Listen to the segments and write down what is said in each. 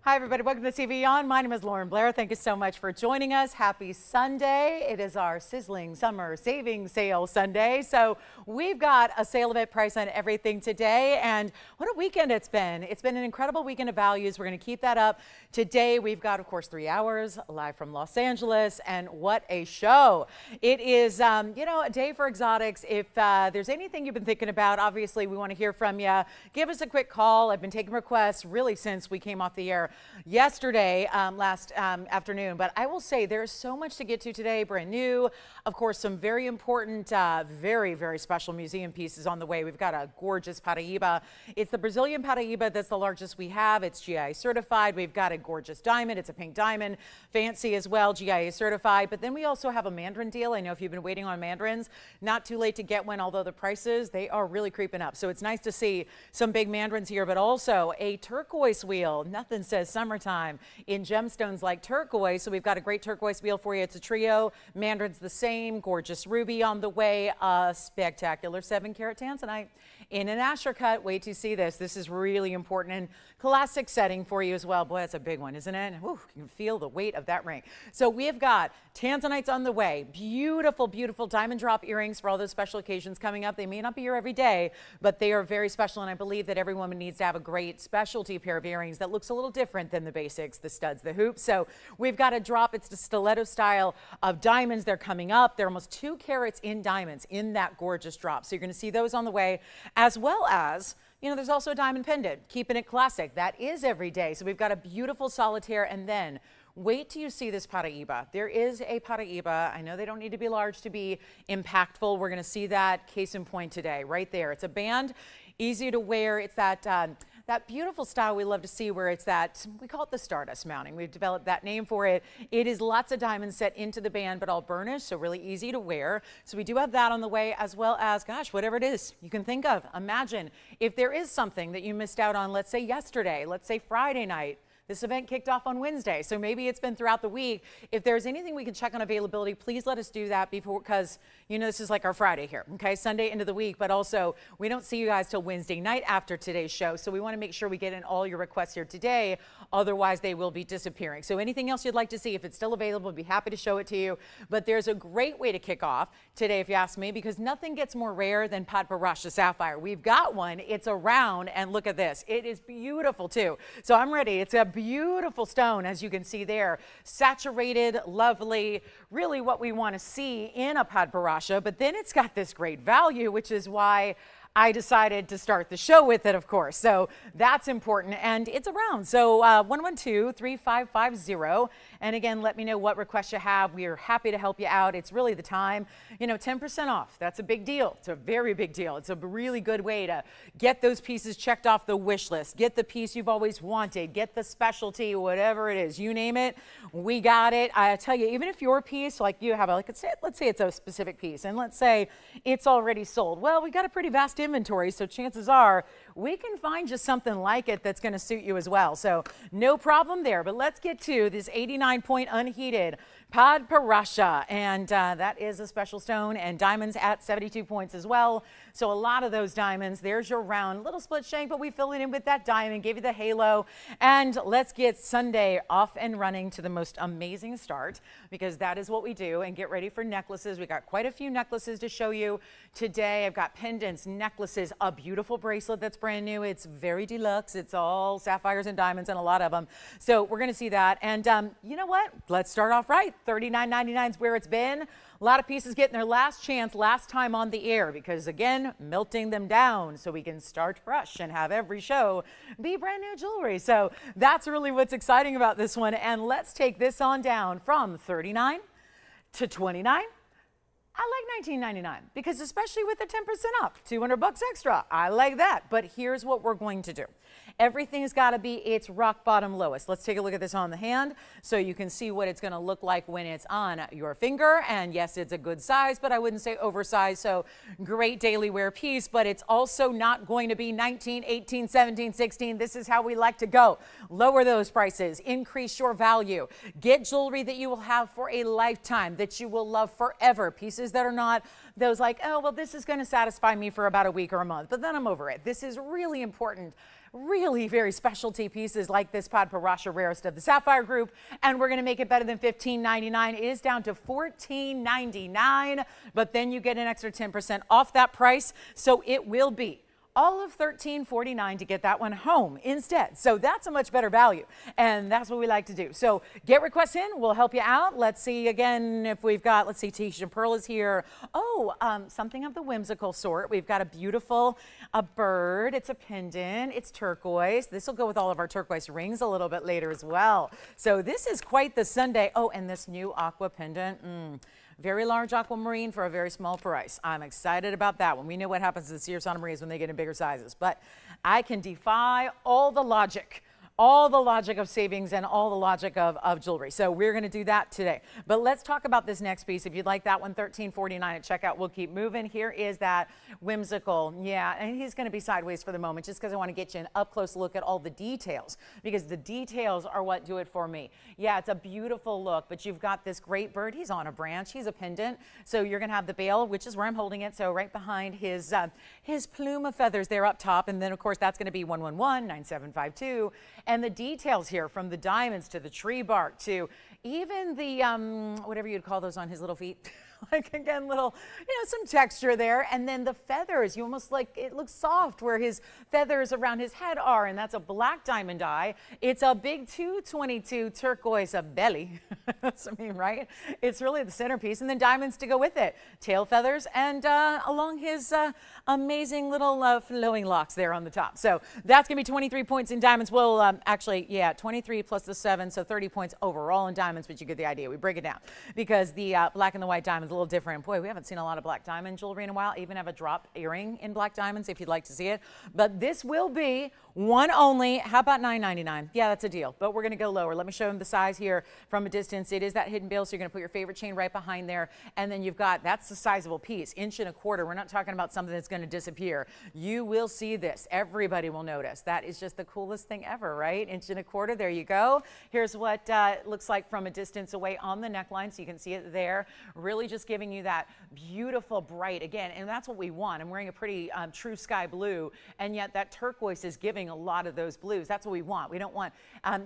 Hi, everybody. Welcome to TVON. My name is Blair. Thank you so much for joining us. Happy Sunday. It is our sizzling summer savings sale Sunday. So we've got a sale event price on everything today. And what a weekend it's been. It's been an incredible weekend of values. We're going to keep that up. Today, we've got, of course, 3 hours live from Los Angeles. And what a show. It is, a day for exotics. If there's anything you've been thinking about, obviously, we want to hear from you. Give us a quick call. I've been taking requests really since we came off the air yesterday, last afternoon, but I will say there's so much to get to today, brand new. Of course, some very important, very, very special museum pieces on the way. We've got a gorgeous Paraiba. It's the Brazilian Paraiba that's the largest we have. It's GIA certified. We've got a gorgeous diamond. It's a pink diamond, fancy as well, GIA certified. But then we also have a Mandarin deal. I know if you've been waiting on Mandarins, not too late to get one, although the prices, they are really creeping up. So it's nice to see some big Mandarins here, but also a turquoise wheel. Nothing says summertime in gemstones like turquoise. So we've got a great turquoise wheel for you. It's a trio. Mandarin's the same. Gorgeous ruby on the way. A spectacular 7-carat tanzanite in an Asher cut. Wait to see this. This is really important and classic setting for you as well. Boy, that's a big one, isn't it? Ooh, you can feel the weight of that ring. So we've got tanzanites on the way. Beautiful, beautiful diamond drop earrings for all those special occasions coming up. They may not be here every day, but they are very special. And I believe that every woman needs to have a great specialty pair of earrings that looks a little different than the basics, the studs, the hoops. So we've got a drop. It's the stiletto style of diamonds. They're coming up. They're almost 2 carats in diamonds in that gorgeous drop. So you're going to see those on the way, as well as there's also a diamond pendant, keeping it classic. That is every day. So we've got a beautiful solitaire, and then wait till you see this Paraiba. There is a Paraiba. I know they don't need to be large to be impactful. We're going to see that case in point today, right there. It's a band, easy to wear. It's that beautiful style we love to see where it's that, we call it the Stardust mounting. We've developed that name for it. It is lots of diamonds set into the band, but all burnished, so really easy to wear. So we do have that on the way, as well as, gosh, whatever it is you can think of. Imagine if there is something that you missed out on, let's say yesterday, let's say Friday night. This event kicked off on Wednesday, so maybe it's been throughout the week. If there's anything we can check on availability, please let us do that before, because this is like our Friday here, okay? Sunday into the week, but also we don't see you guys till Wednesday night after today's show, so we want to make sure we get in all your requests here today. Otherwise, they will be disappearing. So anything else you'd like to see, if it's still available, we'd be happy to show it to you. But there's a great way to kick off today, if you ask me, because nothing gets more rare than padparadscha sapphire. We've got one. It's around, and look at this. It is beautiful, too. So I'm ready. It's a beautiful stone, as you can see there. Saturated, lovely, really what we want to see in a padparadscha. But then it's got this great value, which is why I decided to start the show with it, of course. So that's important, and it's around. So 112-3550. And again, let me know what requests you have. We are happy to help you out. It's really the time. 10% off. That's a big deal. It's a very big deal. It's a really good way to get those pieces checked off the wish list. Get the piece you've always wanted. Get the specialty, whatever it is. You name it, we got it. I tell you, even if your piece, like you have, let's say it's a specific piece, and let's say it's already sold. Well, we got a pretty vast inventory, so chances are we can find just something like it that's going to suit you as well. So no problem there. But let's get to this 89-point unheated padparadscha, and that is a special stone, and diamonds at 72 points as well. So a lot of those diamonds. There's your round little split shank, but we fill it in with that diamond, gave you the halo. And let's get Sunday off and running to the most amazing start, because that is what we do. And get ready for necklaces. We got quite a few necklaces to show you today. I've got pendants, necklaces, a beautiful bracelet that's brand new. It's very deluxe. It's all sapphires and diamonds, and a lot of them. So we're going to see that. And you know what? Let's start off right. $39.99 is where it's been. A lot of pieces getting their last chance, last time on the air, because again, melting them down so we can start fresh and have every show be brand new jewelry. So that's really what's exciting about this one. And let's take this on down from 39 to 29. I like $19.99 because, especially with the 10% up, $200 extra, I like that. But here's what we're going to do. Everything's got to be its rock bottom lowest. Let's take a look at this on the hand so you can see what it's going to look like when it's on your finger. And yes, it's a good size, but I wouldn't say oversized. So great daily wear piece, but it's also not going to be 19, 18, 17, 16. This is how we like to go. Lower those prices, increase your value, get jewelry that you will have for a lifetime, that you will love forever. Pieces that are not those like, oh, well, this is going to satisfy me for about a week or a month, but then I'm over it. This is really important really very specialty pieces like this padparadscha rarest of the sapphire group, and we're going to make it better than $15.99. It is down to $14.99, but then you get an extra 10% off that price, so it will be all of $13.49 to get that one home instead. So that's a much better value, and that's what we like to do. So get requests in, we'll help you out. Let's see again if we've got, let's see, Tahitian pearl is here. Oh, something of the whimsical sort. We've got a beautiful bird. It's a pendant. It's turquoise. This will go with all of our turquoise rings a little bit later as well. So this is quite the Sunday. Oh, and this new aqua pendant. Very large aquamarine for a very small price. I'm excited about that one. We know what happens to the Sea Santa Marias when they get in bigger sizes, but I can defy all the logic of savings and all the logic of jewelry. So we're going to do that today. But let's talk about this next piece. If you'd like that one, $13.49 at checkout. We'll keep moving. Here is that whimsical. Yeah, and he's going to be sideways for the moment just because I want to get you an up-close look at all the details, because the details are what do it for me. Yeah, it's a beautiful look, but you've got this great bird. He's on a branch. He's a pendant. So you're going to have the bail, which is where I'm holding it. So right behind his plume of feathers there up top. And then, of course, that's going to be 111-9752. And the details here, from the diamonds to the tree bark to even the, whatever you'd call those on his little feet. Like, again, little, some texture there. And then the feathers, you almost like, it looks soft where his feathers around his head are. And that's a black diamond eye. It's a big 222 turquoise belly. That's, right? It's really the centerpiece. And then diamonds to go with it. Tail feathers and along his amazing little flowing locks there on the top. So that's going to be 23 points in diamonds. We'll actually, 23 plus the 7, so 30 points overall in diamonds, but you get the idea. We break it down because the black and the white diamonds a little different. Boy, we haven't seen a lot of black diamond jewelry in a while. I even have a drop earring in black diamonds if you'd like to see it. But this will be one only. How about $9.99? Yeah, that's a deal. But we're going to go lower. Let me show them the size here from a distance. It is that hidden bail, so you're going to put your favorite chain right behind there. And then you've got, that's the sizable piece, 1.25 inches. We're not talking about something that's going to disappear. You will see this. Everybody will notice. That is just the coolest thing ever, right? 1.25 inches. There you go. Here's what it looks like from a distance away on the neckline, so you can see it there. Really just giving you that beautiful bright, again, and that's what we want. I'm wearing a pretty true sky blue, and yet that turquoise is giving a lot of those blues. That's what we want. We don't want,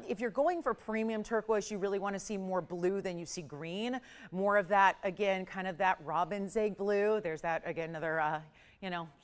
if you're going for premium turquoise, you really want to see more blue than you see green. More of that, again, kind of that robin's egg blue. There's that, again, another,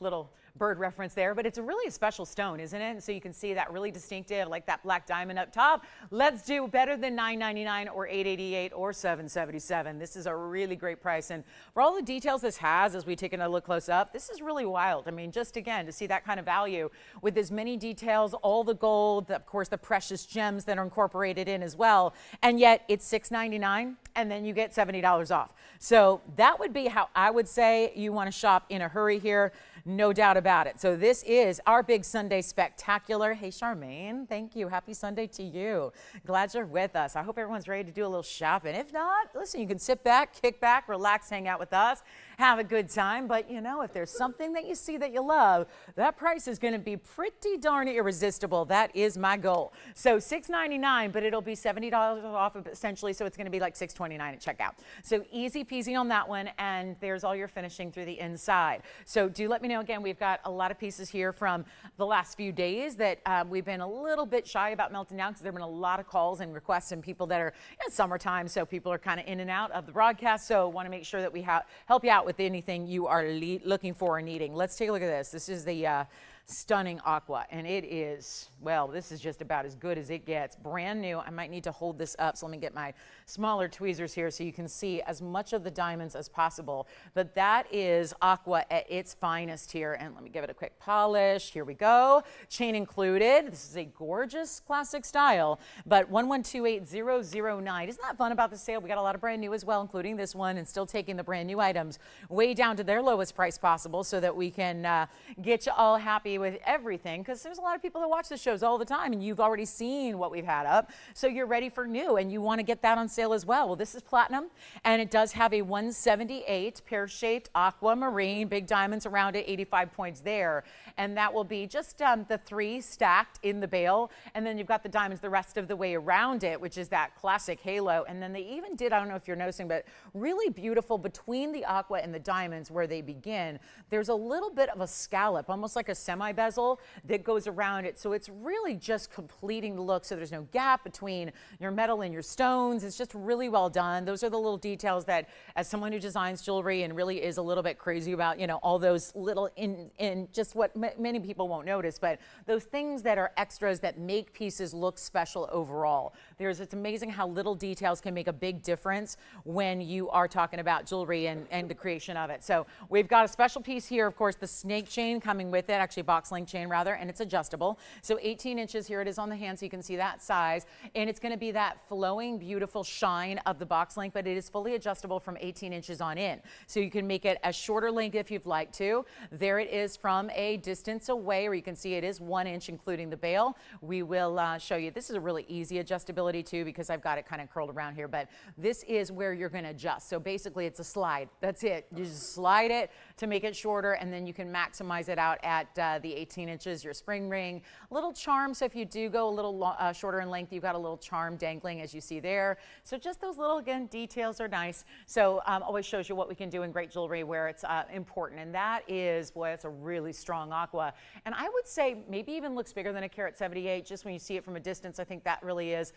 little bird reference there, but it's really a special stone, isn't it? And so you can see that really distinctive, like that black diamond up top. Let's do better than $9.99 or $8.88 or $7.77. This is a really great price. And for all the details this has, as we take a look close up, this is really wild. I mean, just again, to see that kind of value with as many details, all the gold, of course, the precious gems that are incorporated in as well. And yet it's $6.99 and then you get $70 off. So that would be how I would say you want to shop in a hurry here. No doubt about it. So this is our big Sunday spectacular. Hey, Charmaine, thank you. Happy Sunday to you. Glad you're with us. I hope everyone's ready to do a little shopping. If not, listen, you can sit back, kick back, relax, hang out with us, have a good time. But if there's something that you see that you love, that price is going to be pretty darn irresistible. That is my goal. So $6.99, but it'll be $70 off essentially. So it's going to be like $6.29 at checkout. So easy peasy on that one. And there's all your finishing through the inside. So do let me know. Again, we've got a lot of pieces here from the last few days that we've been a little bit shy about melting down because there have been a lot of calls and requests and people that are in summertime, so people are kind of in and out of the broadcast. So want to make sure that we help you out with anything you are looking for or needing. Let's take a look at this. This is the stunning aqua, and it is, well, this is just about as good as it gets. Brand new. I might need to hold this up, so let me get my smaller tweezers here so you can see as much of the diamonds as possible. But that is aqua at its finest here, and let me give it a quick polish. Here we go. Chain included. This is a gorgeous classic style, but 1128009. Isn't that fun about the sale? We got a lot of brand new as well, including this one, and still taking the brand new items way down to their lowest price possible so that we can get you all happy with everything, because there's a lot of people that watch the shows all the time and you've already seen what we've had up, so you're ready for new and you want to get that on sale as well. Well, this is platinum, and it does have a 178 pear-shaped aquamarine, big diamonds around it, 85 points there, and that will be just the 3 stacked in the bail, and then you've got the diamonds the rest of the way around it, which is that classic halo. And then they even did, I don't know if you're noticing, but really beautiful between the aqua and the diamonds where they begin, there's a little bit of a scallop, almost like a semi semi-bezel that goes around it. So it's really just completing the look, so there's no gap between your metal and your stones. It's just really well done. Those are the little details that, as someone who designs jewelry and really is a little bit crazy about, you know, all those little in just what many people won't notice, but those things that are extras that make pieces look special overall. It's amazing how little details can make a big difference when you are talking about jewelry and the creation of it. So we've got a special piece here, of course, the snake chain coming with it, actually box link chain rather, and it's adjustable. So 18 inches, here it is on the hand, so you can see that size, and it's going to be that flowing, beautiful shine of the box link, but it is fully adjustable from 18 inches on in. So you can make it a shorter length if you'd like to. There it is from a distance away, or you can see it is 1 inch including the bail. We will show you. This is a really easy adjustability too, because I've got it kind of curled around here, but this is where you're going to adjust. So basically it's a slide. That's it. You just slide it to make it shorter, and then you can maximize it out at the 18 inches, your spring ring. Little charm, so if you do go a little shorter in length, you've got a little charm dangling as you see there. So just those little, again, details are nice. So always shows you what we can do in great jewelry where it's important, and that is, boy, it's a really strong aqua. And I would say maybe even looks bigger than a carat 78. Just when you see it from a distance, I think that really is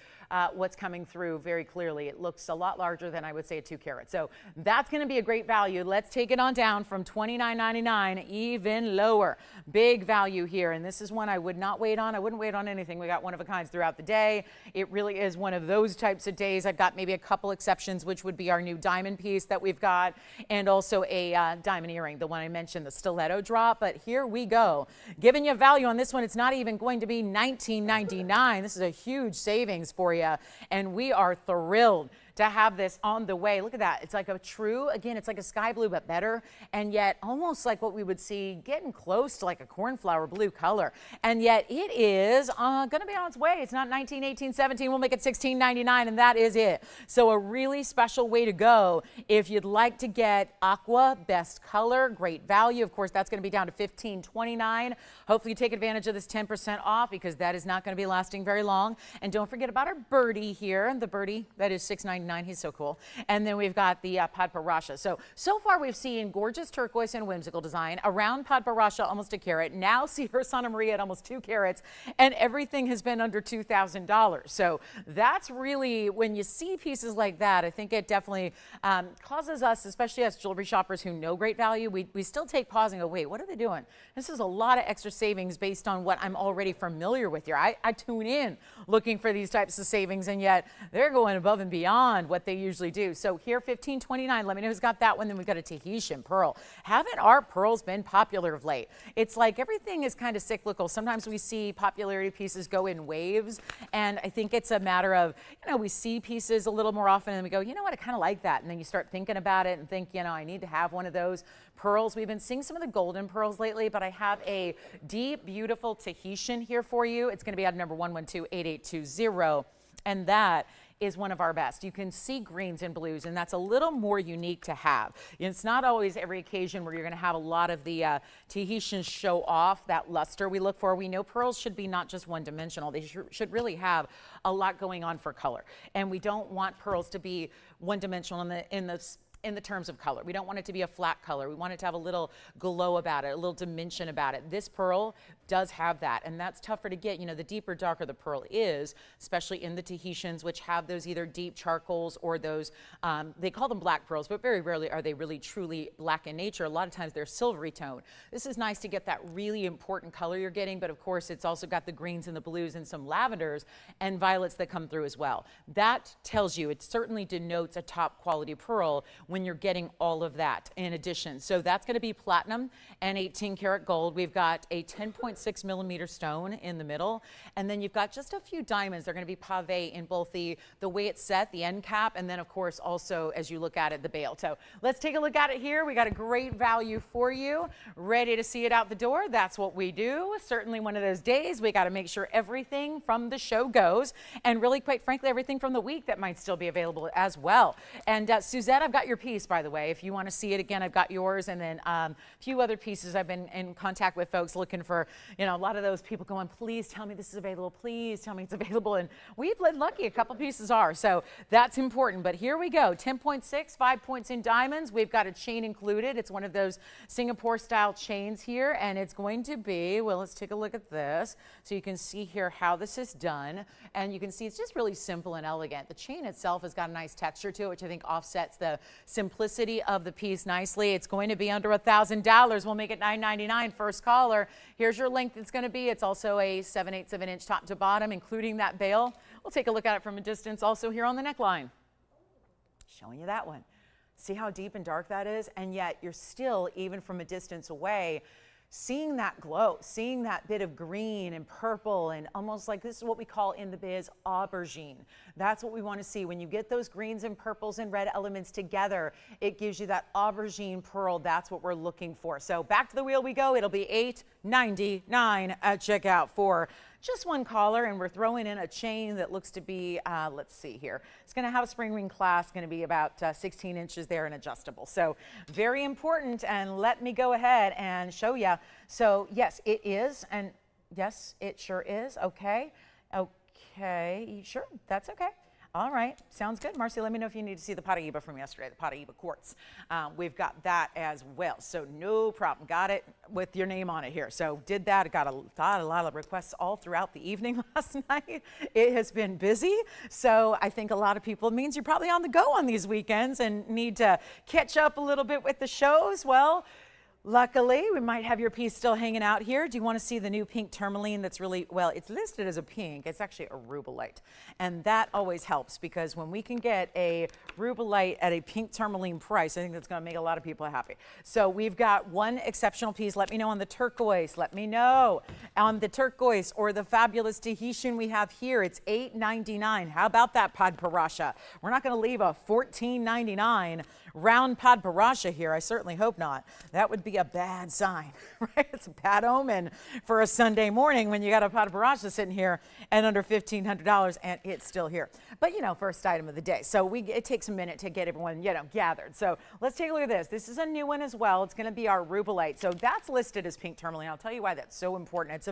what's coming through very clearly. It looks a lot larger than I would say a 2 carat. So that's going to be a great value. Let's take it on down from $29.99, even lower. Big value here, and this is one I would not wait on. I wouldn't wait on anything. We got one of a kinds throughout the day. It really is one of those types of days. I've got maybe a couple exceptions, which would be our new diamond piece that we've got, and also a diamond earring, the one I mentioned, the stiletto drop. But here we go, giving you value on this one. It's not even going to be $19.99. This is a huge savings for you, and we are thrilled to have this on the way. Look at that. It's like a true, again, it's like a sky blue, but better, and yet almost like what we would see, getting close to like a cornflower blue color. And yet it is going to be on its way. It's not 19, 18, 17. We'll make it $16.99, and that is it. So a really special way to go if you'd like to get aqua, best color, great value. Of course, that's going to be down to $15.29. Hopefully you take advantage of this 10% off, because that is not going to be lasting very long. And don't forget about our birdie here. The birdie, that is $6.99. He's so cool. And then we've got the padparadscha. So far we've seen gorgeous turquoise and whimsical design around padparadscha, almost a carat. Now see her Santa Maria at almost 2 carats, and everything has been under $2,000. So that's really, when you see pieces like that, I think it definitely causes us, especially as jewelry shoppers who know great value, we still take pause and go, wait, what are they doing? This is a lot of extra savings based on what I'm already familiar with here. I tune in looking for these types of savings, and yet they're going above and beyond what they usually do. So here, $15.29. Let me know who's got that one. Then we've got a Tahitian pearl. Haven't our pearls been popular of late? It's like everything is kind of cyclical. Sometimes we see popularity pieces go in waves, and I think it's a matter of, you know, we see pieces a little more often and we go, you know what, I kind of like that. And then you start thinking about it and think, you know, I need to have one of those pearls. We've been seeing some of the golden pearls lately, but I have a deep, beautiful Tahitian here for you. It's going to be at number 112-8820, and that is one of our best. You can see greens and blues, and that's a little more unique to have. It's not always every occasion where you're going to have a lot of the Tahitians show off that luster we look for. We know pearls should be not just one-dimensional. They should really have a lot going on for color, and we don't want pearls to be one-dimensional in the terms of color. We don't want it to be a flat color. We want it to have a little glow about it, a little dimension about it. This pearl does have that, and that's tougher to get. You know, the deeper, darker the pearl is, especially in the Tahitians, which have those either deep charcoals or those, they call them black pearls, but very rarely are they really truly black in nature. A lot of times they're silvery tone. This is nice to get that really important color you're getting, but of course it's also got the greens and the blues and some lavenders and violets that come through as well. That tells you, it certainly denotes a top quality pearl when you're getting all of that in addition. So that's going to be platinum and 18 karat gold. We've got a 10.6 millimeter stone in the middle, and then you've got just a few diamonds. They're going to be pave in both the way it's set, the end cap, and then of course also as you look at it, the bail. So let's take a look at it here. We got a great value for you, ready to see it out the door. That's what we do. Certainly one of those days we got to make sure everything from the show goes, and really quite frankly everything from the week that might still be available as well. And Suzette, I've got your your piece, by the way. If you want to see it again, I've got yours, and then a few other pieces. I've been in contact with folks looking for, you know, a lot of those people going, please tell me this is available, please tell me it's available, and we've been lucky, a couple pieces are, so that's important. But here we go, 10.6, 5 points in diamonds. We've got a chain included. It's one of those Singapore style chains here, and it's going to be, well, let's take a look at this so you can see here how this is done, and you can see it's just really simple and elegant. The chain itself has got a nice texture to it, which I think offsets the simplicity of the piece nicely. It's going to be under $1,000. We'll make it $9.99. First caller. Here's your length it's going to be. It's also a 7/8 of an inch top to bottom, including that bail. We'll take a look at it from a distance also here on the neckline. Showing you that one. See how deep and dark that is? And yet you're still, even from a distance away, seeing that glow, seeing that bit of green and purple, and almost like, this is what we call in the biz aubergine. That's what we want to see. When you get those greens and purples and red elements together, it gives you that aubergine pearl. That's what we're looking for. So back to the wheel we go. It'll be $8.99 at checkout for just one caller, and we're throwing in a chain that looks to be, let's see here. It's going to have a spring ring clasp, going to be about 16 inches there and adjustable. So very important, and let me go ahead and show you. So yes, it is, and yes, it sure is. Okay. Okay. Sure. That's okay. All right, sounds good. Marcy, let me know if you need to see the Paraiba from yesterday, the Paraiba quartz. We've got that as well, so no problem. Got it with your name on it here. So did that. Got a lot of requests all throughout the evening last night. It has been busy, so I think a lot of people, it means you're probably on the go on these weekends and need to catch up a little bit with the shows. Well, luckily, we might have your piece still hanging out here. Do you want to see the new pink tourmaline that's really, well, it's listed as a pink. It's actually a Rubellite. And that always helps, because when we can get a Rubellite at a pink tourmaline price, I think that's going to make a lot of people happy. So we've got one exceptional piece. Let me know on the turquoise. Let me know on the turquoise or the fabulous Tahitian we have here. It's $8.99. How about that, padparadscha? We're not going to leave a $14.99 round padparadscha here. I certainly hope not. That would be a bad sign, right? It's a bad omen for a Sunday morning when you got a padparadscha sitting here and under $1,500, and it's still here. But you know, first item of the day. So it takes a minute to get everyone, you know, gathered. So let's take a look at this. This is a new one as well. It's going to be our Rubellite. So that's listed as pink tourmaline. I'll tell you why that's so important. It's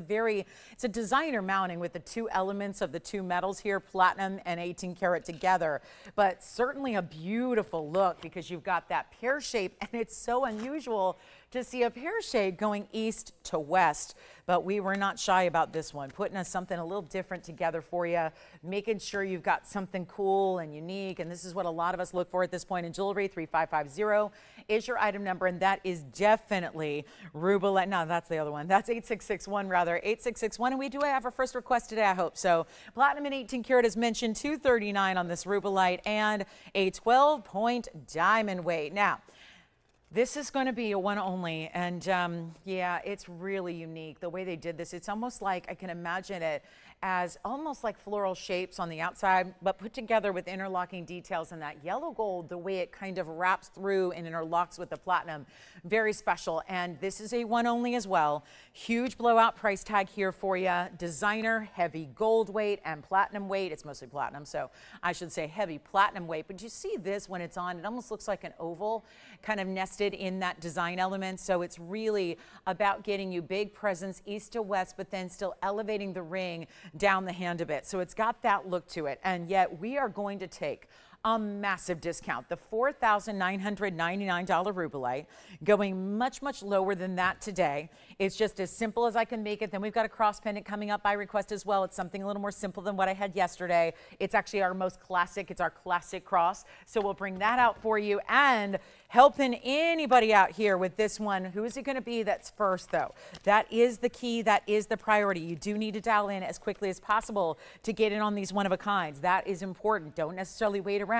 a designer mounting with the two elements of the two metals here, platinum and 18 karat together. But certainly a beautiful look, because you've got that pear shape, and it's so unusual to see a pear shade going east to west. But we were not shy about this one, putting us something a little different together for you, making sure you've got something cool and unique. And this is what a lot of us look for at this point in jewelry. 3550 is your item number, and that is definitely Rubellite. No, that's the other one. That's 8661 rather, 8661. And we do have our first request today, I hope so. Platinum and 18 karat is mentioned, $239 on this Rubellite, and a 12-point diamond weight. Now, this is going to be a one only, and yeah, it's really unique the way they did this. It's almost like, I can imagine it as almost like floral shapes on the outside, but put together with interlocking details, and that yellow gold, the way it kind of wraps through and interlocks with the platinum. Very special, and this is a one only as well. Huge blowout price tag here for you. Designer, heavy gold weight and platinum weight. It's mostly platinum, so I should say heavy platinum weight. But you see this when it's on, it almost looks like an oval, kind of nested in that design element. So it's really about getting you big presence east to west, but then still elevating the ring down the hand a bit. So it's got that look to it. And yet we are going to take a massive discount. The $4,999 Rubellite, going much, much lower than that today. It's just as simple as I can make it. Then we've got a cross pendant coming up by request as well. It's something a little more simple than what I had yesterday. It's actually our most classic. It's our classic cross. So we'll bring that out for you, and helping anybody out here with this one. Who is it going to be that's first, though? That is the key. That is the priority. You do need to dial in as quickly as possible to get in on these one-of-a-kinds. That is important. Don't necessarily wait around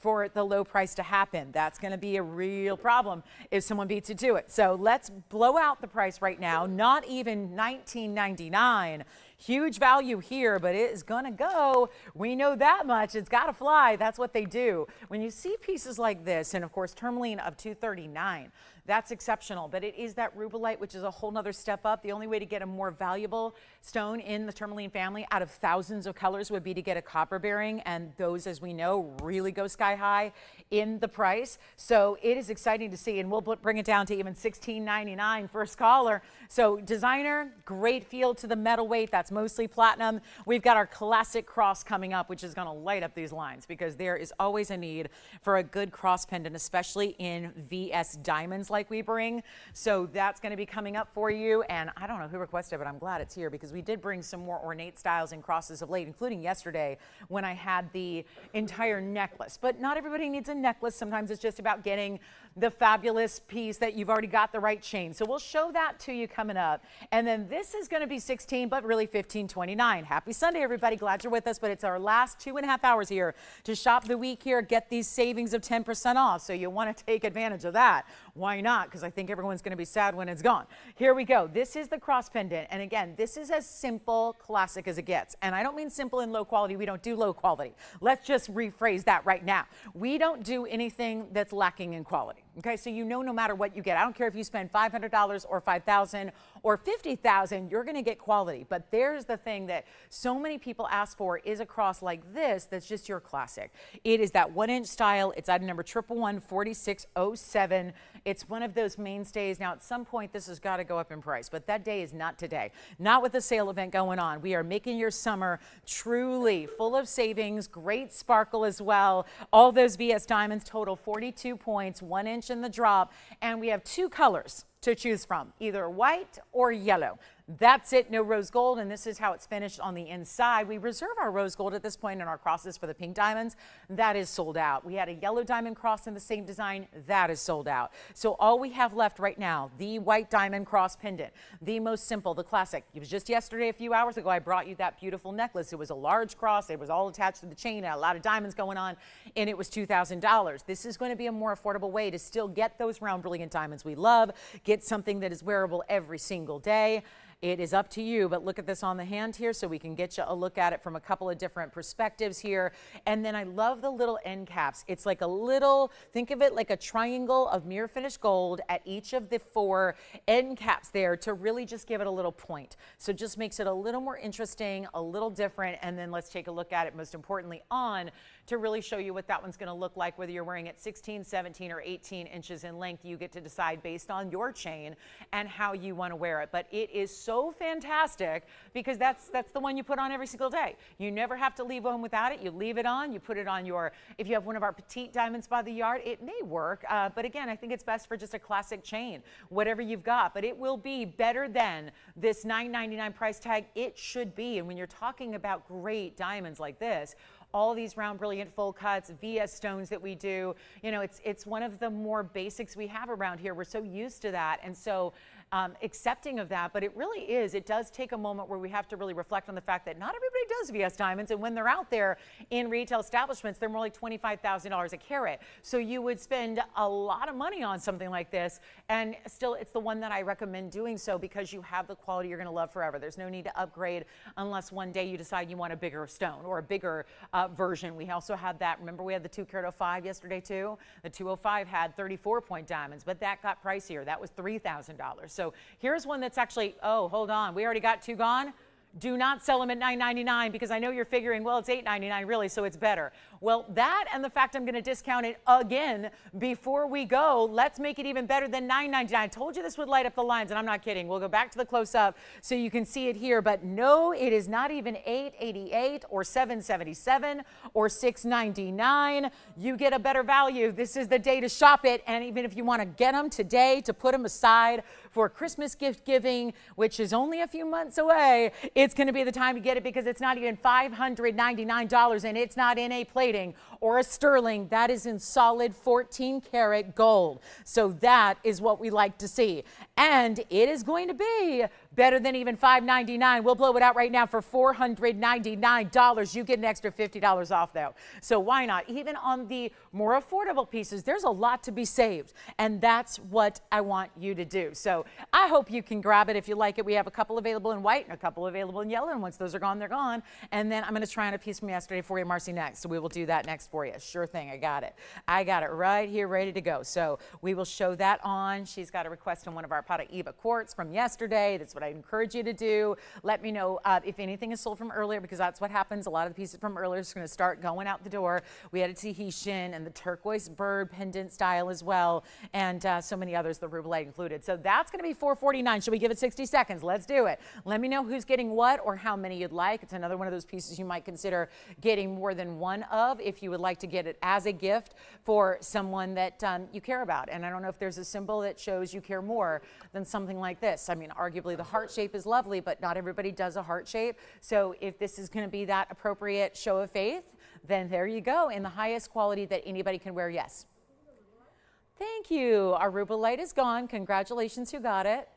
for the low price to happen. That's going to be a real problem if someone beats you to it. So let's blow out the price right now. Not even $19.99. Huge value here, but it is gonna go. We know that much. It's gotta fly. That's what they do. When you see pieces like this, and of course tourmaline of 239, that's exceptional, but it is that Rubellite, which is a whole nother step up. The only way to get a more valuable stone in the tourmaline family out of thousands of colors would be to get a copper bearing, and those, as we know, really go sky high in the price. So it is exciting to see, and we'll bring it down to even $16.99 first caller. So designer, great feel to the metal weight. That's mostly platinum. We've got our classic cross coming up, which is going to light up these lines because there is always a need for a good cross pendant, especially in VS diamonds like we bring. So that's going to be coming up for you. And I don't know who requested it, but I'm glad it's here because we did bring some more ornate styles and crosses of late, including yesterday when I had the entire necklace. But not everybody needs a necklace. Sometimes it's just about getting the fabulous piece that you've already got the right chain. So we'll show that to you coming up. And then this is going to be 16, but really 15.29. Happy Sunday, everybody. Glad you're with us, but it's our last 2.5 hours here to shop the week here, get these savings of 10% off. So you want to take advantage of that. Why not? Because I think everyone's going to be sad when it's gone. Here we go. This is the cross pendant. And again, this is as simple, classic as it gets. And I don't mean simple and low quality. We don't do low quality. Let's just rephrase that right now. We don't do anything that's lacking in quality. Okay, so you know no matter what you get. I don't care if you spend $500 or $5,000 or $50,000, you're going to get quality. But there's the thing that so many people ask for is a cross like this that's just your classic. It is that 1-inch style. It's item number 1114607. It's one of those mainstays. Now, at some point, this has got to go up in price, but that day is not today. Not with the sale event going on. We are making your summer truly full of savings, great sparkle as well. All those VS diamonds total 42 points, 1 inch in the drop, and we have 2 colors to choose from, either white or yellow. That's it, no rose gold, and this is how it's finished on the inside. We reserve our rose gold at this point in our crosses for the pink diamonds. That is sold out. We had a yellow diamond cross in the same design. That is sold out. So all we have left right now, the white diamond cross pendant, the most simple, the classic. It was just yesterday, a few hours ago, I brought you that beautiful necklace. It was a large cross. It was all attached to the chain, had a lot of diamonds going on, and it was $2,000. This is going to be a more affordable way to still get those round, brilliant diamonds we love, get something that is wearable every single day. It is up to you, but look at this on the hand here so we can get you a look at it from a couple of different perspectives here. And then I love the little end caps. It's like a little, think of it like a triangle of mirror finished gold at each of the 4 end caps there to really just give it a little point. So just makes it a little more interesting, a little different. And then let's take a look at it, most importantly, on to really show you what that one's going to look like, whether you're wearing it 16, 17, or 18 inches in length. You get to decide based on your chain and how you want to wear it. But it is so fantastic because that's the one you put on every single day. You never have to leave home without it. You leave it on, you put it on your, if you have one of our petite diamonds by the yard, it may work. But again, I think it's best for just a classic chain, whatever you've got. But it will be better than this $9.99 price tag. It should be. And when you're talking about great diamonds like this, all these round, brilliant full cuts, VS stones that we do, you know, it's one of the more basics we have around here. We're so used to that and so accepting of that, but it really is, it does take a moment where we have to really reflect on the fact that not everybody does VS diamonds, and when they're out there in retail establishments, they're more like $25,000 a carat. So you would spend a lot of money on something like this, and still it's the one that I recommend doing so because you have the quality you're going to love forever. There's no need to upgrade unless one day you decide you want a bigger stone or a bigger version. We also had that, remember we had the 2 carat 05 yesterday too? The 205 had 34-point diamonds, but that got pricier. That was $3,000. So here's one that's actually, oh, hold on, we already got 2 gone. Do not sell them at $9.99 because I know you're figuring, well, it's $8.99 really, so it's better. Well, that and the fact I'm going to discount it again before we go, let's make it even better than $9.99. I told you this would light up the lines, and I'm not kidding. We'll go back to the close-up so you can see it here. But no, it is not even $8.88 or $7.77 or $6.99. You get a better value. This is the day to shop it, and even if you want to get them today to put them aside for Christmas gift giving, which is only a few months away, it's going to be the time to get it because it's not even $599 and it's not in a plating or a sterling, that is in solid 14 karat gold. So that is what we like to see. And it is going to be better than even $5.99. We'll blow it out right now for $499. You get an extra $50 off though. So why not? Even on the more affordable pieces, there's a lot to be saved. And that's what I want you to do. So I hope you can grab it if you like it. We have a couple available in white and a couple available in yellow. And once those are gone, they're gone. And then I'm going to try on a piece from yesterday for you, Marcy, next. So we will do that next for you. Sure thing. I got it. I got it right here, ready to go. So we will show that on. She's got a request on one of our Paraiba quartz from yesterday. That's what I encourage you to do. Let me know if anything is sold from earlier, because that's what happens. A lot of the pieces from earlier is going to start going out the door. We had a Tahitian and the turquoise bird pendant style as well, and so many others, the Rubellite included. So that's going to be $449. Should we give it 60 seconds? Let's do it. Let me know who's getting what or how many you'd like. It's another one of those pieces you might consider getting more than one of if you would like to get it as a gift for someone that you care about. And I don't know if there's a symbol that shows you care more than something like this. I mean, arguably the heart shape is lovely, but not everybody does a heart shape. So if this is going to be that appropriate show of faith, then there you go, in the highest quality that anybody can wear. Yes. Thank you. Our Rubellite is gone. Congratulations, who got it?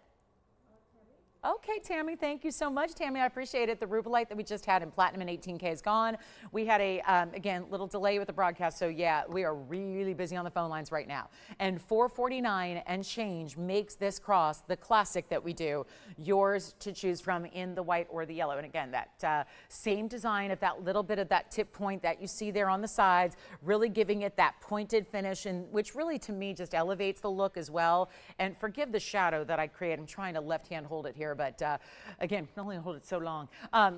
Okay, Tammy, thank you so much. Tammy, I appreciate it. The Rubellite that we just had in platinum and 18K is gone. We had a, again, little delay with the broadcast. So yeah, we are really busy on the phone lines right now. And $449 and change makes this cross, the classic that we do, yours to choose from in the white or the yellow. And again, that same design of that little bit of that tip point that you see there on the sides, really giving it that pointed finish, and which really to me just elevates the look as well. And forgive the shadow that I create. I'm trying to left hand hold it here, but again, can only hold it so long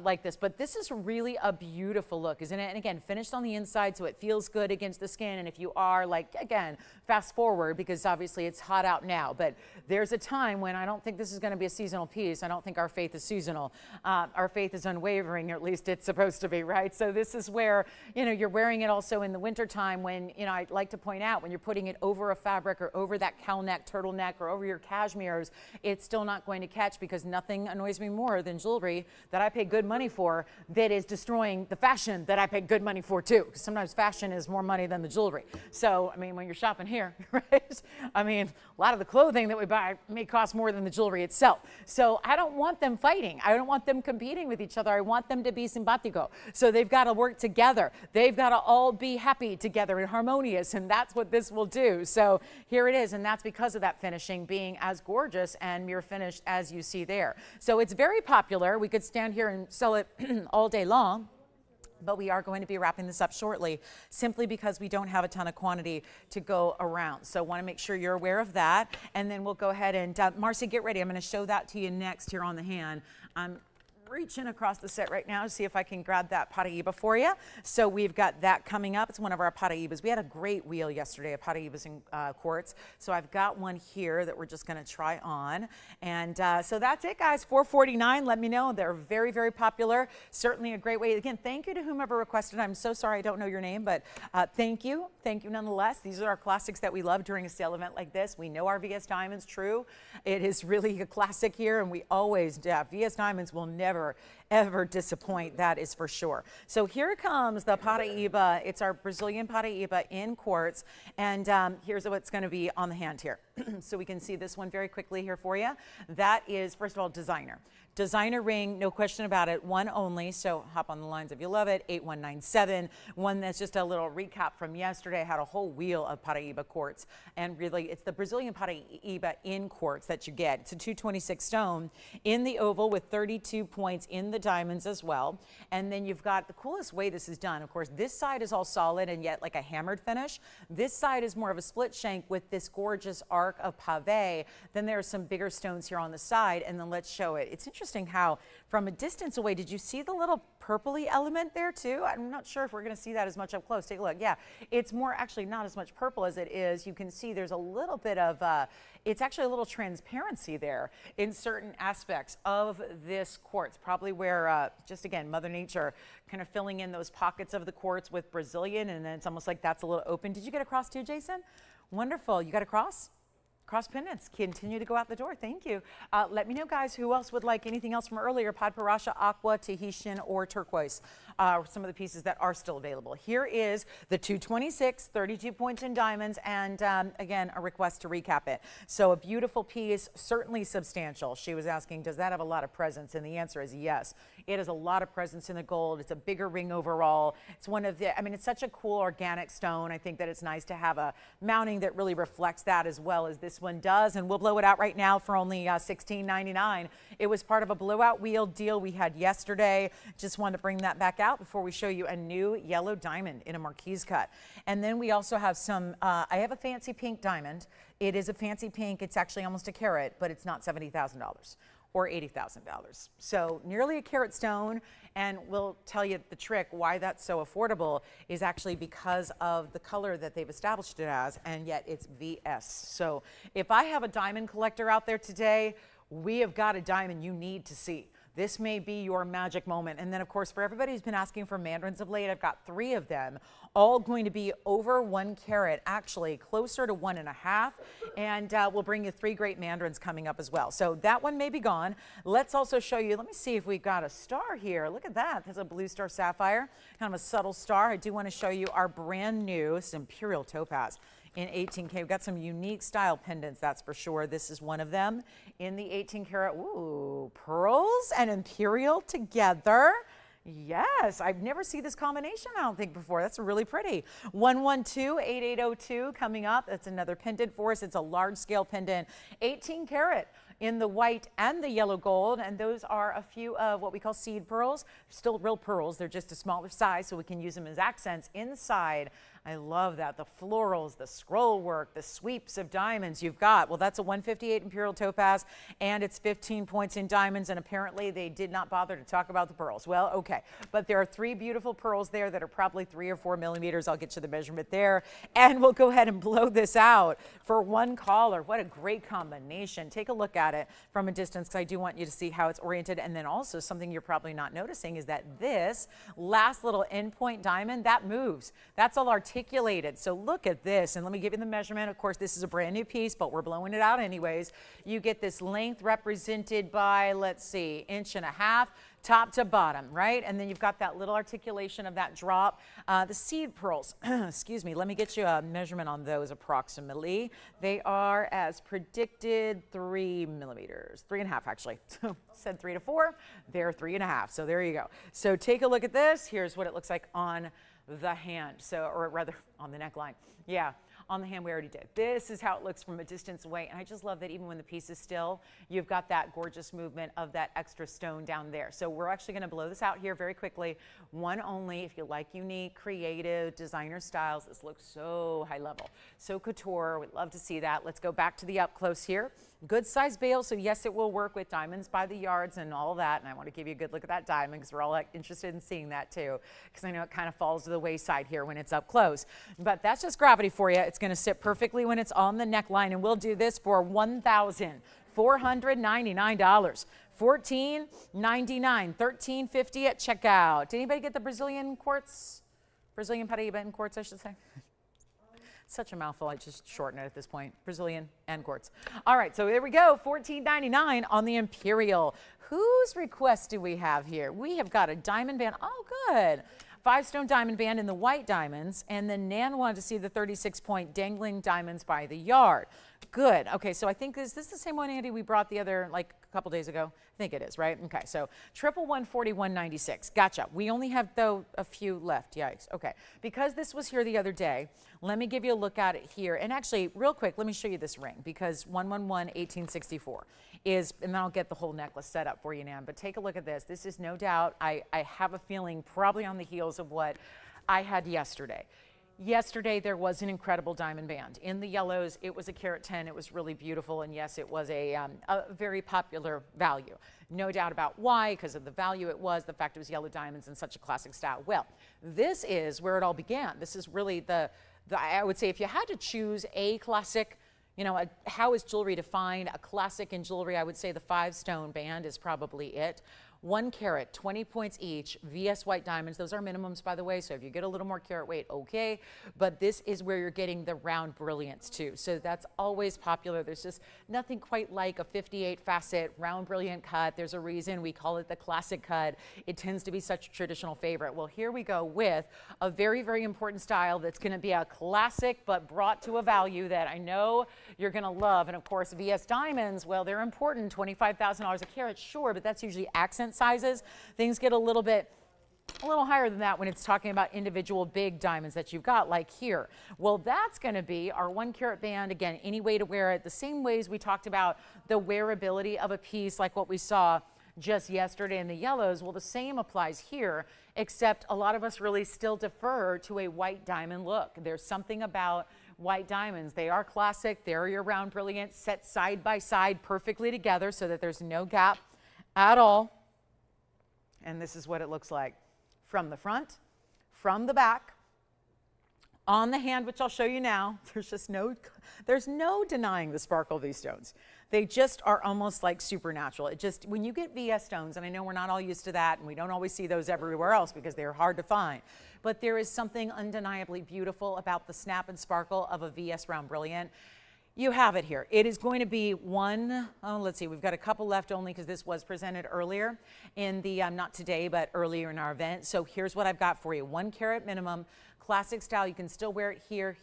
like this. But this is really a beautiful look, isn't it? And again, finished on the inside, so it feels good against the skin. And if you are like, again, fast forward, because obviously it's hot out now, but there's a time when I don't think this is going to be a seasonal piece. I don't think our faith is seasonal. Our faith is unwavering, or at least it's supposed to be, right? So this is where, you know, you're wearing it also in the wintertime when, you know, I'd like to point out when you're putting it over a fabric or over that cowl neck, turtleneck, or over your cashmeres, it's still not going to catch, because nothing annoys me more than jewelry that I pay good money for that is destroying the fashion that I pay good money for too. Because sometimes fashion is more money than the jewelry. So, I mean, when you're shopping here, right? I mean, a lot of the clothing that we buy may cost more than the jewelry itself. So I don't want them fighting. I don't want them competing with each other. I want them to be simpatico. So they've got to work together. They've got to all be happy together and harmonious. And that's what this will do. So here it is. And that's because of that finishing being as gorgeous and mirror finished as you see there. So it's very popular. We could stand here and sell it all day long, but we are going to be wrapping this up shortly, simply because we don't have a ton of quantity to go around. So want to make sure you're aware of that. And then we'll go ahead and, Marcy, get ready. I'm going to show that to you next here on the hand. I'm reaching across the set right now to see if I can grab that Paraiba for you. So we've got that coming up. It's one of our Paraibas. We had a great wheel yesterday of Paraibas in quartz. So I've got one here that we're just going to try on. And so that's it, guys. $449. Let me know. They're very, very popular. Certainly a great way. Again, thank you to whomever requested. I'm so sorry I don't know your name, but thank you. Thank you nonetheless. These are our classics that we love during a sale event like this. We know our VS Diamonds, true. It is really a classic here, and we always, VS Diamonds will never ever disappoint, that is for sure. So here comes the Paraiba. It's our Brazilian Paraiba in quartz, and here's what's going to be on the hand here. So we can see this one very quickly here for you. That is, first of all, designer. Designer ring, no question about it, one only. So hop on the lines if you love it. 8197. One that's just a little recap from yesterday. I had a whole wheel of Paraiba quartz, and really it's the Brazilian Paraiba in quartz that you get. It's a 226 stone in the oval with 32 points in the diamonds as well. And then you've got the coolest way this is done. Of course, this side is all solid and yet like a hammered finish. This side is more of a split shank with this gorgeous arc of pave. Then there are some bigger stones here on the side, and then let's show it. It's interesting how from a distance away, did you see the little purpley element there too? I'm not sure if we're going to see that as much up close. Take a look. Yeah, it's more actually not as much purple as it is. You can see there's a little bit of, it's actually a little transparency there in certain aspects of this quartz, probably where just again, Mother Nature kind of filling in those pockets of the quartz with Brazilian, and then it's almost like that's a little open. Did you get across too, Jason? Wonderful. You got across? Cross pendants continue to go out the door. Thank you. Let me know, guys, who else would like anything else from earlier. Padparadscha, aqua, Tahitian, or turquoise some of the pieces that are still available. Here is the 226, 32 points in diamonds, and again, a request to recap it. So a beautiful piece, certainly substantial. She was asking, does that have a lot of presence? And the answer is yes. It has a lot of presence in the gold. It's a bigger ring overall. It's one of the, I mean, it's such a cool organic stone. I think that it's nice to have a mounting that really reflects that as well as this one does. And we'll blow it out right now for only $16.99. It was part of a blowout wheel deal we had yesterday. Just wanted to bring that back out before we show you a new yellow diamond in a marquise cut. And then we also have some, I have a fancy pink diamond. It is a fancy pink. It's actually almost a carat, but it's not $70,000 or $80,000. So nearly a carat stone, and we'll tell you the trick why that's so affordable is actually because of the color that they've established it as, and yet it's VS. So if I have a diamond collector out there today, we have got a diamond you need to see. This may be your magic moment. And then, of course, for everybody who's been asking for mandarins of late, I've got 3 of them, all going to be over 1 carat, actually closer to 1.5. And we'll bring you 3 great mandarins coming up as well. So that one may be gone. Let's also show you, let me see if we've got a star here. Look at that. There's a blue star sapphire, kind of a subtle star. I do want to show you our brand new Imperial topaz in 18K. We've got some unique style pendants, that's for sure. This is one of them in the 18 karat. Ooh, pearls and Imperial together. Yes, I've never seen this combination, I don't think, before. That's really pretty. 112-8802 coming up. That's another pendant for us. It's a large scale pendant, 18 karat in the white and the yellow gold. And those are a few of what we call seed pearls. Still real pearls. They're just a smaller size, so we can use them as accents inside. I love that. The florals, the scroll work, the sweeps of diamonds you've got. Well, that's a 158 Imperial topaz, and it's 15 points in diamonds, and apparently they did not bother to talk about the pearls. Well, okay. But there are 3 beautiful pearls there that are probably 3 or 4 millimeters. I'll get you the measurement there. And we'll go ahead and blow this out for 1 caller. What a great combination. Take a look at it from a distance, because I do want you to see how it's oriented. And then also something you're probably not noticing is that this last little endpoint diamond, that moves. That's all articulated. So look at this, and let me give you the measurement. Of course, this is a brand new piece, but we're blowing it out anyways. You get this length represented by, let's see, 1.5 inches, top to bottom, right? And then you've got that little articulation of that drop. The seed pearls, excuse me, let me get you a measurement on those approximately. They are, as predicted, 3 millimeters, 3.5 actually. Said 3 to 4, they're 3.5. So there you go. So take a look at this. Here's what it looks like on the hand, so, or rather on the neckline. Yeah, on the hand we already did. This is how it looks from a distance away, and I just love that even when the piece is still, you've got that gorgeous movement of that extra stone down there. So we're actually going to blow this out here very quickly. One only. If you like unique, creative, designer styles, this looks so high level, so couture. We'd love to see that. Let's go back to the up close here. Good size bail, so yes, it will work with diamonds by the yards and all that. And I want to give you a good look at that diamond, because we're all interested in seeing that too, because I know it kind of falls to the wayside here when it's up close. But that's just gravity for you. It's going to sit perfectly when it's on the neckline, and we'll do this for $1,499. $1,499, $1,350 at checkout. Did anybody get the Brazilian quartz? Brazilian Paraiba in quartz, I should say. Such a mouthful, I just shorten it at this point. Brazilian and quartz. All right, so here we go, $14.99 on the Imperial. Whose request do we have here? We have got a diamond band. Oh, good. 5-stone diamond band in the white diamonds, and then Nan wanted to see the 36-point dangling diamonds by the yard. Good. Okay, so I think, is this the same one, Andy, we brought the other, like, a couple days ago? I think it is, right? Okay, so 11141.96. Gotcha. We only have, though, a few left. Yikes. Okay, because this was here the other day, let me give you a look at it here. And actually, real quick, let me show you this ring, because 111-1864 is, and then I'll get the whole necklace set up for you, Nan. But take a look at this. This is no doubt, I have a feeling, probably on the heels of what I had yesterday. Yesterday, there was an incredible diamond band. In the yellows, it was a carat 10. It was really beautiful. And yes, it was a very popular value. No doubt about why, because of the value it was, the fact it was yellow diamonds in such a classic style. Well, this is where it all began. This is really I would say, if you had to choose a classic, you know, how is jewelry defined? A classic in jewelry, I would say the 5-stone band is probably it. 1 carat, 20 points each, VS white diamonds. Those are minimums, by the way, so if you get a little more carat weight, okay. But this is where you're getting the round brilliance too. So that's always popular. There's just nothing quite like a 58 facet round brilliant cut. There's a reason we call it the classic cut. It tends to be such a traditional favorite. Well, here we go with a very, very important style that's going to be a classic, but brought to a value that I know you're going to love. And of course, VS diamonds, well, they're important. $25,000 a carat, sure, but that's usually accent sizes. Things get a little higher than that when it's talking about individual big diamonds that you've got, like here. Well, that's going to be our 1 carat band. Again, any way to wear it, the same ways we talked about the wearability of a piece, like what we saw just yesterday in the yellows. Well, the same applies here, except a lot of us really still defer to a white diamond look. There's something about white diamonds. They are classic. They're your round brilliant, set side by side perfectly together so that there's no gap at all. And this is what it looks like from the front, from the back, on the hand, which I'll show you now. There's no denying the sparkle of these stones. They just are almost like supernatural. When you get VS stones, and I know we're not all used to that, and we don't always see those everywhere else because they're hard to find, but there is something undeniably beautiful about the snap and sparkle of a VS round brilliant. You have it here. It is going to be let's see, we've got a couple left only because this was presented earlier in the, not today, but earlier in our event. So here's what I've got for you. 1 carat minimum, classic style. You can still wear it here,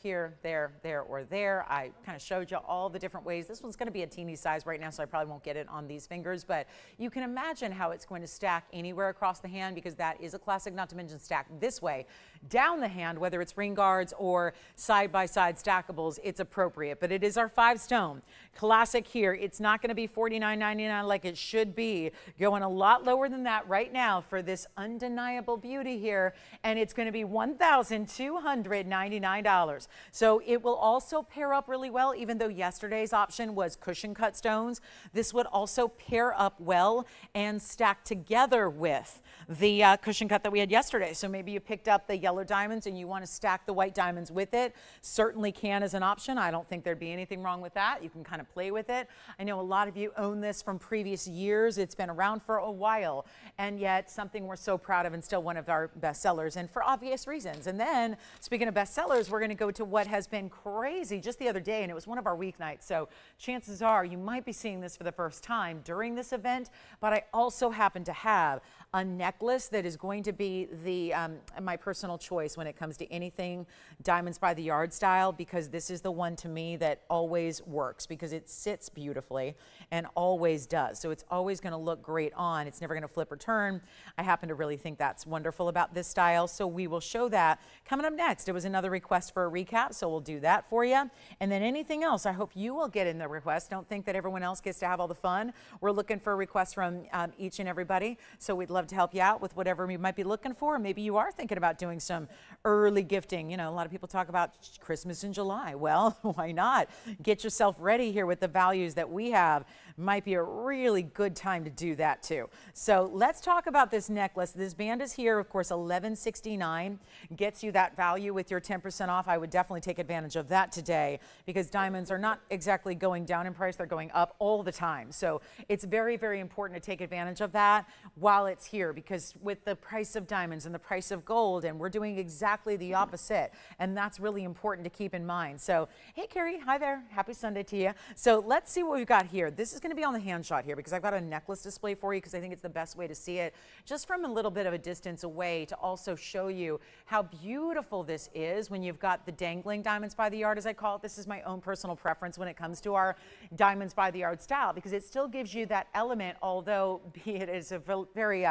there, or there. I kind of showed you all the different ways. This one's going to be a teeny size right now, so I probably won't get it on these fingers, but you can imagine how it's going to stack anywhere across the hand because that is a classic, not to mention stack this way down the hand, whether it's ring guards or side-by-side stackables, it's appropriate. But it is our 5 stone. Classic here. It's not going to be $49.99 like it should be. Going a lot lower than that right now for this undeniable beauty here, and it's going to be $1,299. So it will also pair up really well, even though yesterday's option was cushion cut stones. This would also pair up well and stack together with the cushion cut that we had yesterday. So maybe you picked up the yellow diamonds and you want to stack the white diamonds with it. Certainly can as an option. I don't think there'd be anything wrong with that. You can kind of play with it. I know a lot of you own this from previous years. It's been around for a while, and yet something we're so proud of and still one of our best sellers, and for obvious reasons. And then speaking of bestsellers, we're going to go to what has been crazy just the other day, and it was one of our weeknights. So chances are you might be seeing this for the first time during this event, but I also happen to have a necklace that is going to be my personal choice when it comes to anything diamonds by the yard style, because this is the one to me that always works because it sits beautifully and always does. So it's always going to look great on. It's never going to flip or turn. I happen to really think that's wonderful about this style. So we will show that coming up next. It was another request for a recap, so we'll do that for you. And then anything else, I hope you will get in the request. Don't think that everyone else gets to have all the fun. We're looking for requests from each and everybody. So we'd love to help you out with whatever you might be looking for. Maybe you are thinking about doing some early gifting. You know, a lot of people talk about Christmas in July. Well, why not? Get yourself ready here with the values that we have. Might be a really good time to do that too. So let's talk about this necklace. This band is here, of course, $11.69. Gets you that value with your 10% off. I would definitely take advantage of that today because diamonds are not exactly going down in price. They're going up all the time. So it's very, very important to take advantage of that while it's here, because with the price of diamonds and the price of gold, and we're doing exactly the opposite. And that's really important to keep in mind. So, hey, Carrie, hi there. Happy Sunday to you. So let's see what we've got here. This is going to be on the hand shot here because I've got a necklace display for you because I think it's the best way to see it just from a little bit of a distance away to also show you how beautiful this is when you've got the dangling diamonds by the yard, as I call it. This is my own personal preference when it comes to our diamonds by the yard style because it still gives you that element, although it is a very,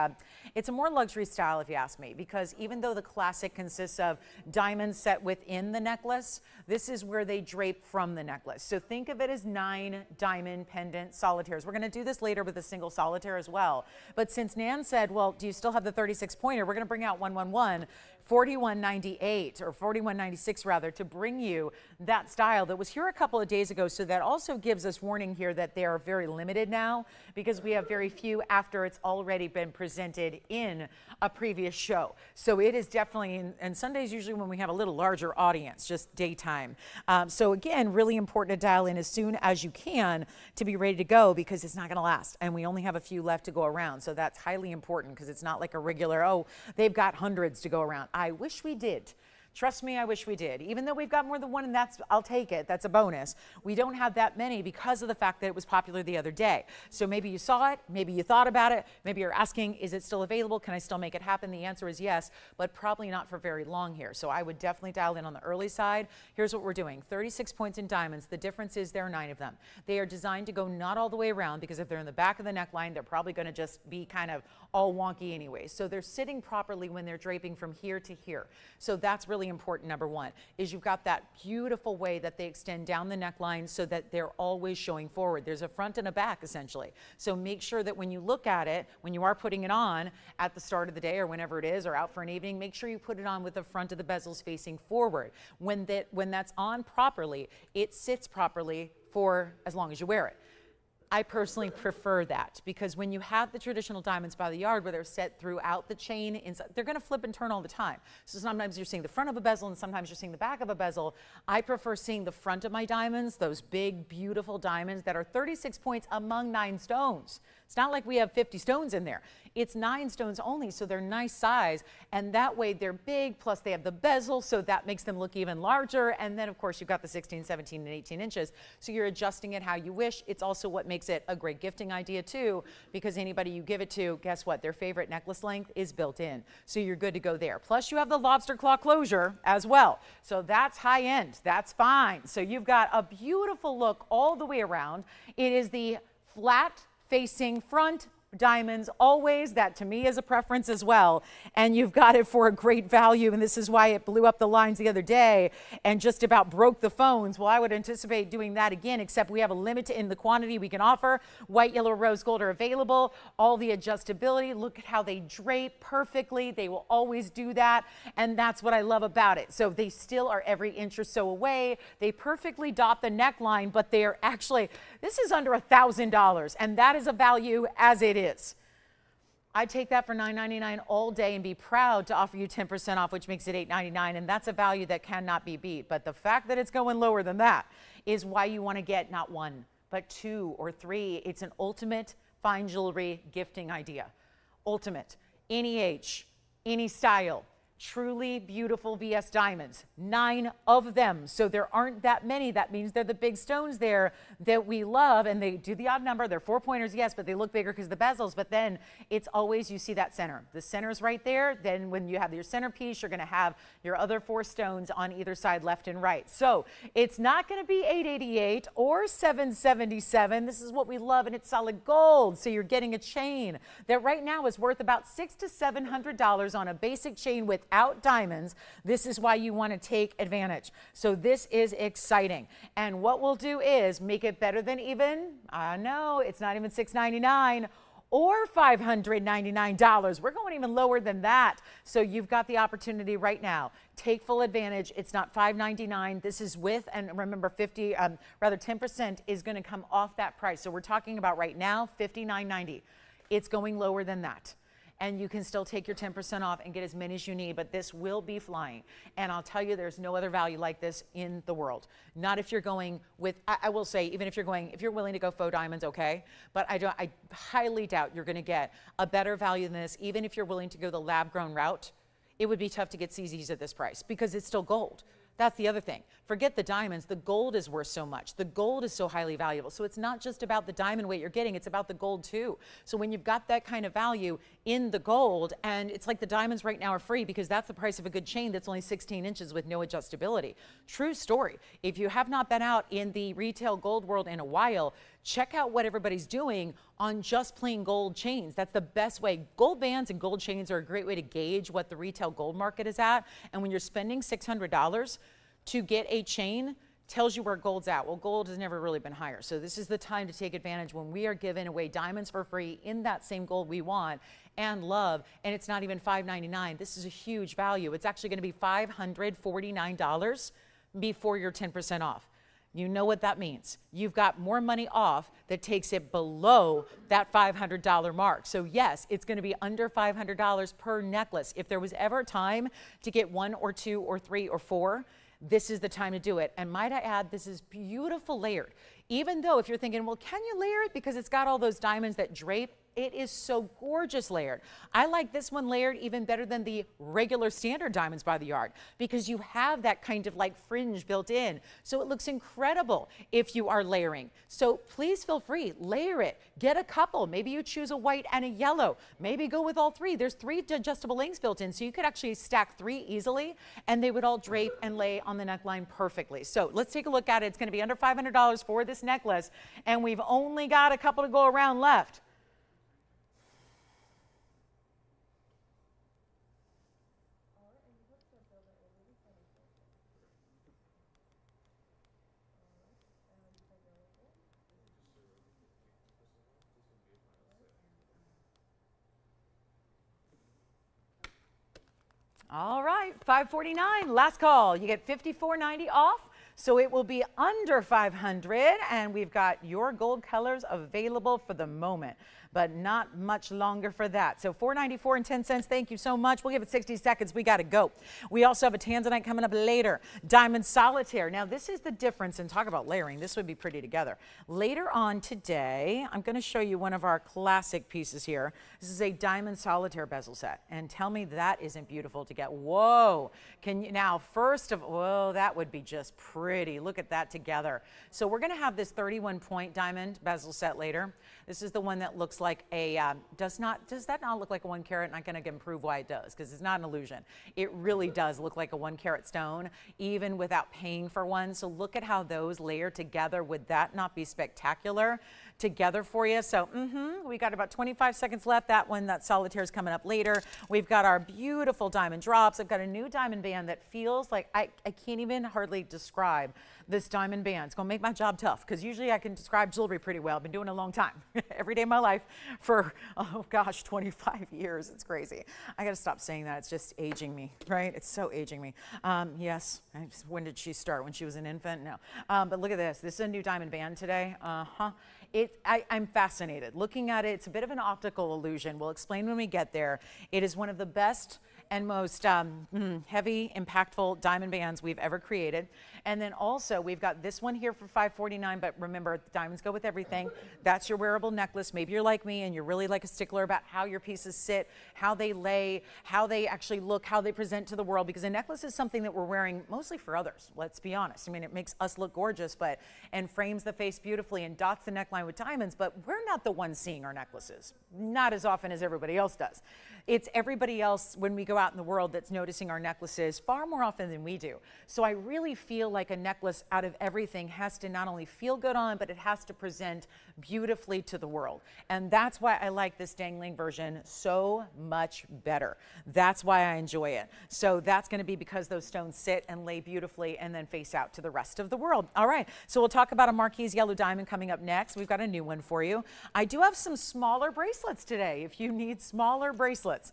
it's a more luxury style if you ask me, because even though the classic consists of diamonds set within the necklace, this is where they drape from the necklace. So think of it as 9 diamond pendant solitaires. We're going to do this later with a single solitaire as well. But since Nan said, well, do you still have the 36 pointer? We're going to bring out 111 $41.98 or $41.96 rather, to bring you that style that was here a couple of days ago. So that also gives us warning here that they are very limited now, because we have very few after it's already been presented in a previous show. So it is definitely, and Sundays usually when we have a little larger audience, just daytime. So again, really important to dial in as soon as you can to be ready to go, because it's not going to last. And we only have a few left to go around. So that's highly important, because it's not like a regular, oh, they've got hundreds to go around. I wish we did. Trust me, I wish we did. Even though we've got more than one, and I'll take it, that's a bonus. We don't have that many because of the fact that it was popular the other day. So maybe you saw it, maybe you thought about it, maybe you're asking, is it still available? Can I still make it happen? The answer is yes, but probably not for very long here. So I would definitely dial in on the early side. Here's what we're doing. 36 points in diamonds. The difference is there are 9 of them. They are designed to go not all the way around, because if they're in the back of the neckline, they're probably going to just be kind of all wonky anyway. So they're sitting properly when they're draping from here to here. So that's really important. Number one is you've got that beautiful way that they extend down the neckline so that they're always showing forward. There's a front and a back essentially. So make sure that when you look at it, when you are putting it on at the start of the day or whenever it is, or out for an evening, make sure you put it on with the front of the bezels facing forward. When that's on properly, it sits properly for as long as you wear it. I personally prefer that, because when you have the traditional diamonds by the yard where they're set throughout the chain, inside, they're going to flip and turn all the time. So sometimes you're seeing the front of a bezel and sometimes you're seeing the back of a bezel. I prefer seeing the front of my diamonds, those big, beautiful diamonds that are 36 points among 9 stones. It's not like we have 50 stones in there. It's 9 stones only, so they're nice size, and that way they're big, plus they have the bezel, so that makes them look even larger. And then of course you've got the 16, 17, and 18 inches, so you're adjusting it how you wish. It's also what makes it a great gifting idea too, because anybody you give it to, guess what? Their favorite necklace length is built in, so you're good to go there. Plus you have the lobster claw closure as well, so that's high end, that's fine. So you've got a beautiful look all the way around. It is the flat facing front diamonds always. That to me is a preference as well, and you've got it for a great value, and this is why it blew up the lines the other day and just about broke the phones. Well, I would anticipate doing that again, except we have a limit in the quantity we can offer. White, yellow, rose gold are available. All the adjustability, look at how they drape perfectly. They will always do that, and that's what I love about it. So they still are every inch or so away. They perfectly dot the neckline, but they are actually, this is under $1,000, and that is a value as it is. I'd take that for $9.99 all day and be proud to offer you 10% off, which makes it $8.99, and that's a value that cannot be beat. But the fact that it's going lower than that is why you want to get not 1, but 2 or 3. It's an ultimate fine jewelry gifting idea. Ultimate, any age, any style. Truly beautiful VS diamonds, 9 of them. So there aren't that many. That means they're the big stones there that we love, and they do the odd number. They're 4-pointers, yes, but they look bigger because of the bezels. But then it's always, you see that center. The center's right there. Then when you have your centerpiece, you're going to have your other 4 stones on either side, left and right. So it's not going to be $888 or $777. This is what we love, and it's solid gold. So you're getting a chain that right now is worth about $600 to $700 on a basic chain without diamonds. This is why you want to take advantage. So this is exciting. And what we'll do is make it better than even, no, it's not even $699 or $599. We're going even lower than that. So you've got the opportunity right now. Take full advantage. It's not $599. This is with, and remember 10% is going to come off that price. So we're talking about right now $59.90. It's going lower than that. And you can still take your 10% off and get as many as you need, but this will be flying. And I'll tell you, there's no other value like this in the world. Not if you're going with, I will say, even if you're willing to go faux diamonds, okay, but I highly doubt you're going to get a better value than this. Even if you're willing to go the lab-grown route, it would be tough to get CZs at this price because it's still gold. That's the other thing. Forget the diamonds. The gold is worth so much. The gold is so highly valuable. So it's not just about the diamond weight you're getting. It's about the gold too. So when you've got that kind of value in the gold, and it's like the diamonds right now are free because that's the price of a good chain that's only 16 inches with no adjustability. True story. If you have not been out in the retail gold world in a while, check out what everybody's doing on just plain gold chains. That's the best way. Gold bands and gold chains are a great way to gauge what the retail gold market is at. And when you're spending $600 to get a chain, tells you where gold's at. Well, gold has never really been higher. So this is the time to take advantage when we are giving away diamonds for free in that same gold we want and love. And it's not even $5.99. This is a huge value. It's actually going to be $549 before you're 10% off. You know what that means. You've got more money off that takes it below that $500 mark. So yes, it's going to be under $500 per necklace. If there was ever a time to get 1 or 2 or 3 or 4, this is the time to do it. And might I add, this is beautiful layered. Even though if you're thinking, well, can you layer it because it's got all those diamonds that drape? It is so gorgeous layered. I like this one layered even better than the regular standard diamonds by the yard because you have that kind of like fringe built in. So it looks incredible if you are layering. So please feel free, layer it. Get a couple. Maybe you choose a white and a yellow. Maybe go with all 3. There's 3 adjustable links built in, so you could actually stack 3 easily and they would all drape and lay on the neckline perfectly. So let's take a look at it. It's going to be under $500 for this necklace and we've only got a couple to go around left. All right, $549, last call. You get $54.90 off, so it will be under $500, and we've got your gold colors available for the moment, but not much longer for that. So $494.10, thank you so much. We'll give it 60 seconds, we gotta go. We also have a tanzanite coming up later, diamond solitaire. Now this is the difference, and talk about layering, this would be pretty together. Later on today, I'm gonna show you one of our classic pieces here. This is a diamond solitaire bezel set, and tell me that isn't beautiful to get. Whoa, can you, now first of, whoa, that would be just pretty. Look at that together. So we're gonna have this 31-point diamond bezel set later. This is the one that looks like a, does that not look like a 1 carat? I'm going to prove why it does, because it's not an illusion. It really does look like a 1 carat stone, even without paying for one. So look at how those layer together. Would that not be spectacular together for you? So we got about 25 seconds left. That one, that solitaire is coming up later. We've got our beautiful diamond drops. I've got a new diamond band that feels like, I can't even hardly describe this diamond band. It's going to make my job tough because usually I can describe jewelry pretty well. I've been doing it a long time, every day of my life for, oh gosh, 25 years. It's crazy. I got to stop saying that. It's just aging me, right? It's so aging me. Yes. When did she start? When she was an infant? No. But look at this. This is a new diamond band today. I'm fascinated. Looking at it, it's a bit of an optical illusion. We'll explain when we get there. It is one of the best and most heavy, impactful diamond bands we've ever created. And then also, we've got this one here for $549, but remember, diamonds go with everything. That's your wearable necklace. Maybe you're like me and you're really like a stickler about how your pieces sit, how they lay, how they actually look, how they present to the world, because a necklace is something that we're wearing mostly for others, let's be honest. I mean, it makes us look gorgeous, and frames the face beautifully and dots the neckline with diamonds, but we're not the ones seeing our necklaces, not as often as everybody else does. It's everybody else when we go out in the world that's noticing our necklaces far more often than we do. So I really feel like a necklace out of everything has to not only feel good on, but it has to present beautifully to the world. And that's why I like this dangling version so much better. That's why I enjoy it. So that's going to be because those stones sit and lay beautifully and then face out to the rest of the world. All right, so we'll talk about a Marquise yellow diamond coming up next. We've got a new one for you. I do have some smaller bracelets today if you need smaller bracelets.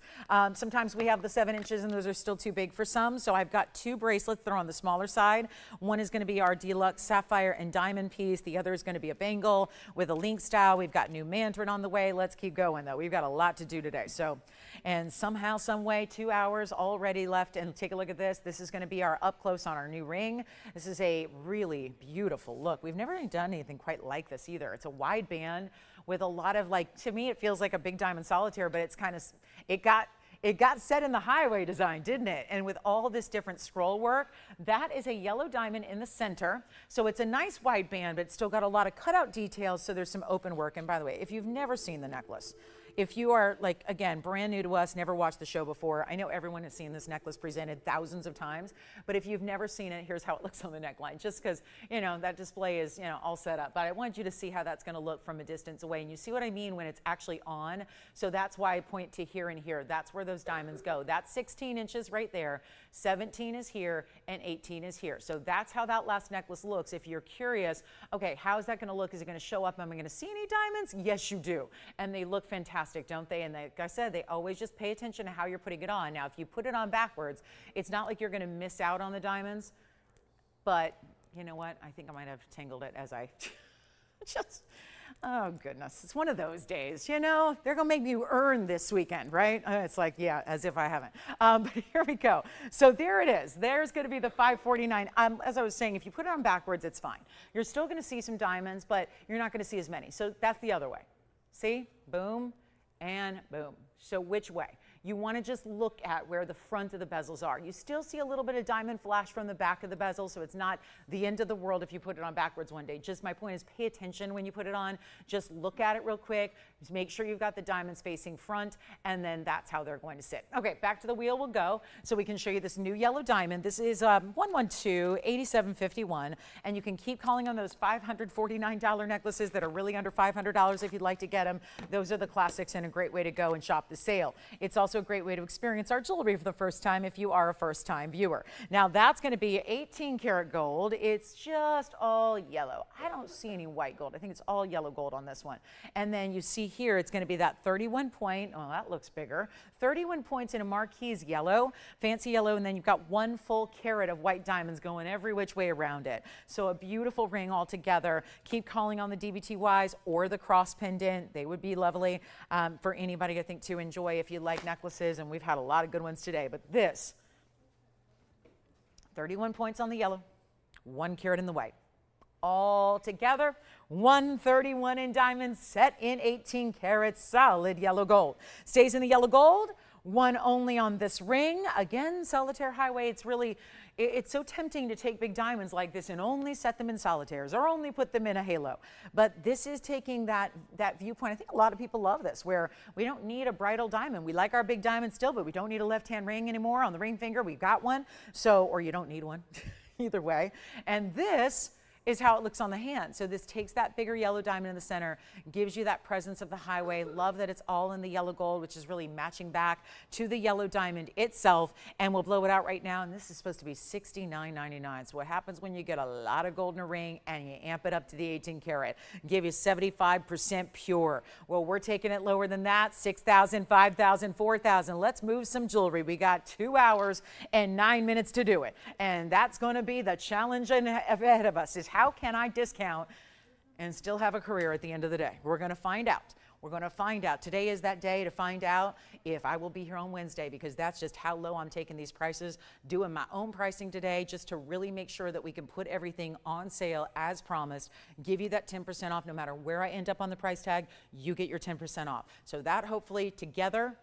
Sometimes we have the 7 inches and those are still too big for some. So I've got 2 bracelets that are on the smaller side. One is going to be our deluxe sapphire and diamond piece. The other is going to be a bangle with a link style. We've got new Mandarin on the way. Let's keep going though. We've got a lot to do today. So, and somehow, some way, 2 hours already left. And take a look at this. This is going to be our up close on our new ring. This is a really beautiful look. We've never done anything quite like this either. It's a wide band with a lot of, like, to me, it feels like a big diamond solitaire, but it's kind of, it got set in the highway design, didn't it? And with all this different scroll work, that is a yellow diamond in the center. So it's a nice wide band, but it's still got a lot of cutout details. So there's some open work. And by the way, if you've never seen the necklace, If you are, like, again, brand new to us, never watched the show before, I know everyone has seen this necklace presented thousands of times, but if you've never seen it, here's how it looks on the neckline, just because, you know, that display is, you know, all set up. But I want you to see how that's going to look from a distance away, and you see what I mean when it's actually on. So that's why I point to here and here. That's where those diamonds go. That's 16 inches right there, 17 is here, and 18 is here. So that's how that last necklace looks. If you're curious, okay, how is that going to look? Is it going to show up? Am I going to see any diamonds? Yes, you do. And they look fantastic, don't they? And like I said, they always just pay attention to how you're putting it on. Now, if you put it on backwards, it's not like you're going to miss out on the diamonds, but you know what? I think I might have tangled it as I just, oh goodness, it's one of those days, you know, they're gonna make me earn this weekend, right? It's like, yeah, as if I haven't. But here we go. So there it is. There's gonna be the $549. As I was saying, if you put it on backwards, it's fine. You're still gonna see some diamonds, but you're not gonna see as many. So that's the other way. See, boom and boom. So which way? You want to just look at where the front of the bezels are. You still see a little bit of diamond flash from the back of the bezel, so it's not the end of the world if you put it on backwards one day. Just my point is pay attention when you put it on. Just look at it real quick. Just make sure you've got the diamonds facing front, and then that's how they're going to sit. Okay, back to the wheel we'll go so we can show you this new yellow diamond. This is 112-8751, and you can keep calling on those $549 necklaces that are really under $500 if you'd like to get them. Those are the classics and a great way to go and shop the sale. It's also a great way to experience our jewelry for the first time if you are a first-time viewer. Now that's going to be 18 karat gold. It's just all yellow. I don't see any white gold. I think it's all yellow gold on this one. And then you see here it's going to be that 31 point. Oh, that looks bigger. 31 points in a marquise yellow, fancy yellow, and then you've got 1 full carat of white diamonds going every which way around it. So a beautiful ring all together. Keep calling on the DBTYs or the cross pendant. They would be lovely for anybody, I think, to enjoy if you like necklaces, and we've had a lot of good ones today. But this, 31 points on the yellow, 1 carat in the white. All together, 131 in diamonds, set in 18 karat solid yellow gold. Stays in the yellow gold, 1 only on this ring. Again, solitaire highway, it's so tempting to take big diamonds like this and only set them in solitaires or only put them in a halo. But this is taking that viewpoint. I think a lot of people love this, where we don't need a bridal diamond. We like our big diamond still, but we don't need a left-hand ring anymore on the ring finger. We've got one, or you don't need one, either way. And this is how it looks on the hand. So this takes that bigger yellow diamond in the center, gives you that presence of the highway. Love that it's all in the yellow gold, which is really matching back to the yellow diamond itself. And we'll blow it out right now. And this is supposed to be $69.99. So what happens when you get a lot of gold in a ring and you amp it up to the 18 karat? Give you 75% pure. Well, we're taking it lower than that, 6,000, 5,000, 4,000. Let's move some jewelry. We got 2 hours and 9 minutes to do it. And that's going to be the challenge ahead of us, is how can I discount and still have a career at the end of the day? We're going to find out. We're going to find out. Today is that day to find out if I will be here on Wednesday, because that's just how low I'm taking these prices. Doing my own pricing today just to really make sure that we can put everything on sale as promised. Give you that 10% off. No matter where I end up on the price tag, you get your 10% off. So that hopefully together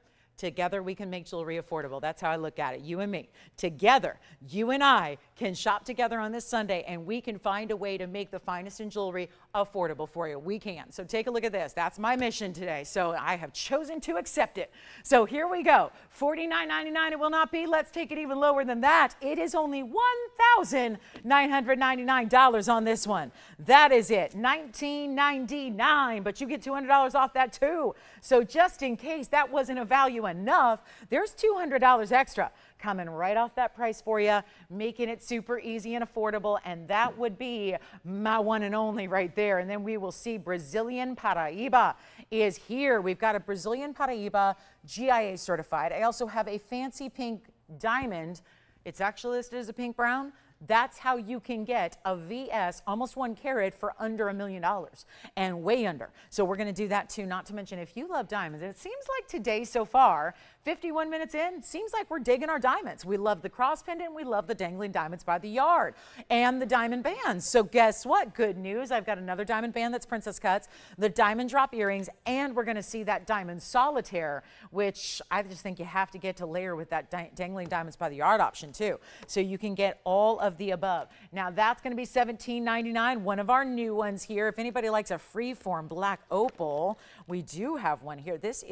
we can make jewelry affordable. That's how I look at it. You and me. Together, you and I can shop together on this Sunday, and we can find a way to make the finest in jewelry affordable for you. We can. So take a look at this. That's my mission today. So I have chosen to accept it. So here we go. $49.99 it will not be. Let's take it even lower than that. It is only $1,999 on this one. That is it. $19.99, but you get $200 off that too. So just in case that wasn't a value enough, there's $200 extra coming right off that price for you, making it super easy and affordable. And that would be my one and only right there. And then we will see Brazilian Paraiba is here. We've got a Brazilian Paraiba GIA certified. I also have a fancy pink diamond. It's actually listed as a pink brown. That's how you can get a VS, almost 1 carat, for under $1 million and way under. So we're going to do that too, not to mention if you love diamonds. And it seems like today so far, 51 minutes in, seems like we're digging our diamonds. We love the cross pendant. We love the dangling diamonds by the yard and the diamond bands. So guess what? Good news. I've got another diamond band that's princess cuts, the diamond drop earrings, and we're going to see that diamond solitaire, which I just think you have to get to layer with that dangling diamonds by the yard option too. So you can get all of the above. Now that's going to be $17.99, one of our new ones here. If anybody likes a freeform black opal, we do have one here. This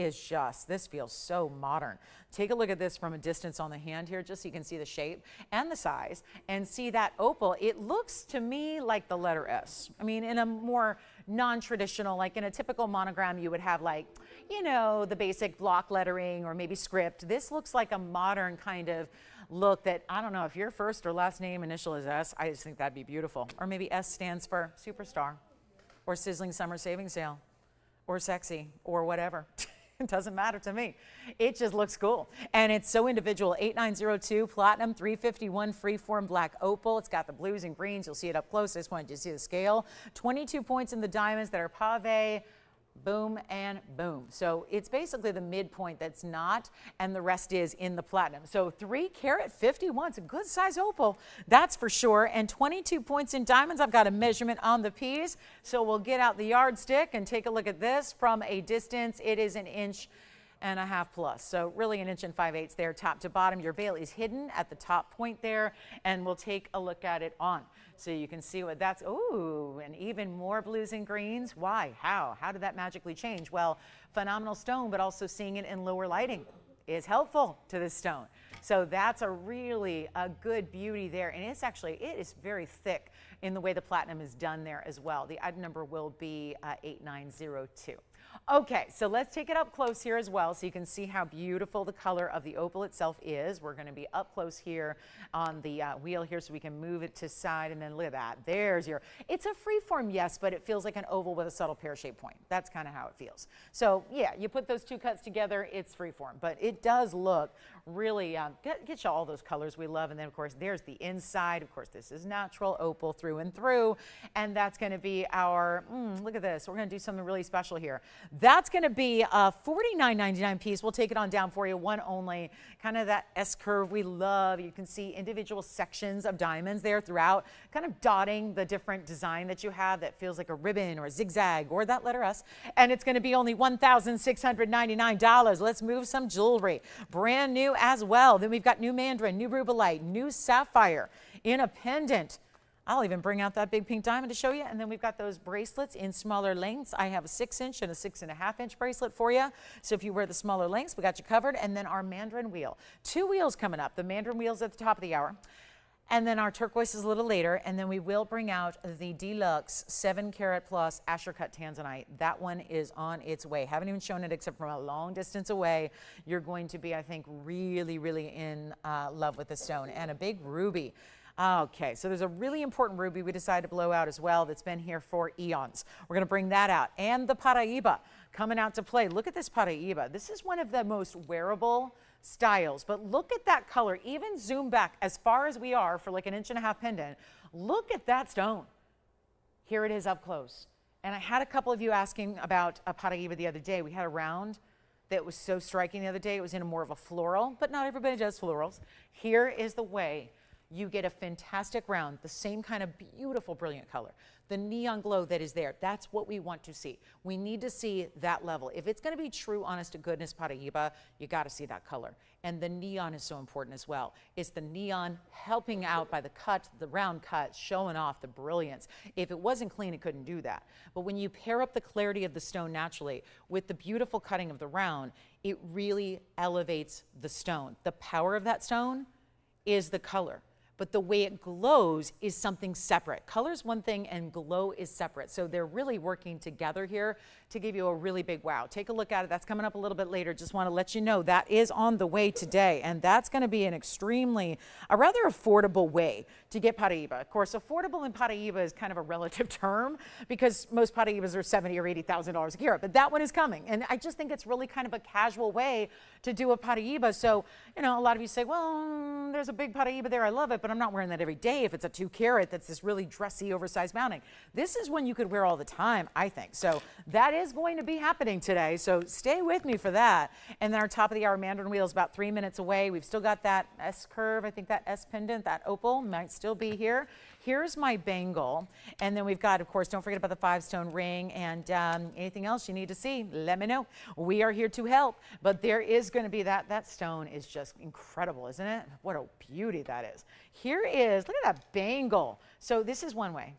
feels so modern. Take a look at this from a distance on the hand here, just so you can see the shape and the size and see that opal. It looks to me like the letter S. I mean, in a more non-traditional, like in a typical monogram, you would have like, you know, the basic block lettering or maybe script. This looks like a modern kind of look that, I don't know, if your first or last name initial is S, I just think that'd be beautiful. Or maybe S stands for superstar or sizzling summer savings sale or sexy or whatever. It doesn't matter to me. It just looks cool. And it's so individual. 8902 platinum, 351 freeform black opal. It's got the blues and greens. You'll see it up close. I just wanted you to see the scale. 22 points in the diamonds that are pave, boom, and boom. So it's basically the midpoint that's not, and the rest is in the platinum. So 3 carat 51, it's a good size opal, that's for sure. And 22 points in diamonds. I've got a measurement on the piece. So we'll get out the yardstick and take a look at this from a distance. It is 1.5 inches plus. So really 1 5/8 inches there, top to bottom. Your veil is hidden at the top point there, and we'll take a look at it on. So you can see what that's, ooh, and even more blues and greens. Why? How? How did that magically change? Well, phenomenal stone, but also seeing it in lower lighting is helpful to this stone. So that's a good beauty there. And it is very thick in the way the platinum is done there as well. The item number will be 8902. Okay, so let's take it up close here as well so you can see how beautiful the color of the opal itself is. We're going to be up close here on the wheel here so we can move it to side, and then look at that. There's it's a freeform, yes, but it feels like an oval with a subtle pear-shaped point. That's kind of how it feels. So yeah, you put those two cuts together, it's freeform, but it does look really, get you all those colors we love. And then of course, there's the inside. Of course, this is natural opal through and through. And that's going to be our, look at this. We're going to do something really special here. That's going to be a $49.99 piece. We'll take it on down for you, one only. Kind of that S curve we love. You can see individual sections of diamonds there throughout, kind of dotting the different design that you have that feels like a ribbon or a zigzag or that letter S. And it's going to be only $1,699. Let's move some jewelry. Brand new as well. Then we've got new Mandarin, new Rubellite, new sapphire in a pendant. I'll even bring out that big pink diamond to show you. And then we've got those bracelets in smaller lengths. I have a 6-inch and a 6.5-inch bracelet for you. So if you wear the smaller lengths, we got you covered. And then our Mandarin wheel. 2 wheels coming up. The Mandarin wheel's at the top of the hour. And then our turquoise is a little later. And then we will bring out the deluxe 7 carat plus Asher cut tanzanite. That one is on its way. Haven't even shown it except from a long distance away. You're going to be, I think, really, really in love with the stone. And a big ruby. Okay, so there's a really important ruby we decided to blow out as well that's been here for eons. We're going to bring that out. And the Paraiba coming out to play. Look at this Paraiba. This is one of the most wearable styles, but look at that color. Even zoom back as far as we are for like 1.5 inch pendant. Look at that stone. Here it is up close. And I had a couple of you asking about a Paraiba the other day. We had a round that was so striking the other day. It was in a more of a floral, but not everybody does florals. Here is the way you get a fantastic round, the same kind of beautiful, brilliant color. The neon glow that is there, that's what we want to see. We need to see that level. If it's going to be true, honest to goodness Paraiba, you got to see that color. And the neon is so important as well. It's the neon helping out by the cut, the round cut, showing off the brilliance. If it wasn't clean, it couldn't do that. But when you pair up the clarity of the stone naturally with the beautiful cutting of the round, it really elevates the stone. The power of that stone is the color. But the way it glows is something separate. Color's one thing and glow is separate. So they're really working together here to give you a really big wow. Take a look at it. That's coming up a little bit later. Just want to let you know that is on the way today. And that's going to be a rather affordable way to get Paraiba. Of course, affordable in Paraiba is kind of a relative term because most Paraibas are $70,000 or $80,000 a carat. But that one is coming. And I just think it's really kind of a casual way to do a Paraiba. So, you know, a lot of you say, well, there's a big Paraiba there. I love it. But I'm not wearing that every day if it's a 2 carat that's this really dressy, oversized mounting. This is one you could wear all the time, I think. So that is going to be happening today. So stay with me for that. And then our top of the hour Mandarin wheel is about 3 minutes away. We've still got that S curve. I think that S pendant, that opal might still be here. here's my bangle. And then we've got, of course, don't forget about the 5-stone ring, and anything else you need to see, let me know. We are here to help. But there is going to be that stone is just incredible, isn't it? What a beauty that is. Here is, look at that bangle. So this is one way.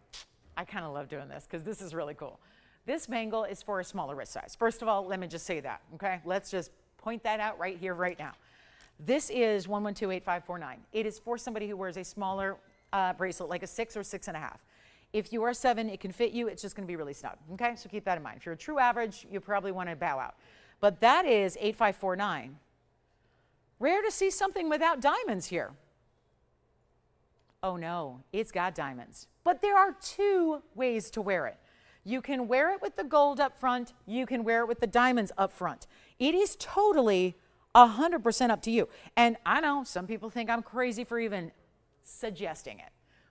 I kind of love doing this because this is really cool. This bangle is for a smaller wrist size. First of all, let me just say that, okay? Let's just point that out right here, right now. This is 1128549. It is for somebody who wears a smaller bracelet, like a 6 or 6.5. If you are 7, it can fit you. It's just going to be really snug, okay? So keep that in mind. If you're a true average, you probably want to bow out. But that is 8549. Rare to see something without diamonds here. Oh no, it's got diamonds. But there are 2 ways to wear it. You can wear it with the gold up front. You can wear it with the diamonds up front. It is totally 100% up to you. And I know some people think I'm crazy for even suggesting it.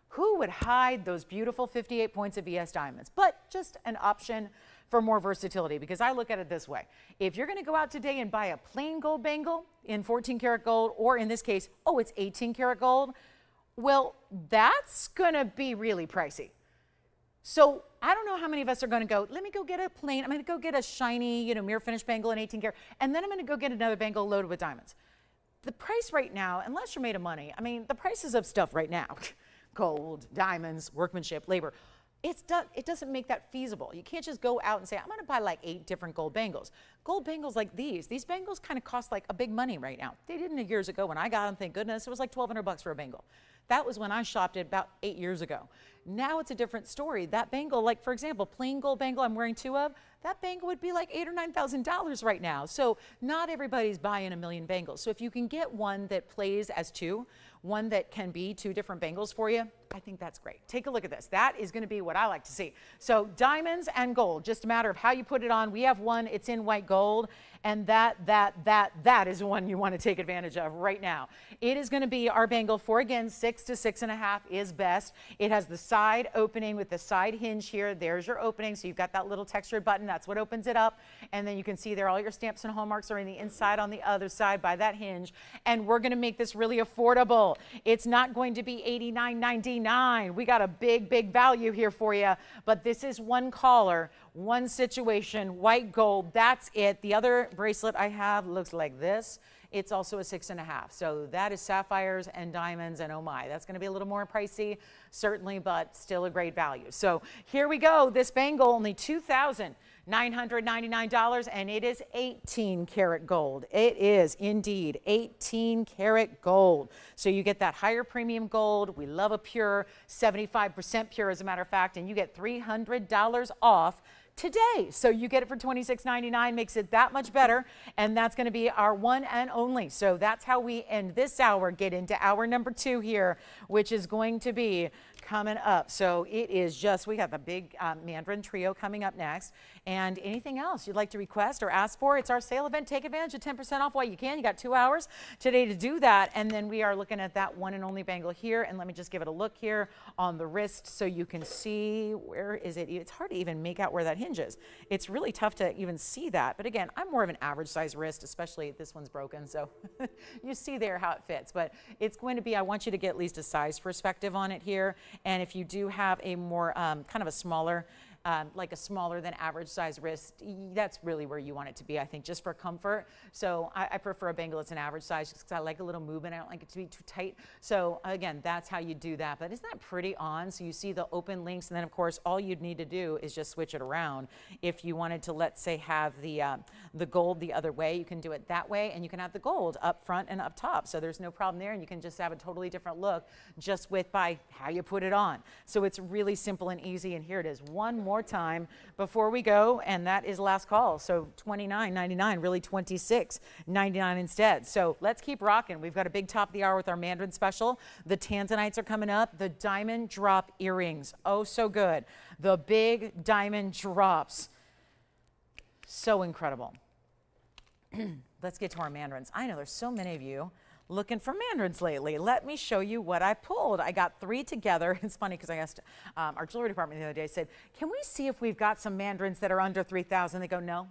Who would hide those beautiful 58 points of ES diamonds? But just an option for more versatility, because I look at it this way. If you're going to go out today and buy a plain gold bangle in 14 karat gold, or in this case, oh, it's 18 karat gold, well, that's going to be really pricey. So I don't know how many of us are going to go, let me go get a plain, I'm going to go get a shiny, mirror finish bangle in 18 karat, and then I'm going to go get another bangle loaded with diamonds. The price right now, unless you're made of money, I mean, the prices of stuff right now, gold, diamonds, workmanship, labor, it doesn't make that feasible. You can't just go out and say, I'm going to buy like 8 different gold bangles. Gold bangles like these bangles kind of cost like a big money right now. They didn't years ago when I got them, thank goodness. It was like $1,200 for a bangle. That was when I shopped it about 8 years ago. Now it's a different story. That bangle, like for example, plain gold bangle I'm wearing 2 of, that bangle would be like $8,000 or $9,000 right now. So not everybody's buying a million bangles. So if you can get one that plays as 2, one that can be 2 different bangles for you, I think that's great. Take a look at this. That is going to be what I like to see. So diamonds and gold, just a matter of how you put it on. We have one, it's in white gold, and that is one you want to take advantage of right now. It is going to be our bangle for, again, 6 to 6.5 is best. It has the side opening with the side hinge here. There's your opening, so you've got that little textured button. That's what opens it up, and then you can see there all your stamps and hallmarks are in the inside on the other side by that hinge, and we're going to make this really affordable. It's not going to be $89.99. We got a big value here for you, but this is one collar, one situation, white gold, that's it. The other bracelet I have looks like this. It's also a 6.5. So that is sapphires and diamonds, and oh my, that's going to be a little more pricey, certainly, but still a great value. So here we go. This bangle, only $2,999, and it is 18 karat gold. It is indeed 18 karat gold. So you get that higher premium gold. We love a pure, 75% pure as a matter of fact, and you get $300 off today. So you get it for $26.99, makes it that much better, and that's going to be our one and only. So that's how we end this hour, get into hour number 2 here, which is going to be coming up. So it is just, we got the big Mandarin trio coming up next, and anything else you'd like to request or ask for, it's our sale event. Take advantage of 10% off while you can. You got 2 hours today to do that, and then we are looking at that one and only bangle here, and let me just give it a look here on the wrist so you can see, where is it? It's hard to even make out where that hinges. It's really tough to even see that, but again, I'm more of an average size wrist, especially this one's broken, so you see there how it fits, but it's going to be, I want you to get at least a size perspective on it here, and if you do have a more kind of a smaller, like a smaller than average size wrist, that's really where you want it to be, I think, just for comfort. So I prefer a bangle that's an average size just because I like a little movement. I don't like it to be too tight. So again, that's how you do that. But isn't that pretty on? So you see the open links, and then of course all you'd need to do is just switch it around. If you wanted to, let's say, have the gold the other way, you can do it that way, and you can have the gold up front and up top. So there's no problem there, and you can just have a totally different look just by how you put it on. So it's really simple and easy, and here it is one more time before we go, and that is last call. So $29.99, really $26.99 instead. So let's keep rocking. We've got a big top of the hour with our Mandarin special. The tanzanites are coming up. The diamond drop earrings, oh so good. The big diamond drops, so incredible. Let's get to our Mandarins. I know there's so many of you looking for Mandarins lately. Let me show you what I pulled. I got 3 together. It's funny because I asked our jewelry department the other day, I said, can we see if we've got some Mandarins that are under 3,000? They go, no,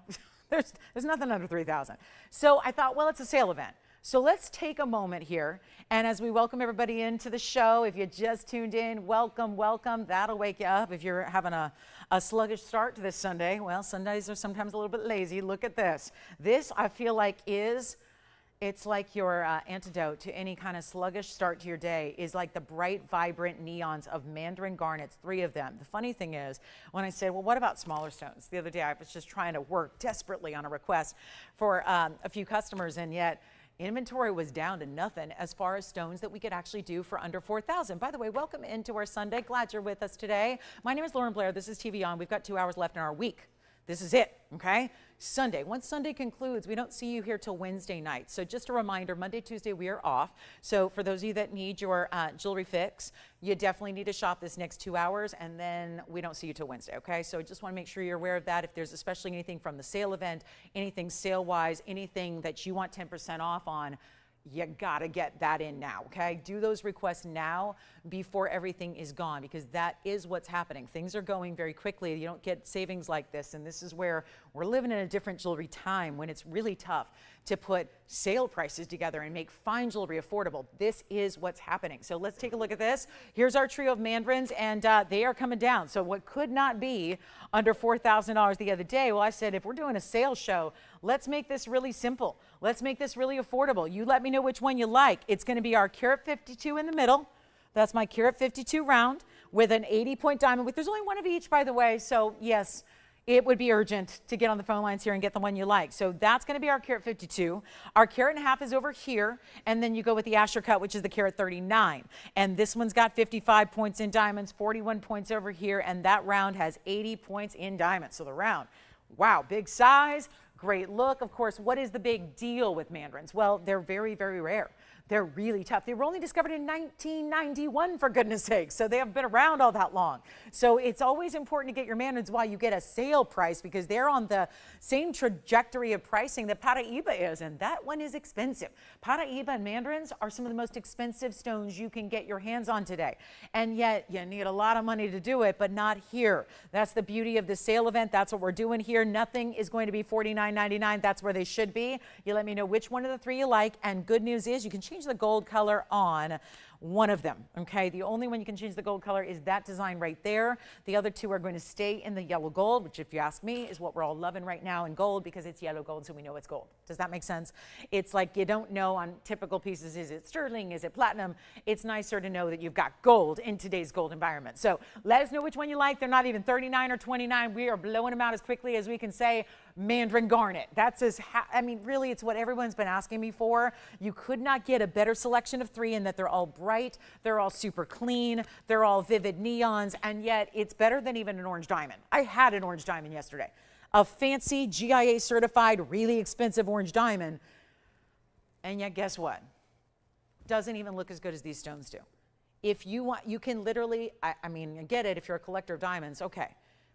there's nothing under 3,000. So I thought, well, it's a sale event. So let's take a moment here, and as we welcome everybody into the show, if you just tuned in, welcome, welcome. That'll wake you up if you're having a sluggish start to this Sunday. Well, Sundays are sometimes a little bit lazy. Look at this. This, I feel like, it's like your antidote to any kind of sluggish start to your day, is like the bright, vibrant neons of Mandarin garnets, 3 of them. The funny thing is, when I said, well, what about smaller stones? The other day, I was just trying to work desperately on a request for a few customers, and yet inventory was down to nothing as far as stones that we could actually do for under $4,000. By the way, welcome into our Sunday. Glad you're with us today. My name is Lauren Blair. This is TVON. We've got 2 hours left in our week. This is it, okay? Sunday. Once Sunday concludes, we don't see you here till Wednesday night. So just a reminder, Monday, Tuesday, we are off. So for those of you that need your jewelry fix, you definitely need to shop this next 2 hours, and then we don't see you till Wednesday, okay? So just want to make sure you're aware of that. If there's especially anything from the sale event, anything sale-wise, anything that you want 10% off on, you gotta get that in now, okay? Do those requests now before everything is gone, because that is what's happening. Things are going very quickly. You don't get savings like this, and this is where we're living in a different jewelry time when it's really tough to put sale prices together and make fine jewelry affordable. This is what's happening. So let's take a look at this. Here's our trio of Mandarins, and they are coming down. So what could not be under $4,000 the other day, well, I said, if we're doing a sales show, let's make this really simple. Let's make this really affordable. You let me know which one you like. It's going to be our carat 52 in the middle. That's my carat 52 round with an 80-point diamond. There's only one of each, by the way. So yes, it would be urgent to get on the phone lines here and get the one you like. So that's going to be our carat 52. Our carat and a half is over here, and then you go with the Asher cut, which is the carat 39. And this one's got 55 points in diamonds, 41 points over here, and that round has 80 points in diamonds. So the round, wow, big size, great look. Of course, what is the big deal with Mandarins? Well, they're very, very rare. They're really tough. They were only discovered in 1991, for goodness sake. So they haven't been around all that long. So it's always important to get your Mandarins while you get a sale price, because they're on the same trajectory of pricing that Paraiba is, and that one is expensive. Paraiba and Mandarins are some of the most expensive stones you can get your hands on today. And yet you need a lot of money to do it, but not here. That's the beauty of the sale event. That's what we're doing here. Nothing is going to be $49.99. That's where they should be. You let me know which one of the 3 you like, and good news is you can change the gold color on one of them, okay? The only one you can change the gold color is that design right there. The other 2 are going to stay in the yellow gold, which, if you ask me, is what we're all loving right now in gold, because it's yellow gold, so we know it's gold. Does that make sense? It's like you don't know on typical pieces, is it sterling, is it platinum? It's nicer to know that you've got gold in today's gold environment. So let us know which one you like. They're not even 39 or 29. We are blowing them out as quickly as we can say. Mandarin garnet. That's I mean, really, it's what everyone's been asking me for. You could not get a better selection of 3 in that they're all bright, they're all super clean, they're all vivid neons, and yet it's better than even an orange diamond. I had an orange diamond yesterday. A fancy GIA certified, really expensive orange diamond, and yet guess what? Doesn't even look as good as these stones do. If you want, you can literally, I mean, I get it, if you're a collector of diamonds, okay.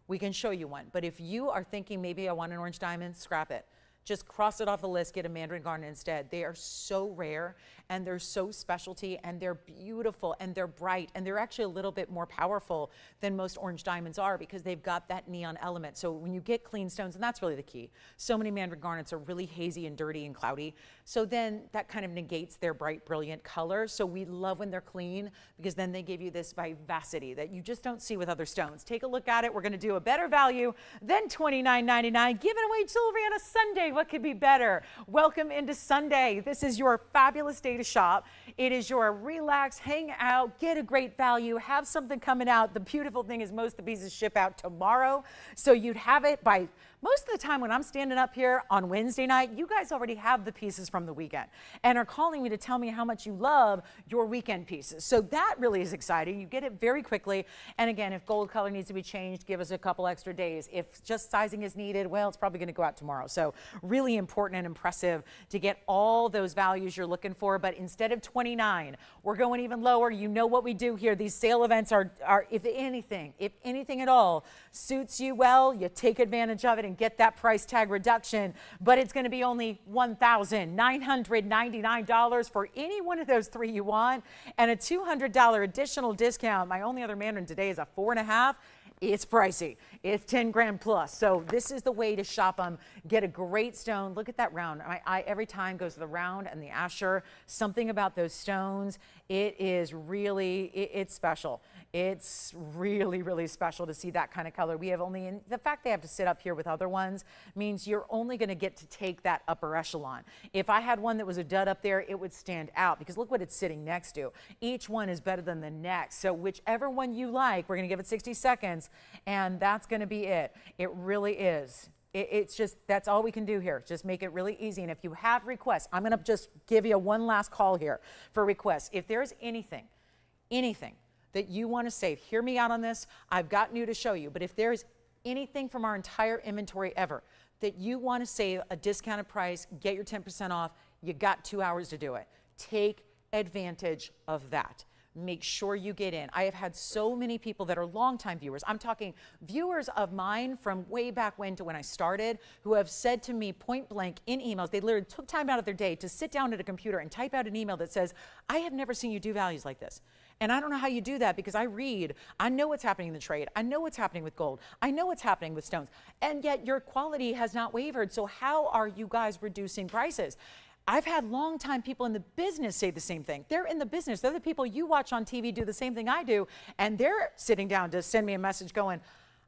We can show you one. But if you are thinking maybe I want an orange diamond, scrap it. Just cross it off the list, get a Mandarin garnet instead. They are so rare, and they're so specialty, and they're beautiful, and they're bright, and they're actually a little bit more powerful than most orange diamonds are, because they've got that neon element. So when you get clean stones, and that's really the key. So many Mandarin garnets are really hazy and dirty and cloudy. So then that kind of negates their bright, brilliant color. So we love when they're clean, because then they give you this vivacity that you just don't see with other stones. Take a look at it. We're going to do a better value than $29.99. Giving away jewelry on a Sunday. What could be better? Welcome into Sunday. This is your fabulous day to shop. It is your relax, hang out, get a great value, have something coming out. The beautiful thing is most of the pieces ship out tomorrow. So you'd have it by most of the time when I'm standing up here on Wednesday night, you guys already have the pieces from the weekend and are calling me to tell me how much you love your weekend pieces. So that really is exciting. You get it very quickly. And again, if gold color needs to be changed, give us a couple extra days. If just sizing is needed, well, it's probably going to go out tomorrow. So really important and impressive to get all those values you're looking for. But instead of 29, we're going even lower. You know what we do here. These sale events are if anything at all suits you well, you take advantage of it and get that price tag reduction. But it's going to be only $1,999 for any one of those 3 you want, and a $200 additional discount. My only other Mandarin today is a 4.5. It's pricey. It's 10 grand plus. So this is the way to shop them. Get a great stone. Look at that round. My eye every time goes to the round and the asher. Something about those stones. It is really, it's special. It's really, really special to see that kind of color. We have only, and the fact they have to sit up here with other ones means you're only going to get to take that upper echelon. If I had one that was a dud up there, it would stand out because look what it's sitting next to. Each one is better than the next. So whichever one you like, we're going to give it 60 seconds and that's going to be it. It really is. It's just, that's all we can do here. Just make it really easy. And if you have requests, I'm going to just give you one last call here for requests. If there's anything that you want to save, hear me out on this. I've got new to show you, but if there's anything from our entire inventory ever that you want to save a discounted price, get your 10% off, you got 2 hours to do it. Take advantage of that. Make sure you get in. I have had so many people that are longtime viewers. I'm talking viewers of mine from way back when to when I started who have said to me point blank in emails, they literally took time out of their day to sit down at a computer and type out an email that says, I have never seen you do values like this. And I don't know how you do that because I read, I know what's happening in the trade. I know what's happening with gold. I know what's happening with stones. And yet your quality has not wavered. So how are you guys reducing prices? I've had longtime people in the business say the same thing. They're in the business. They're the people you watch on TV do the same thing I do. And they're sitting down to send me a message going,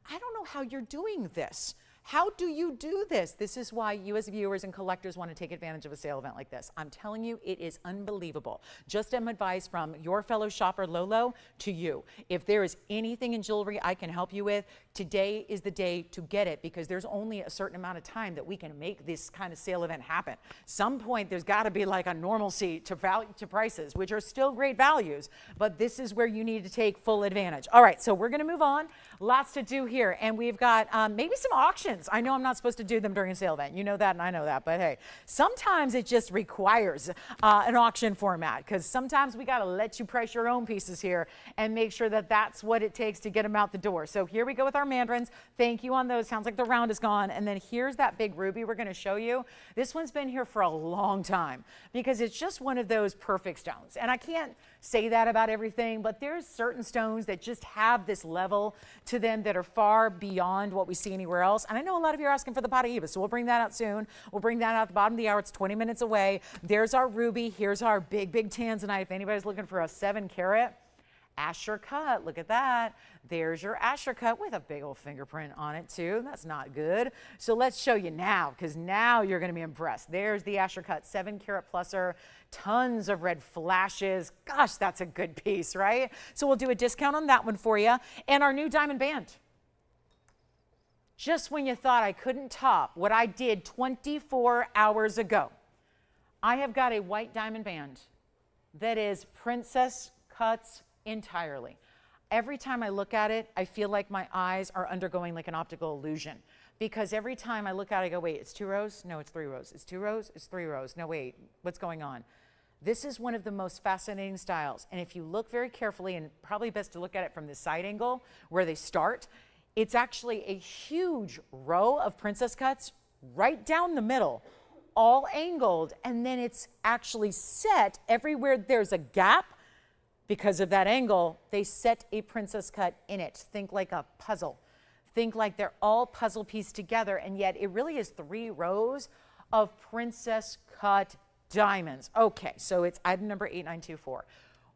I don't know how you're doing this. How do you do this? This is why you as viewers and collectors want to take advantage of a sale event like this. I'm telling you, it is unbelievable. Just some advice from your fellow shopper Lolo to you. If there is anything in jewelry I can help you with, today is the day to get it because there's only a certain amount of time that we can make this kind of sale event happen. Some point there's got to be like a normalcy to prices, which are still great values, but this is where you need to take full advantage. All right, so we're going to move on. Lots to do here, and we've got maybe some auctions. I know I'm not supposed to do them during a sale event. You know that and I know that, but hey, sometimes it just requires an auction format because sometimes we got to let you price your own pieces here and make sure that that's what it takes to get them out the door. So here we go with our mandarins. Thank you on those. Sounds like the round is gone. And then here's that big ruby we're going to show you. This one's been here for a long time because it's just one of those perfect stones. And I can't say that about everything, but there's certain stones that just have this level to them that are far beyond what we see anywhere else. And I know a lot of you are asking for the Paraiba, so we'll bring that out soon. We'll bring that out at the bottom of the hour. It's 20 minutes away. There's our ruby. Here's our big tanzanite. If anybody's looking for a 7-carat asher cut, look at that. There's your asher cut with a big old fingerprint on it too. That's not good. So let's show you now because now you're going to be impressed. There's the asher cut 7-carat pluser, tons of red flashes. Gosh, that's a good piece, right? So we'll do a discount on that one for you. And our new diamond band. Just when you thought I couldn't top what I did 24 hours ago, I have got a white diamond band that is princess cuts entirely. Every time I look at it, I feel like my eyes are undergoing like an optical illusion because every time I look at it, I go, wait, it's 2 rows? No, it's 3 rows. It's 2 rows? It's 3 rows. No, wait, what's going on? This is one of the most fascinating styles. And if you look very carefully, and probably best to look at it from the side angle where they start, it's actually a huge row of princess cuts right down the middle, all angled, and then it's actually set everywhere there's a gap. Because of that angle, they set a princess cut in it. Think like a puzzle. Think like they're all puzzle pieced together, and yet it really is 3 rows of princess cut diamonds. Okay, so it's item number 8924.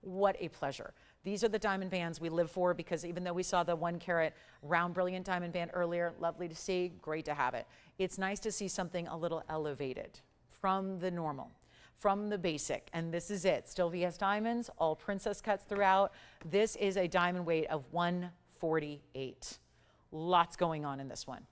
What a pleasure. These are the diamond bands we live for because even though we saw the 1-carat round brilliant diamond band earlier, lovely to see, great to have it. It's nice to see something a little elevated from the normal, from the basic, and this is it. Still VS diamonds, all princess cuts throughout. This is a diamond weight of 148. Lots going on in this one.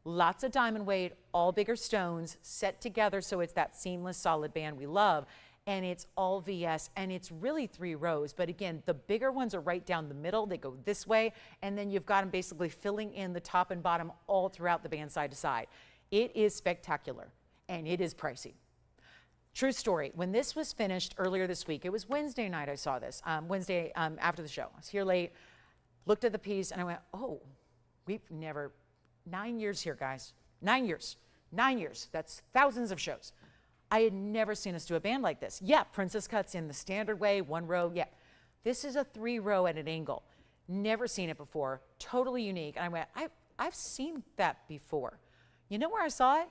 Lots of diamond weight, all bigger stones set together so it's that seamless solid band we love. And it's all VS, and it's really 3 rows. But again, the bigger ones are right down the middle. They go this way, and then you've got them basically filling in the top and bottom all throughout the band side to side. It is spectacular, and it is pricey. True story. When this was finished earlier this week, it was Wednesday night I saw this, Wednesday after the show. I was here late, looked at the piece, and I went, oh, we've never, 9 years here, guys. 9 years. 9 years. That's thousands of shows. I had never seen us do a band like this. Yeah, princess cuts in the standard way, 1 row, yeah. This is a 3 row at an angle. Never seen it before, totally unique. And I went, I've seen that before. You know where I saw it?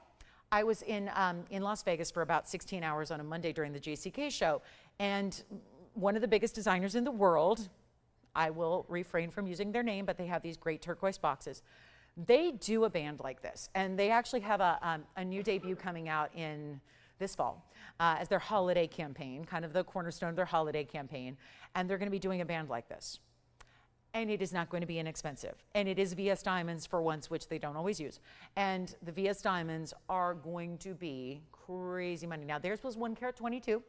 I was in Las Vegas for about 16 hours on a Monday during the JCK show. And one of the biggest designers in the world, I will refrain from using their name, but they have these great turquoise boxes. They do a band like this. And they actually have a new debut coming out in this fall as their holiday campaign, kind of the cornerstone of their holiday campaign. And they're going to be doing a band like this. And it is not going to be inexpensive. And it is VS diamonds for once, which they don't always use. And the VS diamonds are going to be crazy money. Now, theirs was 1 carat 22.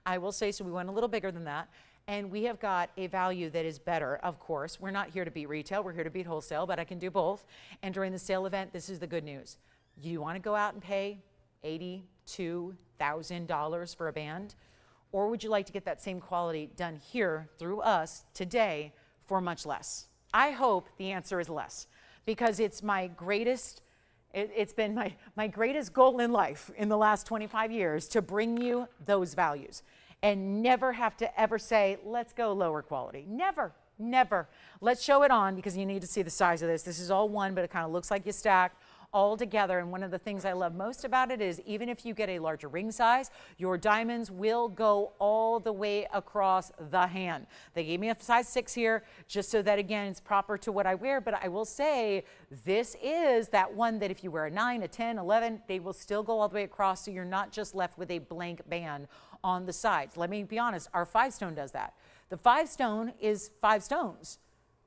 I will say, so we went a little bigger than that. And we have got a value that is better, of course. We're not here to beat retail, we're here to beat wholesale, but I can do both. And during the sale event, this is the good news. You want to go out and pay $82,000 for a band? Or would you like to get that same quality done here through us today for much less? I hope the answer is less, because it's my greatest, it's been my greatest goal in life in the last 25 years to bring you those values and never have to ever say, let's go lower quality. Never, never. Let's show it on, because you need to see the size of this. This is all one, but it kind of looks like you stack all together. And one of the things I love most about it is even if you get a larger ring size, your diamonds will go all the way across the hand. They gave me a size 6 here just so that, again, it's proper to what I wear. But I will say this is that one that if you wear a 9, a 10, 11, they will still go all the way across, so you're not just left with a blank band on the sides. Let me be honest, our 5-stone does that. The 5-stone is 5 stones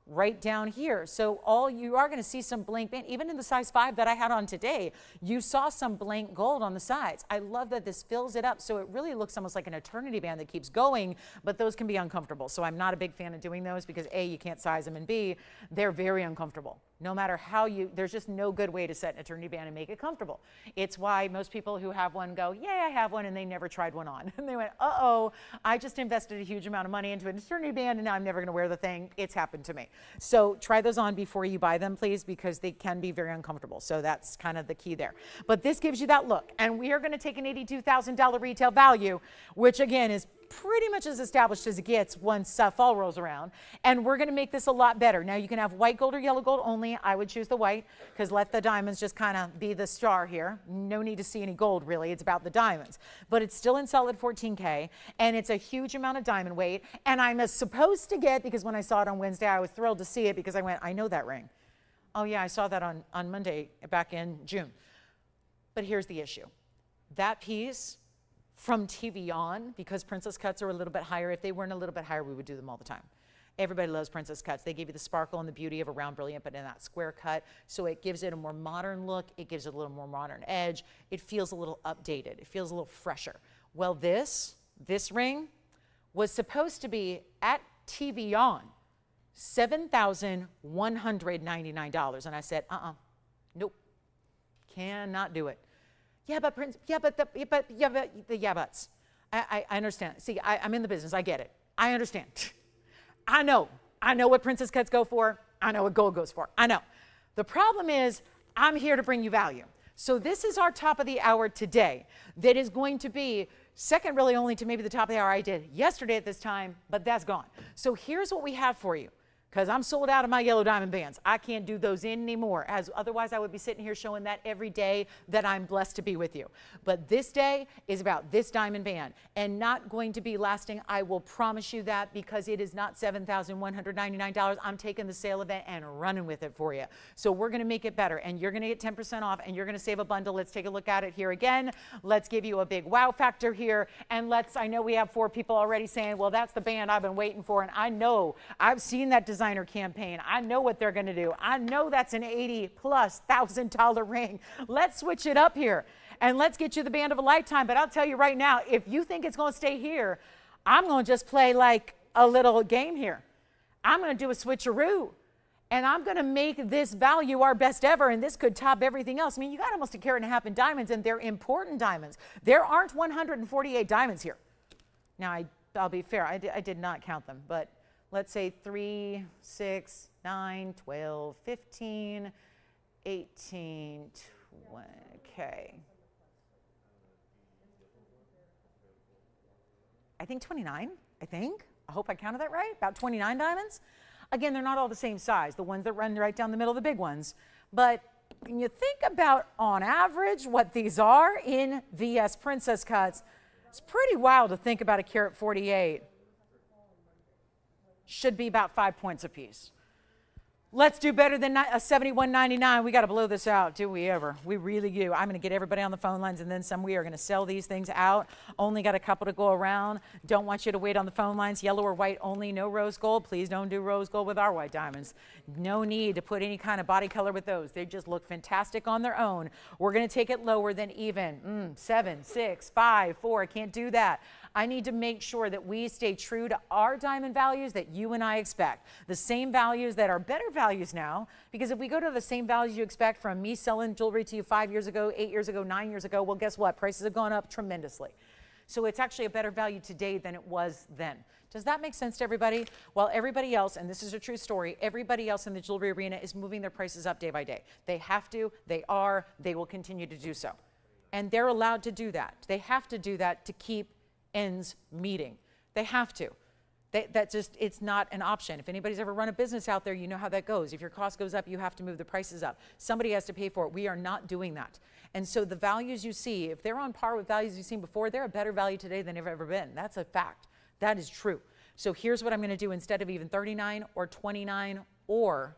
right down here. So all you are going to see some blank band, even in the size 5 that I had on today, you saw some blank gold on the sides. I love that this fills it up, so it really looks almost like an eternity band that keeps going, but those can be uncomfortable. So I'm not a big fan of doing those because A, you can't size them, and B, they're very uncomfortable. No matter how there's just no good way to set an eternity band and make it comfortable. It's why most people who have one go, yeah, I have one, and they never tried one on. And they went, uh-oh, I just invested a huge amount of money into an eternity band, and now I'm never going to wear the thing. It's happened to me. So try those on before you buy them, please, because they can be very uncomfortable. So that's kind of the key there. But this gives you that look. And we are going to take an $82,000 retail value, which, again, is pretty much as established as it gets once fall rolls around. And we're going to make this a lot better. Now, you can have white gold or yellow gold only. I would choose the white, because let the diamonds just kind of be the star here. No need to see any gold, really. It's about the diamonds. But it's still in solid 14K, and it's a huge amount of diamond weight. And I'm supposed to get, because when I saw it on Wednesday, I was thrilled to see it, because I went, I know that ring. Oh, yeah, I saw that on Monday back in June. But here's the issue. That piece from TVON, because princess cuts are a little bit higher. If they weren't a little bit higher, we would do them all the time. Everybody loves princess cuts. They give you the sparkle and the beauty of a round brilliant, but in that square cut. So it gives it a more modern look. It gives it a little more modern edge. It feels a little updated. It feels a little fresher. Well, this ring was supposed to be at TVON $7,199. And I said, nope, cannot do it. Yeah, but Prince, yeah, but the yeah buts. I understand. See, I'm in the business. I get it. I understand. I know what princess cuts go for. I know what gold goes for. I know. The problem is I'm here to bring you value. So this is our top of the hour today that is going to be second really only to maybe the top of the hour I did yesterday at this time, but that's gone. So here's what we have for you. Because I'm sold out of my yellow diamond bands. I can't do those anymore, as otherwise I would be sitting here showing that every day that I'm blessed to be with you. But this day is about this diamond band, and not going to be lasting. I will promise you that, because it is not $7,199. I'm taking the sale event and running with it for you. So we're going to make it better, and you're going to get 10% off, and you're going to save a bundle. Let's take a look at it here again. Let's give you a big wow factor here, and I know we have 4 people already saying, well, that's the band I've been waiting for, and I know I've seen that designer campaign. I know what they're going to do. I know that's an $80,000+ ring. Let's switch it up here, and let's get you the band of a lifetime. But I'll tell you right now, if you think it's going to stay here, I'm going to just play like a little game here. I'm going to do a switcheroo, and I'm going to make this value our best ever, and this could top everything else. I mean, you got almost 1.5 carats in diamonds, and they're important diamonds. There aren't 148 diamonds here. Now, I'll be fair. I did not count them, but let's say 3, 6, 9, 12, 15, 18, 20, okay. I think 29, I hope I counted that right, about 29 diamonds. Again, they're not all the same size, the ones that run right down the middle of the big ones. But when you think about, on average, what these are in VS princess cuts, it's pretty wild to think about a carat 48. Should be about 5 points a piece. Let's do better than a $71.99. We got to blow this out, do we ever? We really do. I'm going to get everybody on the phone lines and then some. We are going to sell these things out. Only got a couple to go around. Don't want you to wait on the phone lines. Yellow or white only, no rose gold. Please don't do rose gold with our white diamonds. No need to put any kind of body color with those. They just look fantastic on their own. We're going to take it lower than even 7, 6, 5, 4. I can't do that. I need to make sure that we stay true to our diamond values that you and I expect. The same values that are better values now, because if we go to the same values you expect from me selling jewelry to you 5 years ago, 8 years ago, 9 years ago, well, guess what? Prices have gone up tremendously. So it's actually a better value today than it was then. Does that make sense to everybody? Well, everybody else, and this is a true story, everybody else in the jewelry arena is moving their prices up day by day. They have to, they are, they will continue to do so. And they're allowed to do that. They have to do that to keep ends meeting. They have to. It's not an option. If anybody's ever run a business out there, you know how that goes. If your cost goes up, you have to move the prices up. Somebody has to pay for it. We are not doing that. And so the values you see, if they're on par with values you've seen before, they're a better value today than they've ever been. That's a fact. That is true. So here's what I'm going to do instead of even 39 or 29, or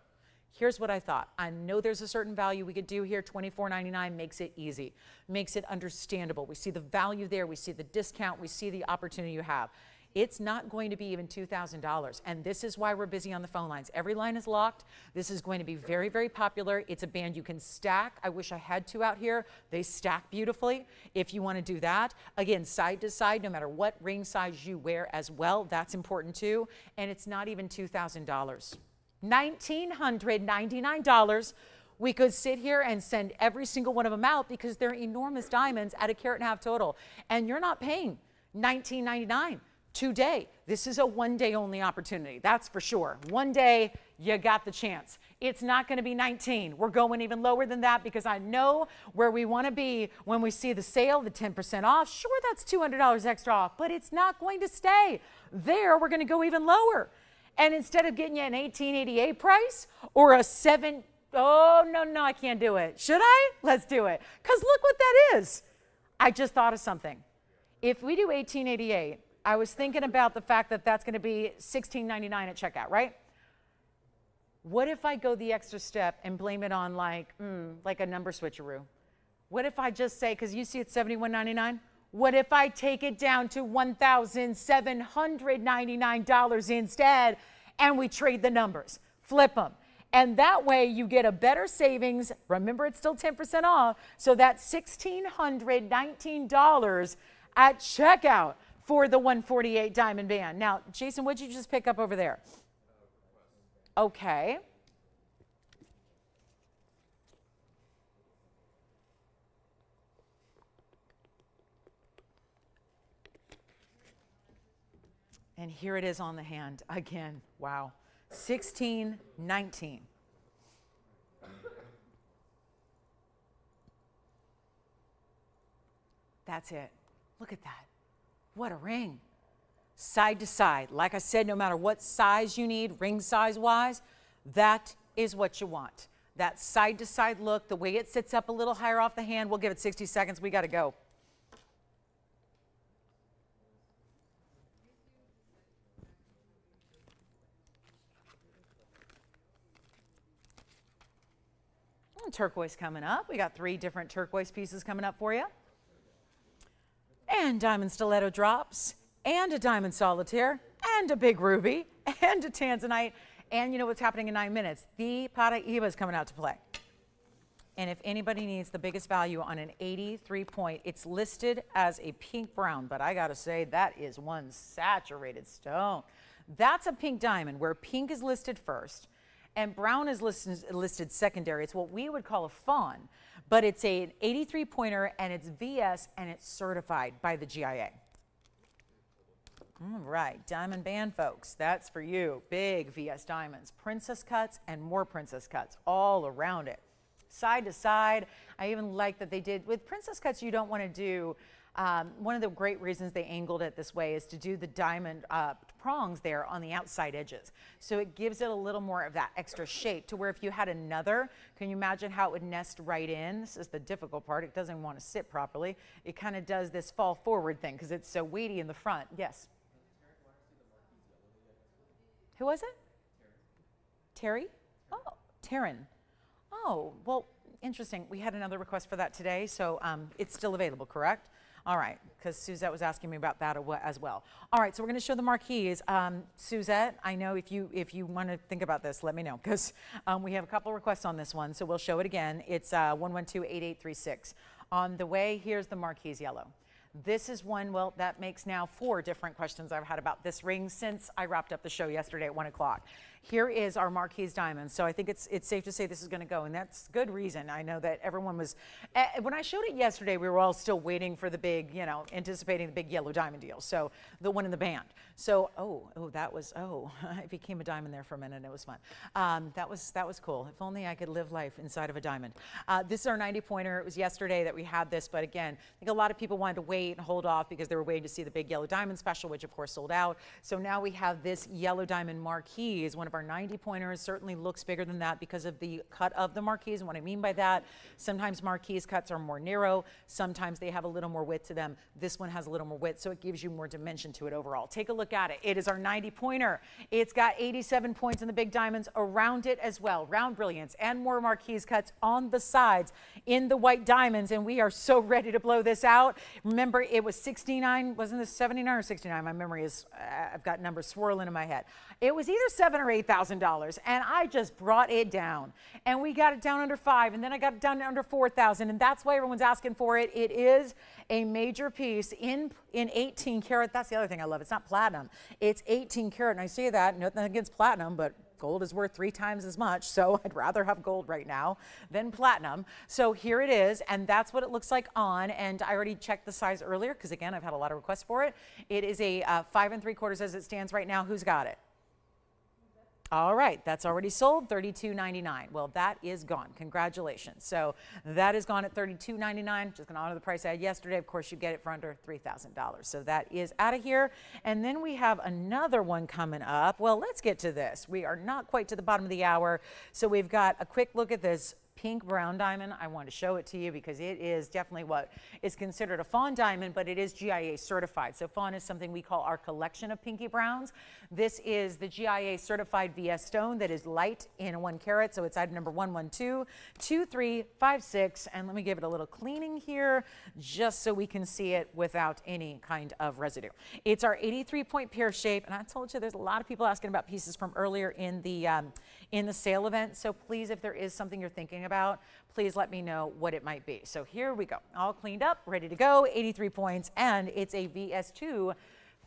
here's what I thought. I know there's a certain value we could do here. $24.99 makes it easy, makes it understandable. We see the value there. We see the discount. We see the opportunity you have. It's not going to be even $2,000. And this is why we're busy on the phone lines. Every line is locked. This is going to be very, very popular. It's a band you can stack. I wish I had two out here. They stack beautifully if you want to do that. Again, side to side, no matter what ring size you wear as well. That's important too. And it's not even $2,000. $1,999. We could sit here and send every single one of them out because they're enormous diamonds at $1.5 carat total. And you're not paying $19.99 today. This is a one-day only opportunity. That's for sure. One day, you got the chance. It's not going to be 19. We're going even lower than that because I know where we want to be when we see the sale, the 10% off. Sure, that's $200 extra off, but it's not going to stay there. We're going to go even lower. And instead of getting you an $18.88 price or a oh, no, I can't do it. Should I? Let's do it. Because look what that is. I just thought of something. If we do $18.88, I was thinking about the fact that that's going to be $16.99 at checkout, right? What if I go the extra step and blame it on like a number switcheroo? What if I just say, because you see it's $71.99, what if I take it down to $1,799 instead and we trade the numbers, flip them? And that way you get a better savings. Remember, it's still 10% off. So that's $1,619 at checkout for the 148 diamond band. Now, Jason, what'd you just pick up over there? Okay. And here it is on the hand again. Wow. 1619. That's it. Look at that. What a ring. Side to side. Like I said, no matter what size you need, ring size wise, that is what you want. That side to side look, the way it sits up a little higher off the hand. We'll give it 60 seconds. We got to go. Turquoise coming up. We got 3 different turquoise pieces coming up for you. And diamond stiletto drops, and a diamond solitaire, and a big ruby, and a tanzanite. And you know what's happening in 9 minutes? The Paraiba is coming out to play. And if anybody needs the biggest value on an 83 point, it's listed as a pink brown, but I gotta say that is one saturated stone. That's a pink diamond where pink is listed first and brown is listed secondary. It's what we would call a fawn, but it's an 83 pointer and it's VS and it's certified by the GIA. All right, diamond band folks, that's for you. Big VS diamonds, princess cuts and more princess cuts all around it. Side to side, I even like that they did, with princess cuts you don't want to do One of the great reasons they angled it this way is to do the diamond prongs there on the outside edges. So it gives it a little more of that extra shape to where if you had another, can you imagine how it would nest right in? This is the difficult part. It doesn't want to sit properly. It kind of does this fall forward thing because it's so weighty in the front. Yes? Who was it? Terry? Oh, Taryn. Oh, well, interesting. We had another request for that today, so it's still available, correct? All right, because Suzette was asking me about that as well. All right, so we're going to show the marquees. Suzette, I know if you want to think about this, let me know, because we have a couple requests on this one, so we'll show it again. It's 112-8836. On the way, here's the marquees yellow. This is one, well, that makes now 4 different questions I've had about this ring since I wrapped up the show yesterday at 1 o'clock. Here is our marquise diamond. So I think it's safe to say this is going to go, and that's good reason. I know that everyone was, when I showed it yesterday, we were all still waiting for the big, you know, anticipating the big yellow diamond deal. So the one in the band. So, it became a diamond there for a minute. It was fun. That was cool. If only I could live life inside of a diamond. This is our 90 pointer. It was yesterday that we had this, but again, I think a lot of people wanted to wait and hold off because they were waiting to see the big yellow diamond special, which of course sold out. So now we have this yellow diamond marquise, one of our 90 pointers. Certainly looks bigger than that because of the cut of the marquise. And what I mean by that, sometimes marquise cuts are more narrow. Sometimes they have a little more width to them. This one has a little more width, so it gives you more dimension to it overall. Take a look at it. It is our 90 pointer. It's got 87 points in the big diamonds around it as well. Round brilliance and more marquise cuts on the sides in the white diamonds. And we are so ready to blow this out. Remember, it was 69, wasn't this 79 or 69? My memory is, I've got numbers swirling in my head. It was either $7,000 or $8,000, and I just brought it down. And we got it down under 5, and then I got it down to under 4,000, and that's why everyone's asking for it. It is a major piece in 18 karat. That's the other thing I love. It's not platinum. It's 18 karat, and I say that, nothing against platinum, but gold is worth 3 times as much, so I'd rather have gold right now than platinum. So here it is, and that's what it looks like on, and I already checked the size earlier because, again, I've had a lot of requests for it. It is a 5 3/4 as it stands right now. Who's got it? All right, that's already sold, $32.99. Well, that is gone. Congratulations. So that is gone at $32.99. Just going to honor the price I had yesterday. Of course, you get it for under $3,000. So that is out of here. And then we have another one coming up. Well, let's get to this. We are not quite to the bottom of the hour. So we've got a quick look at this pink brown diamond. I wanted to show it to you because it is definitely what is considered a fawn diamond, but it is GIA certified. So fawn is something we call our collection of pinky browns. This is the GIA certified VS stone that is light in 1 carat. So it's item number 1122356. And let me give it a little cleaning here just so we can see it without any kind of residue. It's our 83-point pear shape. And I told you there's a lot of people asking about pieces from earlier in the sale event. So please, if there is something you're thinking about, please let me know what it might be. So here we go, all cleaned up, ready to go, 83 points, and it's a VS2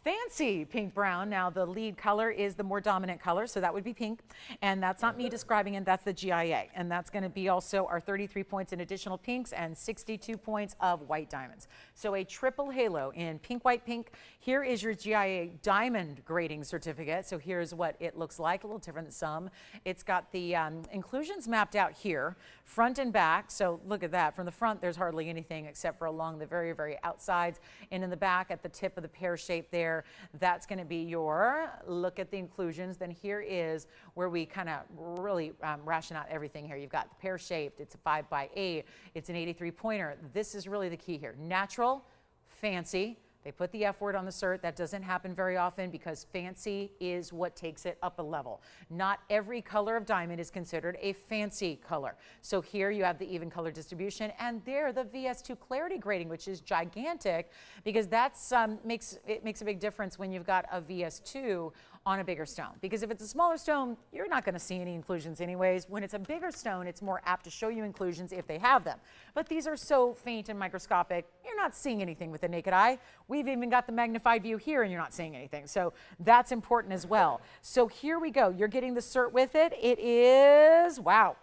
fancy pink brown. Now the lead color is the more dominant color, so that would be pink, and that's not me describing it, that's the GIA, and that's going to be also our 33 points in additional pinks and 62 points of white diamonds. So a triple halo in pink, white, pink. Here is your GIA diamond grading certificate. So here's what it looks like, a little different than some. It's got the inclusions mapped out here, front and back. So look at that. From the front, there's hardly anything except for along the very, very outsides, and in the back at the tip of the pear shape there, that's going to be your look at the inclusions. Then here is where we kind of really ration out everything here. You've got the pear-shaped, it's a 5x8, it's an 83 pointer. This is really the key here. Natural, fancy. They put the F word on the cert. That doesn't happen very often because fancy is what takes it up a level. Not every color of diamond is considered a fancy color. So here you have the even color distribution, and there the VS2 clarity grading, which is gigantic because that's makes a big difference when you've got a VS2 on a bigger stone. Because if it's a smaller stone, you're not going to see any inclusions anyways. When it's a bigger stone, it's more apt to show you inclusions if they have them. But these are so faint and microscopic, you're not seeing anything with the naked eye. We've even got the magnified view here and you're not seeing anything. So that's important as well. So here we go. You're getting the cert with it. It is, wow,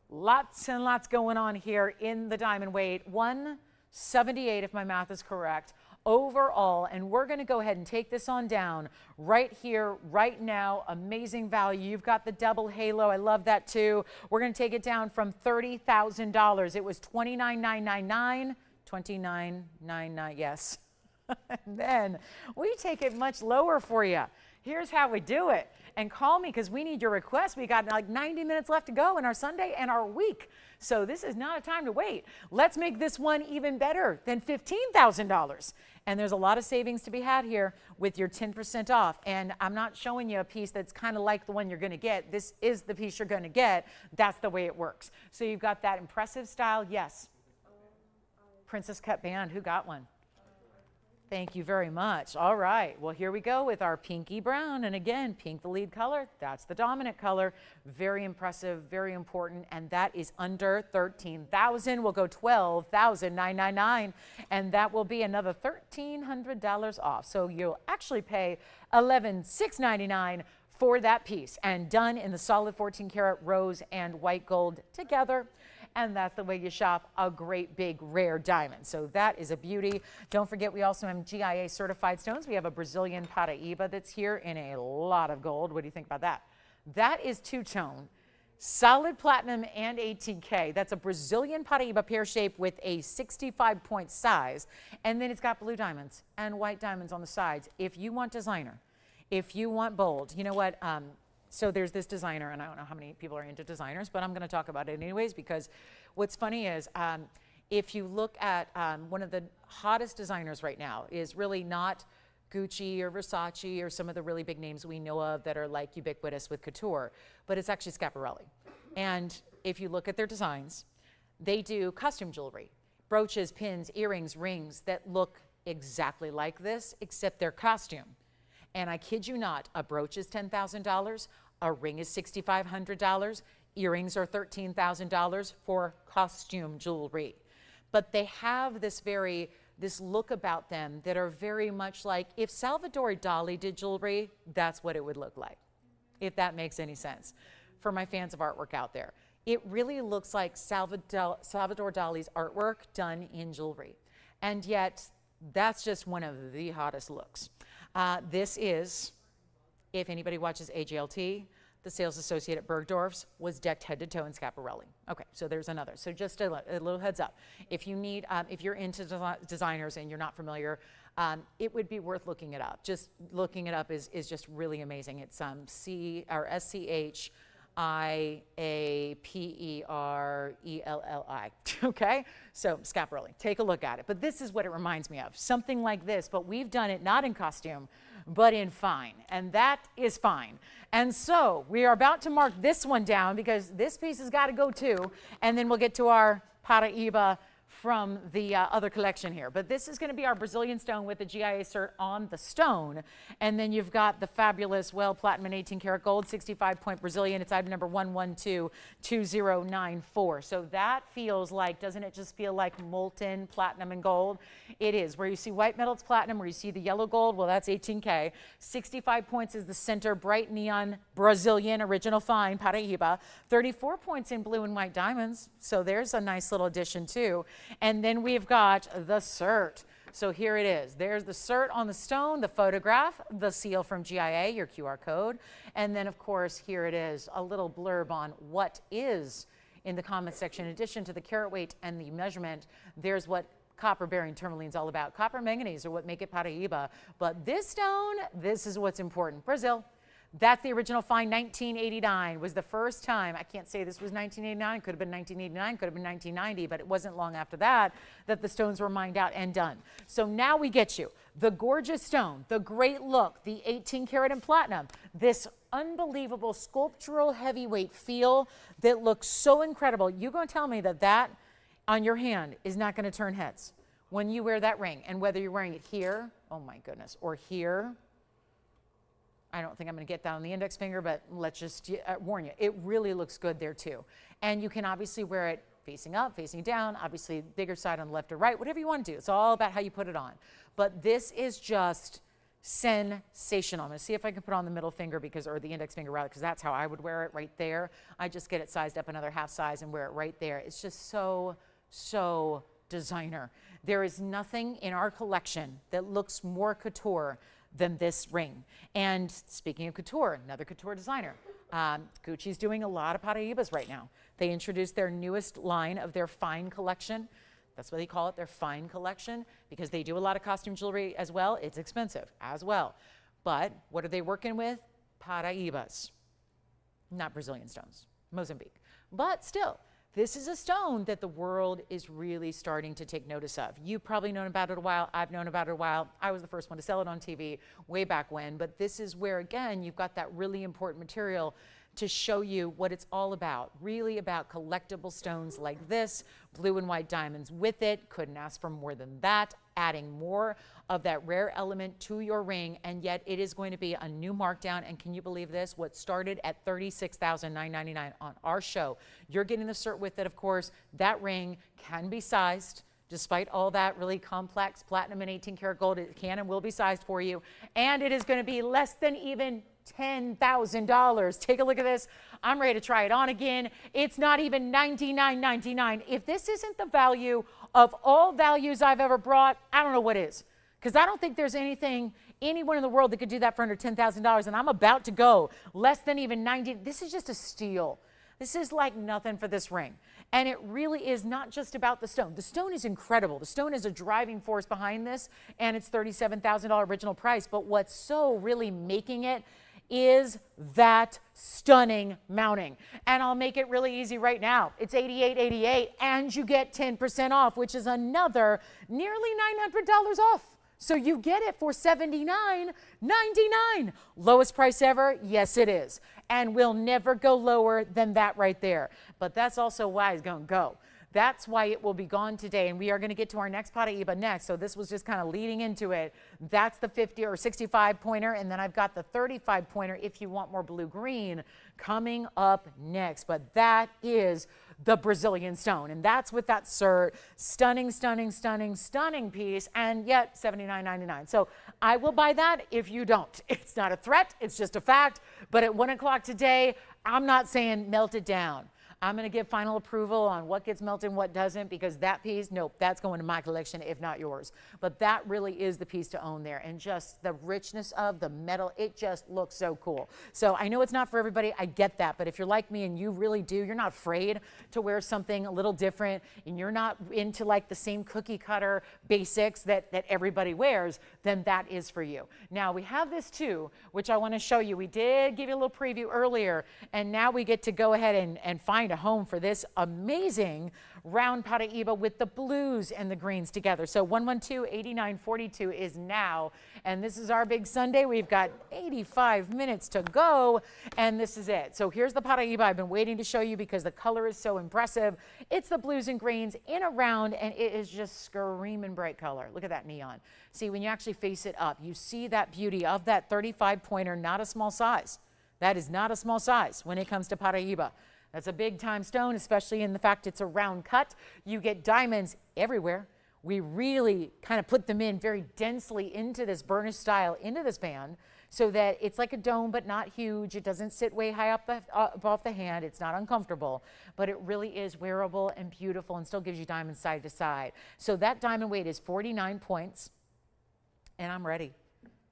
lots and lots going on here in the diamond weight. 178 if my math is correct. Overall, and we're going to go ahead and take this on down right here, right now. Amazing value. You've got the double halo. I love that too. We're going to take it down from $30,000. It was $29,999 $29.99, yes. And then we take it much lower for you. Here's how we do it. And call me because we need your requests. We got like 90 minutes left to go in our Sunday and our week. So this is not a time to wait. Let's make this one even better than $15,000. And there's a lot of savings to be had here with your 10% off. And I'm not showing you a piece that's kind of like the one you're going to get. This is the piece you're going to get. That's the way it works. So you've got that impressive style. Yes. Princess cut band. Who got one? Thank you very much. All right, well, here we go with our pinky brown. And again, pink, the lead color, that's the dominant color. Very impressive, very important, and that is under $13,000. We'll go $12,999, and that will be another $1,300 off. So you'll actually pay $11,699 for that piece, and done in the solid 14 karat rose and white gold together. And that's the way you shop a great big rare diamond. So that is a beauty. Don't forget, we also have GIA certified stones. We have a Brazilian Paraiba that's here in a lot of gold. What do you think about that? That is two-tone, solid platinum and 18K. That's a Brazilian Paraiba pear-shaped with a 65-point size. And then it's got blue diamonds and white diamonds on the sides. If you want designer, if you want bold, you know what? So there's this designer, and I don't know how many people are into designers, but I'm going to talk about it anyways, because what's funny is if you look at one of the hottest designers right now is really not Gucci or Versace or some of the really big names we know of that are like ubiquitous with couture, but it's actually Schiaparelli. And if you look at their designs, they do costume jewelry, brooches, pins, earrings, rings that look exactly like this, except they're costume. And I kid you not, a brooch is $10,000, a ring is $6,500, earrings are $13,000 for costume jewelry. But they have this look about them that are very much like, if Salvador Dali did jewelry, that's what it would look like, if that makes any sense. For my fans of artwork out there, it really looks like Salvador Dali's artwork done in jewelry. And yet, that's just one of the hottest looks. This is, if anybody watches AJLT, the sales associate at Bergdorf's was decked head to toe in Schiaparelli. Okay, so there's another. So just a little heads up. If you need, if you're into designers and you're not familiar, it would be worth looking it up. Just looking it up is just really amazing. It's SCHIAPERELLI, okay? So Schiaparelli, take a look at it. But this is what it reminds me of, something like this, but we've done it not in costume, but in fine, and that is fine. And so we are about to mark this one down because this piece has got to go too, and then we'll get to our Paraiba from the other collection here. But this is going to be our Brazilian stone with the GIA cert on the stone. And then you've got the fabulous, well, platinum and 18 karat gold, 65-point Brazilian. It's item number 1122094. So that feels like, doesn't it just feel like molten platinum and gold? It is. Where you see white metal, it's platinum. Where you see the yellow gold, well, that's 18K. 65 points is the center, bright neon Brazilian original fine Paraiba. 34 points in blue and white diamonds. So there's a nice little addition too. And then we've got the cert. So here it is. There's the cert on the stone, the photograph, the seal from GIA, your QR code. And then, of course, here it is, a little blurb on what is in the comment section. In addition to the carat weight and the measurement, there's what copper-bearing tourmaline is all about. Copper manganese are what make it Paraiba. But this stone, this is what's important. Brazil. That's the original find. 1989 was the first time. I can't say this was 1989. Could have been 1989, could have been 1990, but it wasn't long after that that the stones were mined out and done. So now we get you the gorgeous stone, the great look, the 18 karat in platinum, this unbelievable sculptural heavyweight feel that looks so incredible. You're going to tell me that that on your hand is not going to turn heads when you wear that ring, and whether you're wearing it here, oh my goodness, or here. I don't think I'm going to get that on the index finger, but let's just warn you, it really looks good there too. And you can obviously wear it facing up, facing down, obviously bigger side on the left or right, whatever you want to do. It's all about how you put it on. But this is just sensational. I'm going to see if I can put on the middle finger or the index finger rather, because that's how I would wear it right there. I just get it sized up another half size and wear it right there. It's just so, so designer. There is nothing in our collection that looks more couture than this ring. And speaking of couture, another couture designer, Gucci's doing a lot of Paraibas right now. They introduced their newest line of their fine collection. That's what they call it, their fine collection, because they do a lot of costume jewelry as well. It's expensive as well. But what are they working with? Paraibas, not Brazilian stones, Mozambique. But still, this is a stone that the world is really starting to take notice of. You've probably known about it a while. I've known about it a while. I was the first one to sell it on TV way back when. But this is where, again, you've got that really important material to show you what it's all about, really about collectible stones like this, blue and white diamonds with it. Couldn't ask for more than that, adding more of that rare element to your ring, and yet it is going to be a new markdown. And can you believe this? What started at $36,999 on our show, you're getting the cert with it, of course. That ring can be sized. Despite all that really complex platinum and 18 karat gold, it can and will be sized for you. And it is going to be less than even $10,000. Take a look at this. I'm ready to try it on again. It's not even $99.99. If this isn't the value of all values I've ever brought, I don't know what is. Because I don't think there's anyone in the world that could do that for under $10,000. And I'm about to go less than even 90. This is just a steal. This is like nothing for this ring. And it really is not just about the stone. The stone is incredible. The stone is a driving force behind this, and it's $37,000 original price. But what's so really making it is that stunning mounting. And I'll make it really easy right now. It's $88.88, and you get 10% off, which is another nearly $900 off. So you get it for $79.99. Lowest price ever? Yes, it is. And we'll never go lower than that right there. But that's also why it's going to go. That's why it will be gone today. And we are going to get to our next Paraiba next. So this was just kind of leading into it. That's the 50 or 65 pointer. And then I've got the 35 pointer if you want more blue green coming up next. But that is the Brazilian stone. And that's with that cert. Stunning, stunning, stunning, stunning piece. And yet $79.99. So I will buy that if you don't. It's not a threat. It's just a fact. But at 1 o'clock today, I'm not saying melt it down. I'm going to give final approval on what gets melted and what doesn't, because that piece, nope, that's going to my collection, if not yours. But that really is the piece to own there. And just the richness of the metal, it just looks so cool. So I know it's not for everybody. I get that. But if you're like me and you really do, you're not afraid to wear something a little different, and you're not into like the same cookie cutter basics that everybody wears, then that is for you. Now we have this too, which I want to show you. We did give you a little preview earlier, and now we get to go ahead and find a home for this amazing round Paraiba with the blues and the greens together. So 112-8942 is now, and this is our big Sunday. We've got 85 minutes to go, and this is it. So here's the Paraiba I've been waiting to show you because the color is so impressive. It's the blues and greens in a round, and it is just screaming bright color. Look at that neon. See, when you actually face it up, you see that beauty of that 35 pointer, not a small size. That is not a small size when it comes to Paraiba. That's a big time stone, especially in the fact it's a round cut. You get diamonds everywhere. We really kind of put them in very densely into this burnished style, into this band, so that it's like a dome, but not huge. It doesn't sit way high up above the hand. It's not uncomfortable, but it really is wearable and beautiful and still gives you diamonds side to side. So that diamond weight is 49 points, and I'm ready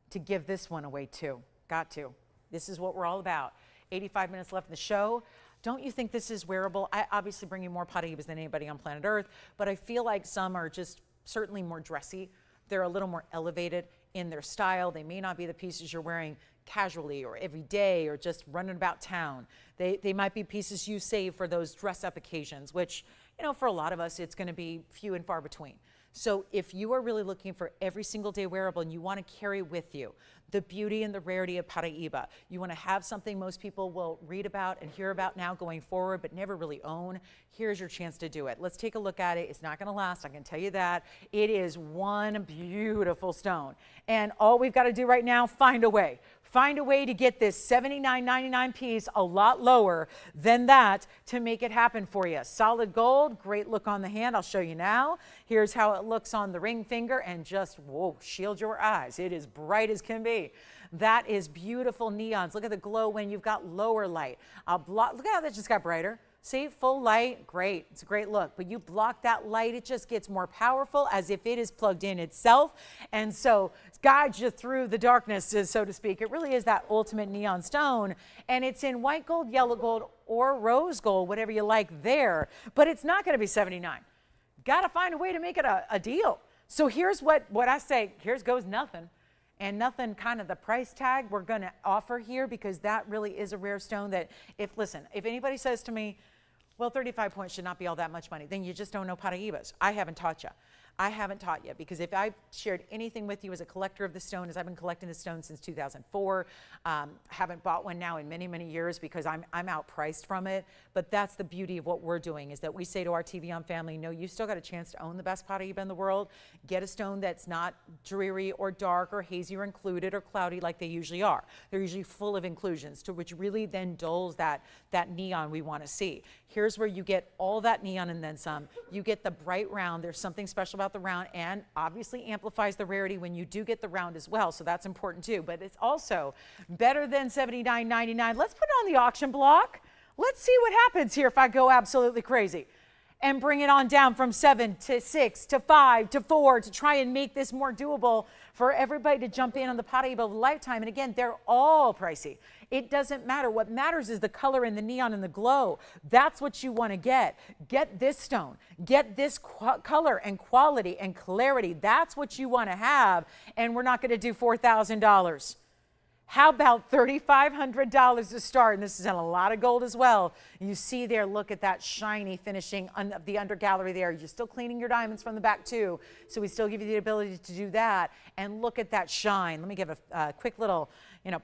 to give this one away too. Got to. This is what we're all about. 85 minutes left in the show. Don't you think this is wearable? I obviously bring you more Paraibas than anybody on planet Earth, but I feel like some are just certainly more dressy. They're a little more elevated in their style. They may not be the pieces you're wearing casually or every day or just running about town. They might be pieces you save for those dress-up occasions, which, you know, for a lot of us, it's going to be few and far between. So if you are really looking for every single day wearable and you want to carry with you the beauty and the rarity of Paraiba, you want to have something most people will read about and hear about now going forward but never really own, here's your chance to do it. Let's take a look at it. It's not going to last, I can tell you that. It is one beautiful stone. And all we've got to do right now, find a way. Find a way to get this $79.99 piece a lot lower than that to make it happen for you. Solid gold, great look on the hand. I'll show you now. Here's how it looks on the ring finger, and just, whoa, shield your eyes. It is bright as can be. That is beautiful neons. Look at the glow when you've got lower light. Look at how that just got brighter. See, full light, great. It's a great look. But you block that light, it just gets more powerful as if it is plugged in itself. And so it guides you through the darkness, so to speak. It really is that ultimate neon stone. And it's in white gold, yellow gold, or rose gold, whatever you like there. But it's not going to be $79. got to find a way to make it a deal. So here's what I say, here's goes nothing. And nothing kind of the price tag we're going to offer here, because that really is a rare stone that listen, if anybody says to me, well, 35 points should not be all that much money, then you just don't know Paraibas. I haven't taught you. I haven't taught you, because if I've shared anything with you as a collector of the stone, as I've been collecting the stone since 2004, haven't bought one now in many, many years because I'm outpriced from it. But that's the beauty of what we're doing, is that we say to our TVON family, no, you still got a chance to own the best Paraiba in the world. Get a stone that's not dreary or dark or hazy or included or cloudy like they usually are. They're usually full of inclusions, to which really then dulls that neon we want to see. Here's where you get all that neon and then some. You get the bright round. There's something special about the round, and obviously amplifies the rarity when you do get the round as well, so that's important too. But it's also better than $79.99. Let's put it on the auction block. Let's see what happens here if I go absolutely crazy and bring it on down from 7 to 6 to 5 to 4 to try and make this more doable for everybody to jump in on the Paraiba of a lifetime. And again, they're all pricey. It doesn't matter. What matters is the color and the neon and the glow. That's what you want to get. Get this stone. Get this color and quality and clarity. That's what you want to have. And we're not going to do $4,000. How about $3,500 to start? And this is in a lot of gold as well. You see there, look at that shiny finishing of the under gallery there. You're still cleaning your diamonds from the back too, so we still give you the ability to do that. And look at that shine. Let me give a quick little,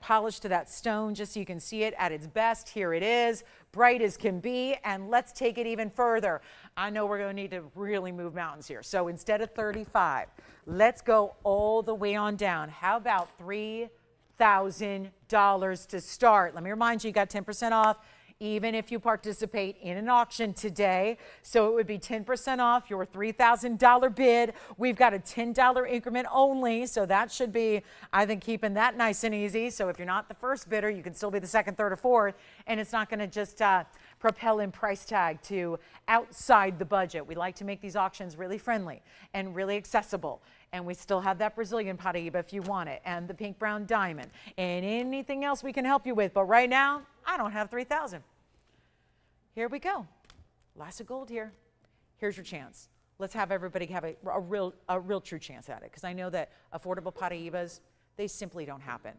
polish to that stone just so you can see it at its best. Here it is, bright as can be. And let's take it even further. I know we're going to need to really move mountains here. So instead of 35, let's go all the way on down. How about $3,000 to start? Let me remind you, you got 10% off even if you participate in an auction today. So it would be 10% off your $3,000 bid. We've got a $10 increment only, so that should be, I think, keeping that nice and easy. So if you're not the first bidder, you can still be the second, third, or fourth, and it's not going to just propel in price tag to outside the budget. We like to make these auctions really friendly and really accessible. And we still have that Brazilian Paraiba if you want it, and the pink brown diamond, and anything else we can help you with. But right now, I don't have 3,000. Here we go. Lots of gold here. Here's your chance. Let's have everybody have a real true chance at it, because I know that affordable Paraibas, they simply don't happen.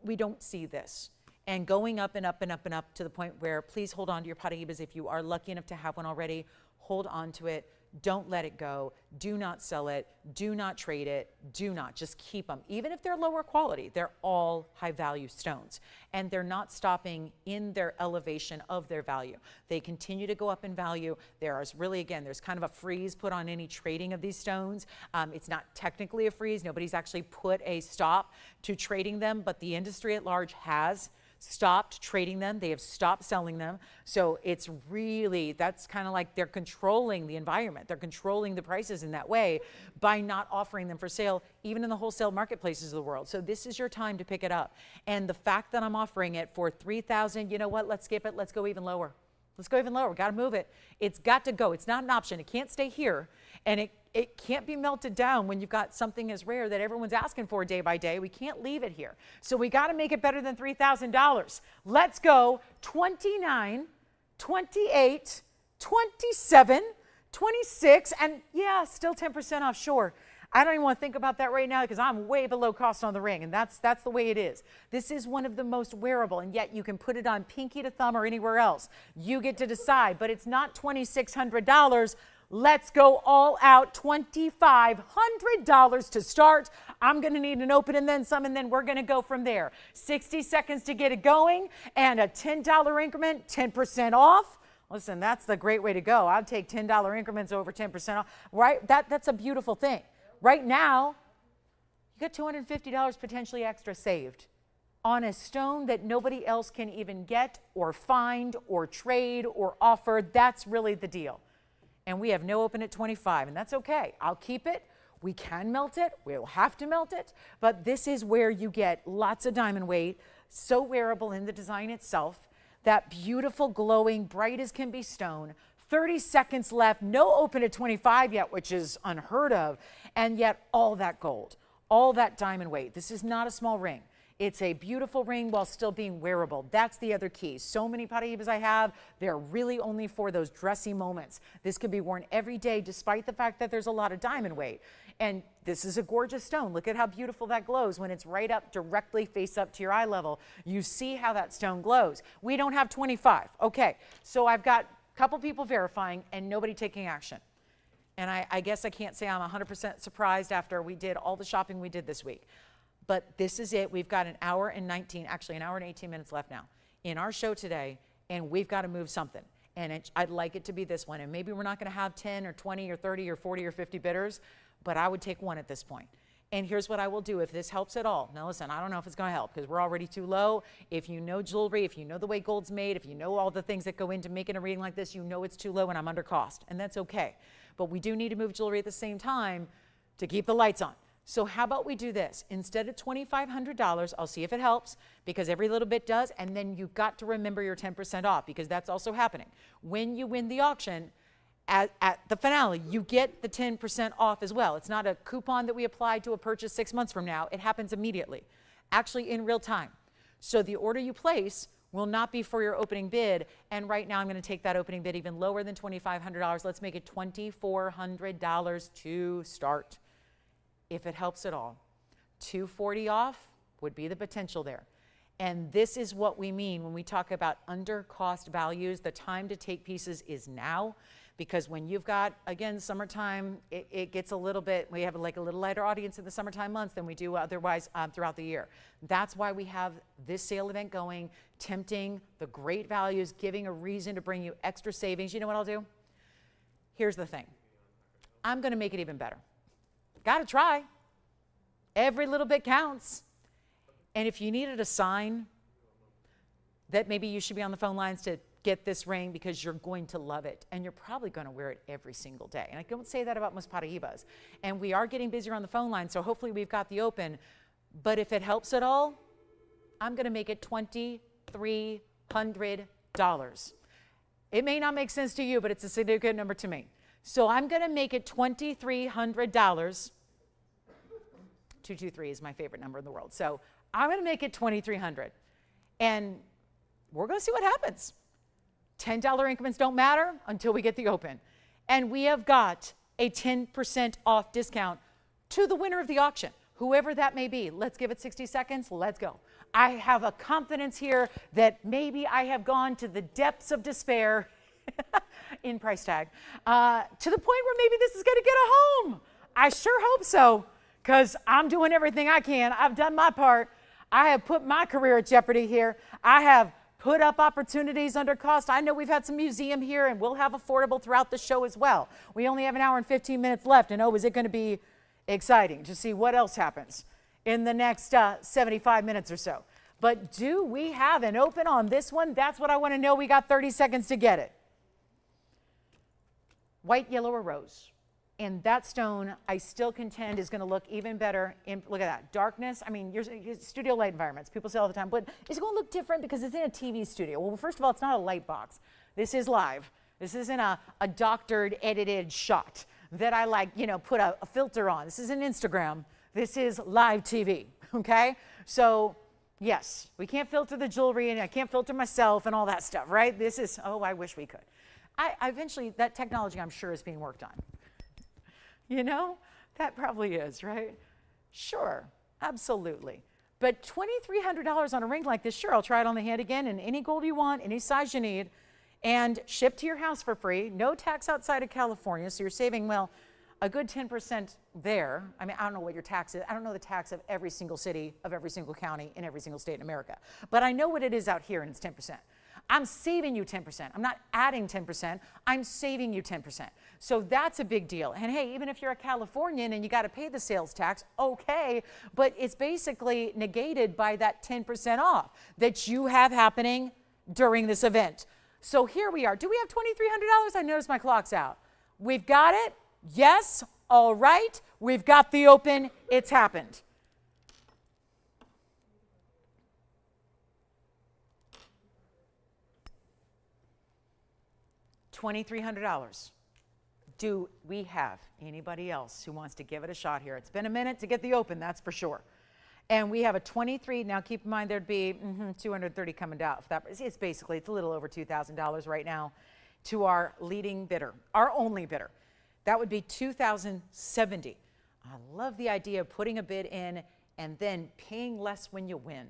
We don't see this. And going up and up and up and up to the point where, please hold on to your Paraibas if you are lucky enough to have one already. Hold on to it. Don't let it go. Do not sell it. Do not trade it. Do not. Just keep them. Even if they're lower quality, they're all high value stones. And they're not stopping in their elevation of their value. They continue to go up in value. There's really, again, there's kind of a freeze put on any trading of these stones. It's not technically a freeze. Nobody's actually put a stop to trading them, but the industry at large has stopped trading them. They have stopped selling them. So it's really, that's kind of like they're controlling the environment. They're controlling the prices in that way by not offering them for sale, even in the wholesale marketplaces of the world. So this is your time to pick it up. And the fact that I'm offering it for $3,000, you know what? Let's skip it. Let's go even lower. Let's go even lower. We've got to move it. It's got to go. It's not an option. It can't stay here. And it can't be melted down when you've got something as rare that everyone's asking for day by day. We can't leave it here. So we got to make it better than $3,000. Let's go 29, 28, 27, 26, and yeah, still 10% off, sure. I don't even want to think about that right now because I'm way below cost on the ring, and that's the way it is. This is one of the most wearable, and yet you can put it on pinky to thumb or anywhere else. You get to decide, but it's not $2,600. Let's go all out, $2,500 to start. I'm going to need an open and then some, and then we're going to go from there. 60 seconds to get it going, and a $10 increment, 10% off. Listen, that's the great way to go. I'd take $10 increments over 10% off, right? That's a beautiful thing. Right now, you got $250 potentially extra saved on a stone that nobody else can even get or find or trade or offer. That's really the deal. And we have no open at 25, and that's okay. I'll keep it. We can melt it. We'll have to melt it. But this is where you get lots of diamond weight, so wearable in the design itself, that beautiful, glowing, bright as can be stone. 30 seconds left, no open at 25 yet, which is unheard of, and yet all that gold, all that diamond weight. This is not a small ring. It's a beautiful ring while still being wearable. That's the other key. So many Paraibas I have, they're really only for those dressy moments. This could be worn every day despite the fact that there's a lot of diamond weight. And this is a gorgeous stone. Look at how beautiful that glows when it's right up, directly face up to your eye level. You see how that stone glows. We don't have 25. Okay, so I've got a couple people verifying and nobody taking action. And I guess I can't say I'm 100% surprised after we did all the shopping we did this week. But this is it. We've got an hour and 18 minutes left now in our show today, and we've got to move something. And I'd like it to be this one. And maybe we're not going to have 10 or 20 or 30 or 40 or 50 bidders, but I would take one at this point. And here's what I will do if this helps at all. Now listen, I don't know if it's going to help because we're already too low. If you know jewelry, if you know the way gold's made, if you know all the things that go into making a reading like this, you know it's too low and I'm under cost. And that's okay. But we do need to move jewelry at the same time to keep the lights on. So how about we do this? Instead of $2,500, I'll see if it helps because every little bit does. And then you've got to remember your 10% off because that's also happening. When you win the auction at the finale, you get the 10% off as well. It's not a coupon that we apply to a purchase 6 months from now. It happens immediately, actually in real time. So the order you place will not be for your opening bid. And right now I'm going to take that opening bid even lower than $2,500. Let's make it $2,400 to start. If it helps at all. $240 off would be the potential there. And this is what we mean when we talk about under cost values. The time to take pieces is now because when you've got, again, summertime, it gets a little bit, we have like a little lighter audience in the summertime months than we do otherwise throughout the year. That's why we have this sale event going, tempting the great values, giving a reason to bring you extra savings. You know what I'll do? Here's the thing. I'm going to make it even better. Got to try. Every little bit counts. And if you needed a sign that maybe you should be on the phone lines to get this ring because you're going to love it and you're probably going to wear it every single day. And I don't say that about most Paraibas. And we are getting busier on the phone line, so hopefully we've got the open. But if it helps at all, I'm going to make it $2,300. It may not make sense to you, but it's a significant number to me. So I'm going to make it $2,300. 223 is my favorite number in the world. So I'm going to make it $2,300. And we're going to see what happens. $10 increments don't matter until we get the open. And we have got a 10% off discount to the winner of the auction, whoever that may be. Let's give it 60 seconds. Let's go. I have a confidence here that maybe I have gone to the depths of despair in price tag, to the point where maybe this is going to get a home. I sure hope so, because I'm doing everything I can. I've done my part. I have put my career at jeopardy here. I have put up opportunities under cost. I know we've had some museum here, and we'll have affordable throughout the show as well. We only have an hour and 15 minutes left, and oh, is it going to be exciting to see what else happens in the next 75 minutes or so. But do we have an open on this one? That's what I want to know. We got 30 seconds to get it. White, yellow, or rose. And that stone, I still contend, is going to look even better. Look at that. Darkness. I mean, your studio light environments. People say all the time, but it's going to look different because it's in a TV studio. Well, first of all, it's not a light box. This is live. This isn't a doctored, edited shot that I put a filter on. This isn't Instagram. This is live TV, okay? So, yes, we can't filter the jewelry, and I can't filter myself and all that stuff, right? This is, oh, I wish we could. Eventually, that technology, I'm sure, is being worked on. You know, that probably is, right? Sure, absolutely. But $2,300 on a ring like this, sure, I'll try it on the hand again in any gold you want, any size you need, and shipped to your house for free. No tax outside of California, so you're saving, well, a good 10% there. I mean, I don't know what your tax is. I don't know the tax of every single city, of every single county, in every single state in America. But I know what it is out here, and it's 10%. I'm saving you 10%. I'm not adding 10%. I'm saving you 10%. So that's a big deal. And hey, even if you're a Californian and you got to pay the sales tax, okay, but it's basically negated by that 10% off that you have happening during this event. So here we are. Do we have $2,300? I noticed my clock's out. We've got it. Yes. All right. We've got the open. It's happened. $2,300. Do we have anybody else who wants to give it a shot here? It's been a minute to get the open, that's for sure. And we have a 23. Now keep in mind there'd be 230 coming down. It's basically, it's a little over $2,000 right now to our leading bidder, our only bidder. That would be $2,070. I love the idea of putting a bid in and then paying less when you win.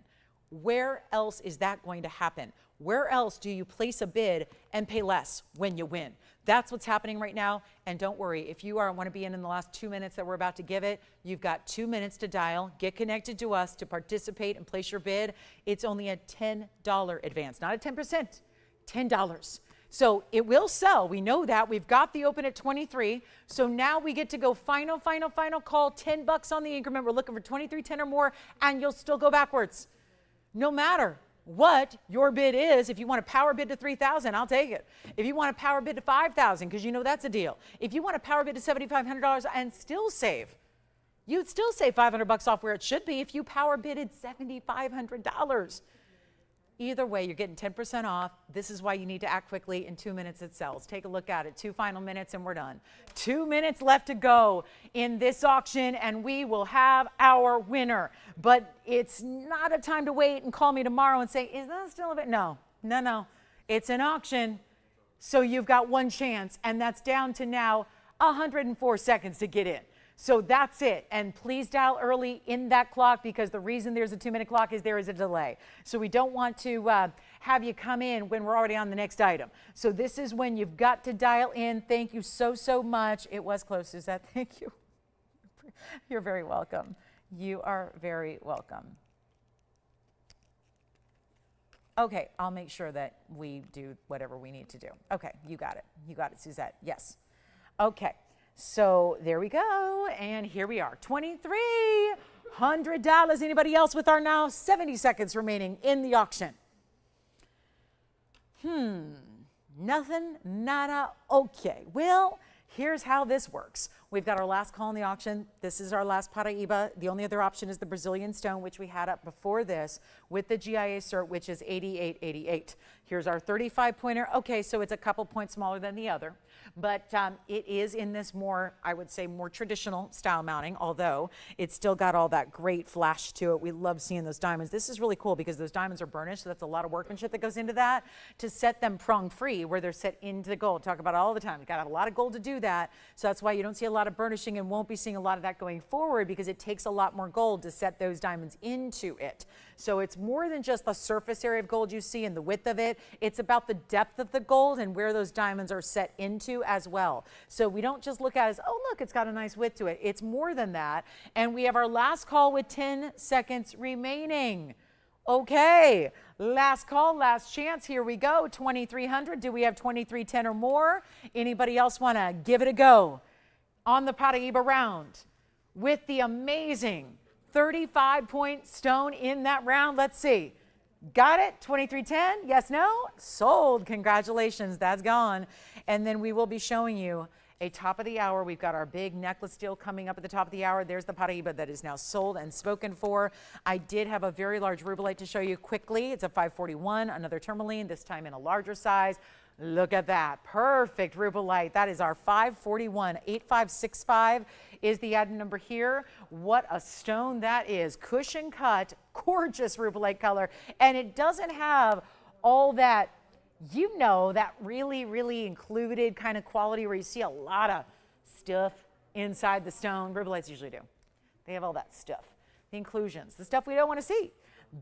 Where else is that going to happen? Where else do you place a bid and pay less when you win? That's what's happening right now. And don't worry, if you want to be in the last 2 minutes that we're about to give it, you've got 2 minutes to dial, get connected to us to participate and place your bid. It's only a $10 advance, not a 10%, $10. So it will sell. We know that. We've got the open at 23. So now we get to go final call, $10 on the increment. We're looking for 23.10 or more, and you'll still go backwards. No matter what your bid is. If you want a power bid to 3,000, I'll take it. If you want a power bid to 5,000, because you know that's a deal. If you want a power bid to $7,500 and still save, you'd still save $500 off where it should be if you power bidded $7,500. Either way, you're getting 10% off. This is why you need to act quickly. In 2 minutes, it sells. Take a look at it. 2 final minutes and we're done. 2 minutes left to go in this auction and we will have our winner. But it's not a time to wait and call me tomorrow and say, is that still a bit? No. It's an auction. So you've got one chance and that's down to now 104 seconds to get in. So that's it. And please dial early in that clock because the reason there's a 2-minute clock is there is a delay. So we don't want to have you come in when we're already on the next item. So this is when you've got to dial in. Thank you so much. It was close, Suzette. Thank you. You're very welcome. You are very welcome. Okay, I'll make sure that we do whatever we need to do. Okay, you got it. You got it, Suzette. Yes. Okay. So there we go, and here we are, $2,300. Anybody else with our now 70 seconds remaining in the auction? Nothing, nada, okay. Well, here's how this works. We've got our last call in the auction. This is our last Paraiba. The only other option is the Brazilian stone, which we had up before this with the GIA cert, which is 8888. Here's our 35-pointer. Okay, so it's a couple points smaller than the other, but it is in this more, I would say, more traditional style mounting, although it's still got all that great flash to it. We love seeing those diamonds. This is really cool because those diamonds are burnished, so that's a lot of workmanship that goes into that to set them prong free where they're set into the gold. Talk about it all the time. You've got to have a lot of gold to do that, so that's why you don't see a lot of burnishing and won't be seeing a lot of that going forward because it takes a lot more gold to set those diamonds into it. So it's more than just the surface area of gold you see and the width of it. It's about the depth of the gold and where those diamonds are set into as well. So we don't just look at it as, oh, look, it's got a nice width to it. It's more than that. And we have our last call with 10 seconds remaining. Okay, last call, last chance. Here we go, 2,300. Do we have 2310 or more? Anybody else want to give it a go on the Paraiba round with the amazing 35-point stone in that round? Let's see. Got it? 2310? Yes, no? Sold. Congratulations. That's gone. And then we will be showing you a top of the hour. We've got our big necklace deal coming up at the top of the hour. There's the Paraiba that is now sold and spoken for. I did have a very large Rubellite to show you quickly. It's a 541, another tourmaline, this time in a larger size. Look at that. Perfect Rubellite. That is our 541. 8565 is the item number here. What a stone that is. Cushion cut, gorgeous Rubellite color. And it doesn't have all that, you know, that really included kind of quality where you see a lot of stuff inside the stone. Rubellites usually do. They have all that stuff. The inclusions, the stuff we don't want to see.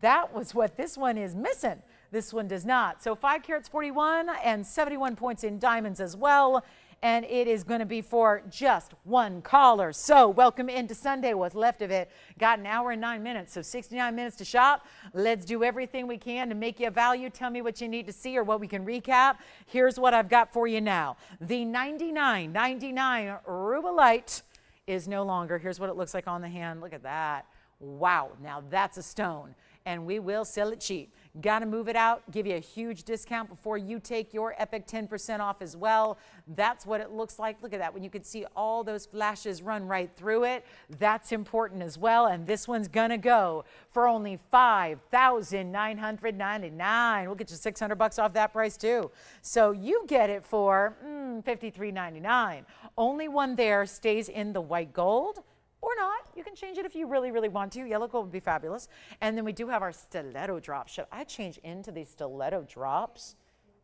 That was what this one is missing. This one does not. So 5 carats 41 and 71 points in diamonds as well. And it is going to be for just one caller. So welcome into Sunday, what's left of it. Got an hour and 9 minutes, so 69 minutes to shop. Let's do everything we can to make you a value. Tell me what you need to see or what we can recap. Here's what I've got for you now. The $99.99 Rubellite is no longer. Here's what it looks like on the hand. Look at that. Wow, now that's a stone. And we will sell it cheap. Got to move it out, give you a huge discount before you take your epic 10% off as well. That's what it looks like. Look at that. When you can see all those flashes run right through it, that's important as well. And this one's going to go for only $5,999. We'll get you $600 off that price too. So you get it for $53.99. Only one there stays in the white gold. or not. You can change it if you really, really want to. Yellow gold would be fabulous. And then we do have our stiletto drops. Should I change into these stiletto drops?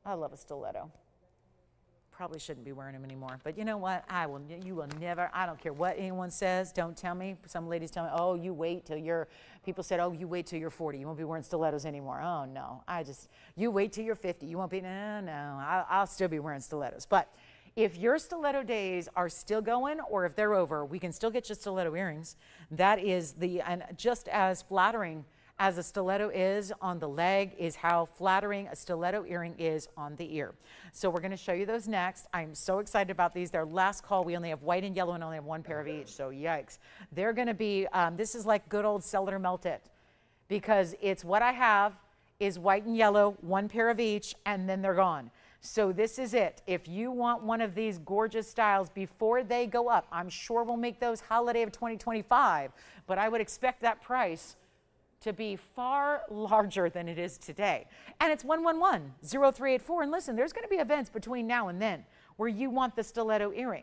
I love a stiletto. Probably shouldn't be wearing them anymore. But you know what? You will never, I don't care what anyone says. Don't tell me. Some ladies tell me, oh, you wait till you're, people said, oh, you wait till you're 40. You won't be wearing stilettos anymore. Oh, no. You wait till you're 50. You won't be, no. I'll still be wearing stilettos. But if your stiletto days are still going, or if they're over, we can still get you stiletto earrings. That is and just as flattering as a stiletto is on the leg is how flattering a stiletto earring is on the ear. So we're going to show you those next. I'm so excited about these. They're last call. We only have white and yellow and only have one pair of each. So yikes. They're going to be, this is like good old sell it or melt it, because it's what I have is white and yellow, one pair of each, and then they're gone. So this is it. If you want one of these gorgeous styles before they go up, I'm sure we'll make those holiday of 2025, but I would expect that price to be far larger than it is today. And it's 111-0384. And listen, there's going to be events between now and then where you want the stiletto earring.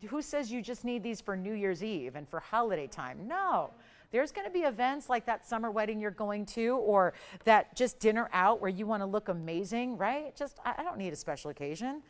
Who says you just need these for New Year's Eve and for holiday time? No. There's going to be events like that summer wedding you're going to, or that just dinner out where you want to look amazing, right? I don't need a special occasion.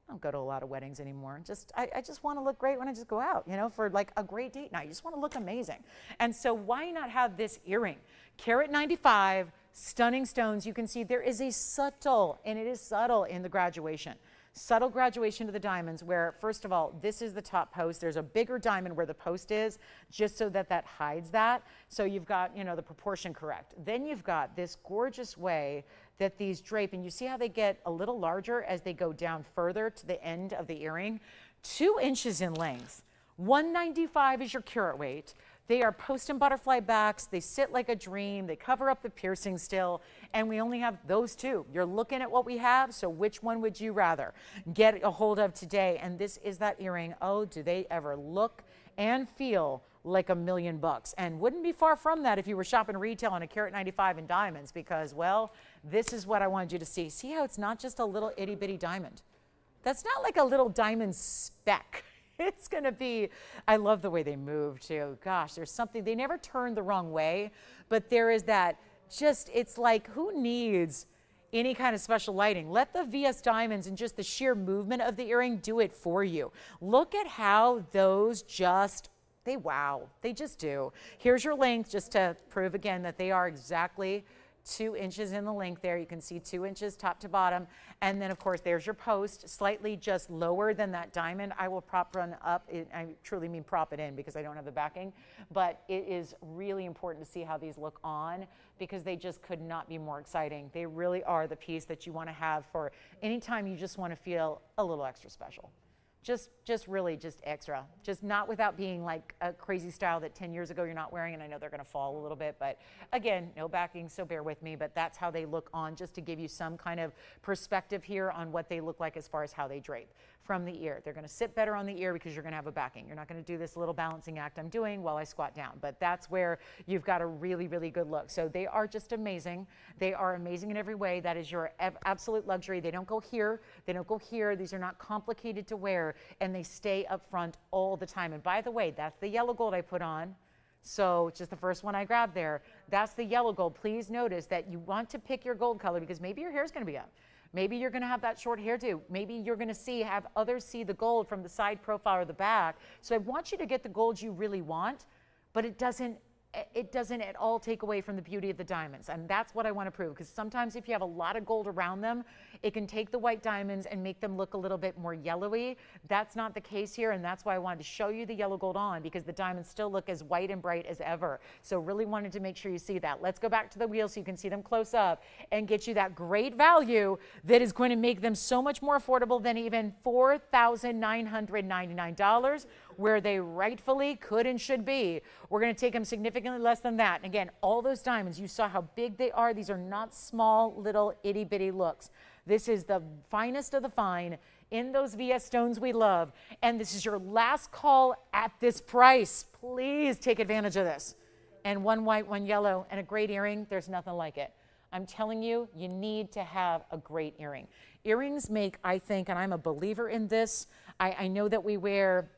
I don't go to a lot of weddings anymore. I just want to look great when I just go out, you know, for like a great date night. You just want to look amazing. And so why not have this earring? Carat 95, stunning stones. You can see there is a subtle, and it is subtle in the graduation. Subtle graduation to the diamonds where, first of all, this is the top post. There's a bigger diamond where the post is, just so that hides that. So you've got, you know, the proportion correct. Then you've got this gorgeous way that these drape, and you see how they get a little larger as they go down further to the end of the earring. 2 inches in length. 195 is your carat weight. They are post and butterfly backs. They sit like a dream. They cover up the piercing still. And we only have those 2. You're looking at what we have, so which one would you rather get a hold of today? And this is that earring. Oh, do they ever look and feel like $1,000,000? And wouldn't be far from that if you were shopping retail on a carat 95 in diamonds, because, well, this is what I wanted you to see. See how it's not just a little itty bitty diamond? That's not like a little diamond speck. It's going to be, I love the way they move too. Gosh, there's something, they never turn the wrong way, but there is that just, it's like, who needs any kind of special lighting? Let the VS diamonds and just the sheer movement of the earring do it for you. Look at how those just, wow, they just do. Here's your length, just to prove again that they are exactly 2 inches in the length there. You can see 2 inches top to bottom. And then of course there's your post, slightly just lower than that diamond. I will prop run up. I truly mean prop it in because I don't have the backing, but it is really important to see how these look on, because they just could not be more exciting. They really are the piece that you want to have for anytime you just want to feel a little extra special. Just really just extra, just not without being like a crazy style that 10 years ago you're not wearing, and I know they're going to fall a little bit, but again, no backing, so bear with me, but that's how they look on, just to give you some kind of perspective here on what they look like as far as how they drape from the ear. They're going to sit better on the ear because you're going to have a backing. You're not going to do this little balancing act I'm doing while I squat down, but that's where you've got a really, really good look. So they are just amazing. They are amazing in every way. That is your absolute luxury. They don't go here. They don't go here. These are not complicated to wear, and they stay up front all the time. And by the way, that's the yellow gold I put on. So just the first one I grabbed there, that's the yellow gold. Please notice that you want to pick your gold color, because maybe your hair is going to be up. Maybe you're going to have that short hairdo. Maybe you're going to have others see the gold from the side profile or the back. So I want you to get the gold you really want, but it doesn't at all take away from the beauty of the diamonds. And that's what I want to prove, because sometimes if you have a lot of gold around them, it can take the white diamonds and make them look a little bit more yellowy. That's not the case here, and that's why I wanted to show you the yellow gold on, because the diamonds still look as white and bright as ever. So really wanted to make sure you see that. Let's go back to the wheel so you can see them close up and get you that great value that is going to make them so much more affordable than even $4,999, where they rightfully could and should be. We're going to take them significantly less than that. And again, all those diamonds, you saw how big they are. These are not small little itty bitty looks. This is the finest of the fine in those VS stones we love. And this is your last call at this price. Please take advantage of this. And one white, one yellow, and a great earring. There's nothing like it. I'm telling you, you need to have a great earring. Earrings make, I think, and I'm a believer in this, I know that we wear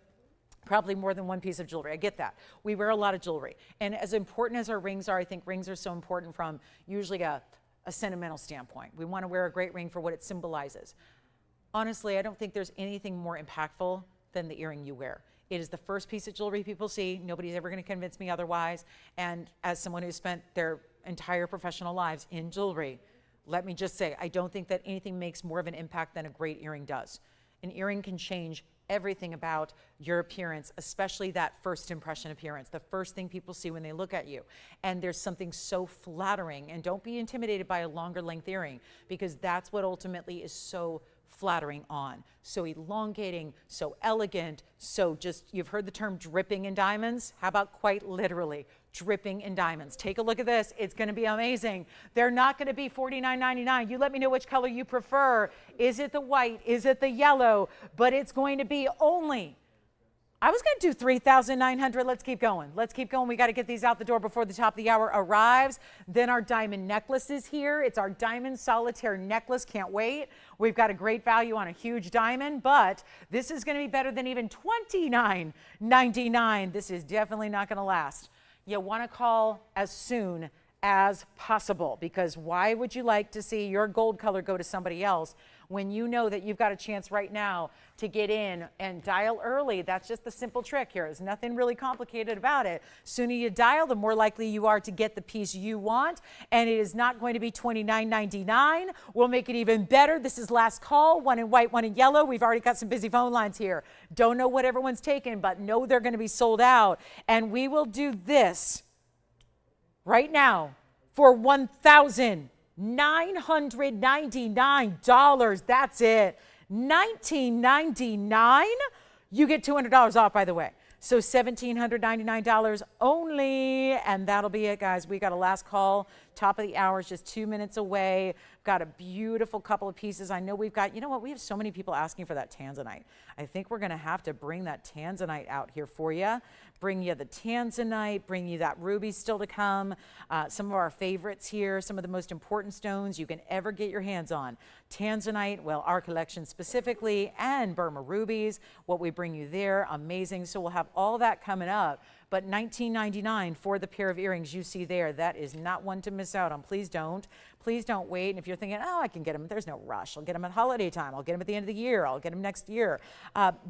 probably more than one piece of jewelry. I get that. We wear a lot of jewelry. And as important as our rings are, I think rings are so important from usually a sentimental standpoint. We want to wear a great ring for what it symbolizes. Honestly, I don't think there's anything more impactful than the earring you wear. It is the first piece of jewelry people see. Nobody's ever going to convince me otherwise. And as someone who's spent their entire professional lives in jewelry, let me just say, I don't think that anything makes more of an impact than a great earring does. An earring can change everything about your appearance, especially that first impression appearance, the first thing people see when they look at you. And there's something so flattering, and don't be intimidated by a longer length earring, because that's what ultimately is so flattering on. So elongating, so elegant, so just, you've heard the term dripping in diamonds. How about quite literally dripping in diamonds? Take a look at this. It's going to be amazing. They're not going to be $49.99. You let me know which color you prefer. Is it the white? Is it the yellow? But it's going to be only, I was going to do $3,900. Let's keep going. Let's keep going. We got to get these out the door before the top of the hour arrives. Then our diamond necklace is here. It's our diamond solitaire necklace. Can't wait. We've got a great value on a huge diamond, but this is going to be better than even $29.99. This is definitely not going to last. You want to call as soon as possible, because why would you like to see your gold color go to somebody else when you know that you've got a chance right now to get in and dial early? That's just the simple trick here. There's nothing really complicated about it. Sooner you dial, the more likely you are to get the piece you want, and it is not going to be $29.99. We'll make it even better. This is last call, one in white, one in yellow. We've already got some busy phone lines here. Don't know what everyone's taken, but know they're going to be sold out, and we will do this right now for $1,999. That's it. $19.99. You get $200 off, by the way. So $1,799 only, and that'll be it, guys. We got a last call, top of the hour, just 2 minutes away. Got a beautiful couple of pieces. I know we've got, you know what, we have so many people asking for that tanzanite. I think we're gonna have to bring that tanzanite out here for you. Bring you the tanzanite, bring you that ruby still to come. Some of our favorites here, some of the most important stones you can ever get your hands on. Tanzanite, well, our collection specifically, and Burma rubies, what we bring you there, amazing. So we'll have all that coming up. But $19.99 for the pair of earrings you see there, that is not one to miss out on. Please don't wait. And if you're thinking, oh, I can get them, there's no rush. I'll get them at holiday time. I'll get them at the end of the year. I'll get them next year.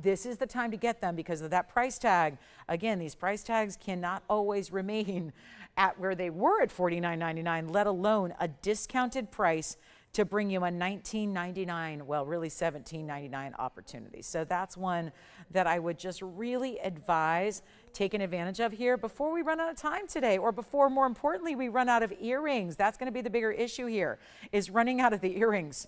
This is the time to get them because of that price tag. Again, these price tags cannot always remain at where they were at $49.99, let alone a discounted price to bring you a $19.99, well, really $17.99 opportunity. So that's one that I would just really advise taking advantage of here before we run out of time today, or before, more importantly, we run out of earrings. That's going to be the bigger issue here, is running out of the earrings.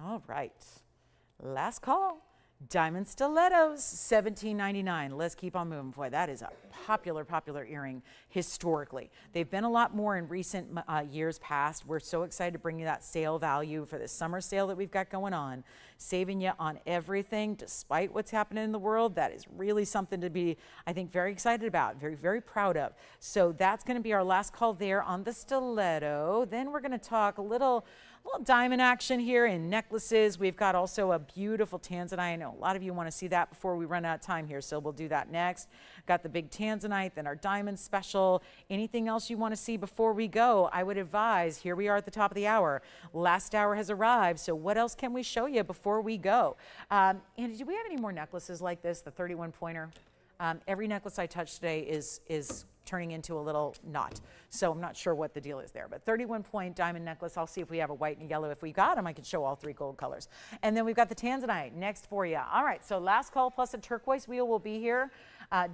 All right, last call. Diamond stilettos, $17.99. Let's keep on moving. Boy, that is a popular earring historically. They've been a lot more in recent years past. We're so excited to bring you that sale value for the summer sale that we've got going on, saving you on everything despite what's happening in the world. That is really something to be, I think, very excited about, very proud of. So that's going to be our last call there on the stiletto. Then we're going to talk a little diamond action here in necklaces. We've got also a beautiful tanzanite. I know a lot of you want to see that before we run out of time here, so we'll do that next. Got the big tanzanite, then our diamond special. Anything else you want to see before we go, I would advise, here we are at the top of the hour. Last hour has arrived, so what else can we show you before we go? Andy, do we have any more necklaces like this, the 31 pointer? Every necklace I touch today is turning into a little knot. So I'm not sure what the deal is there, but 31 point diamond necklace. I'll see if we have a white and yellow. If we got them, I could show all three gold colors. And then we've got the tanzanite next for you. All right, so last call plus a turquoise wheel will be here.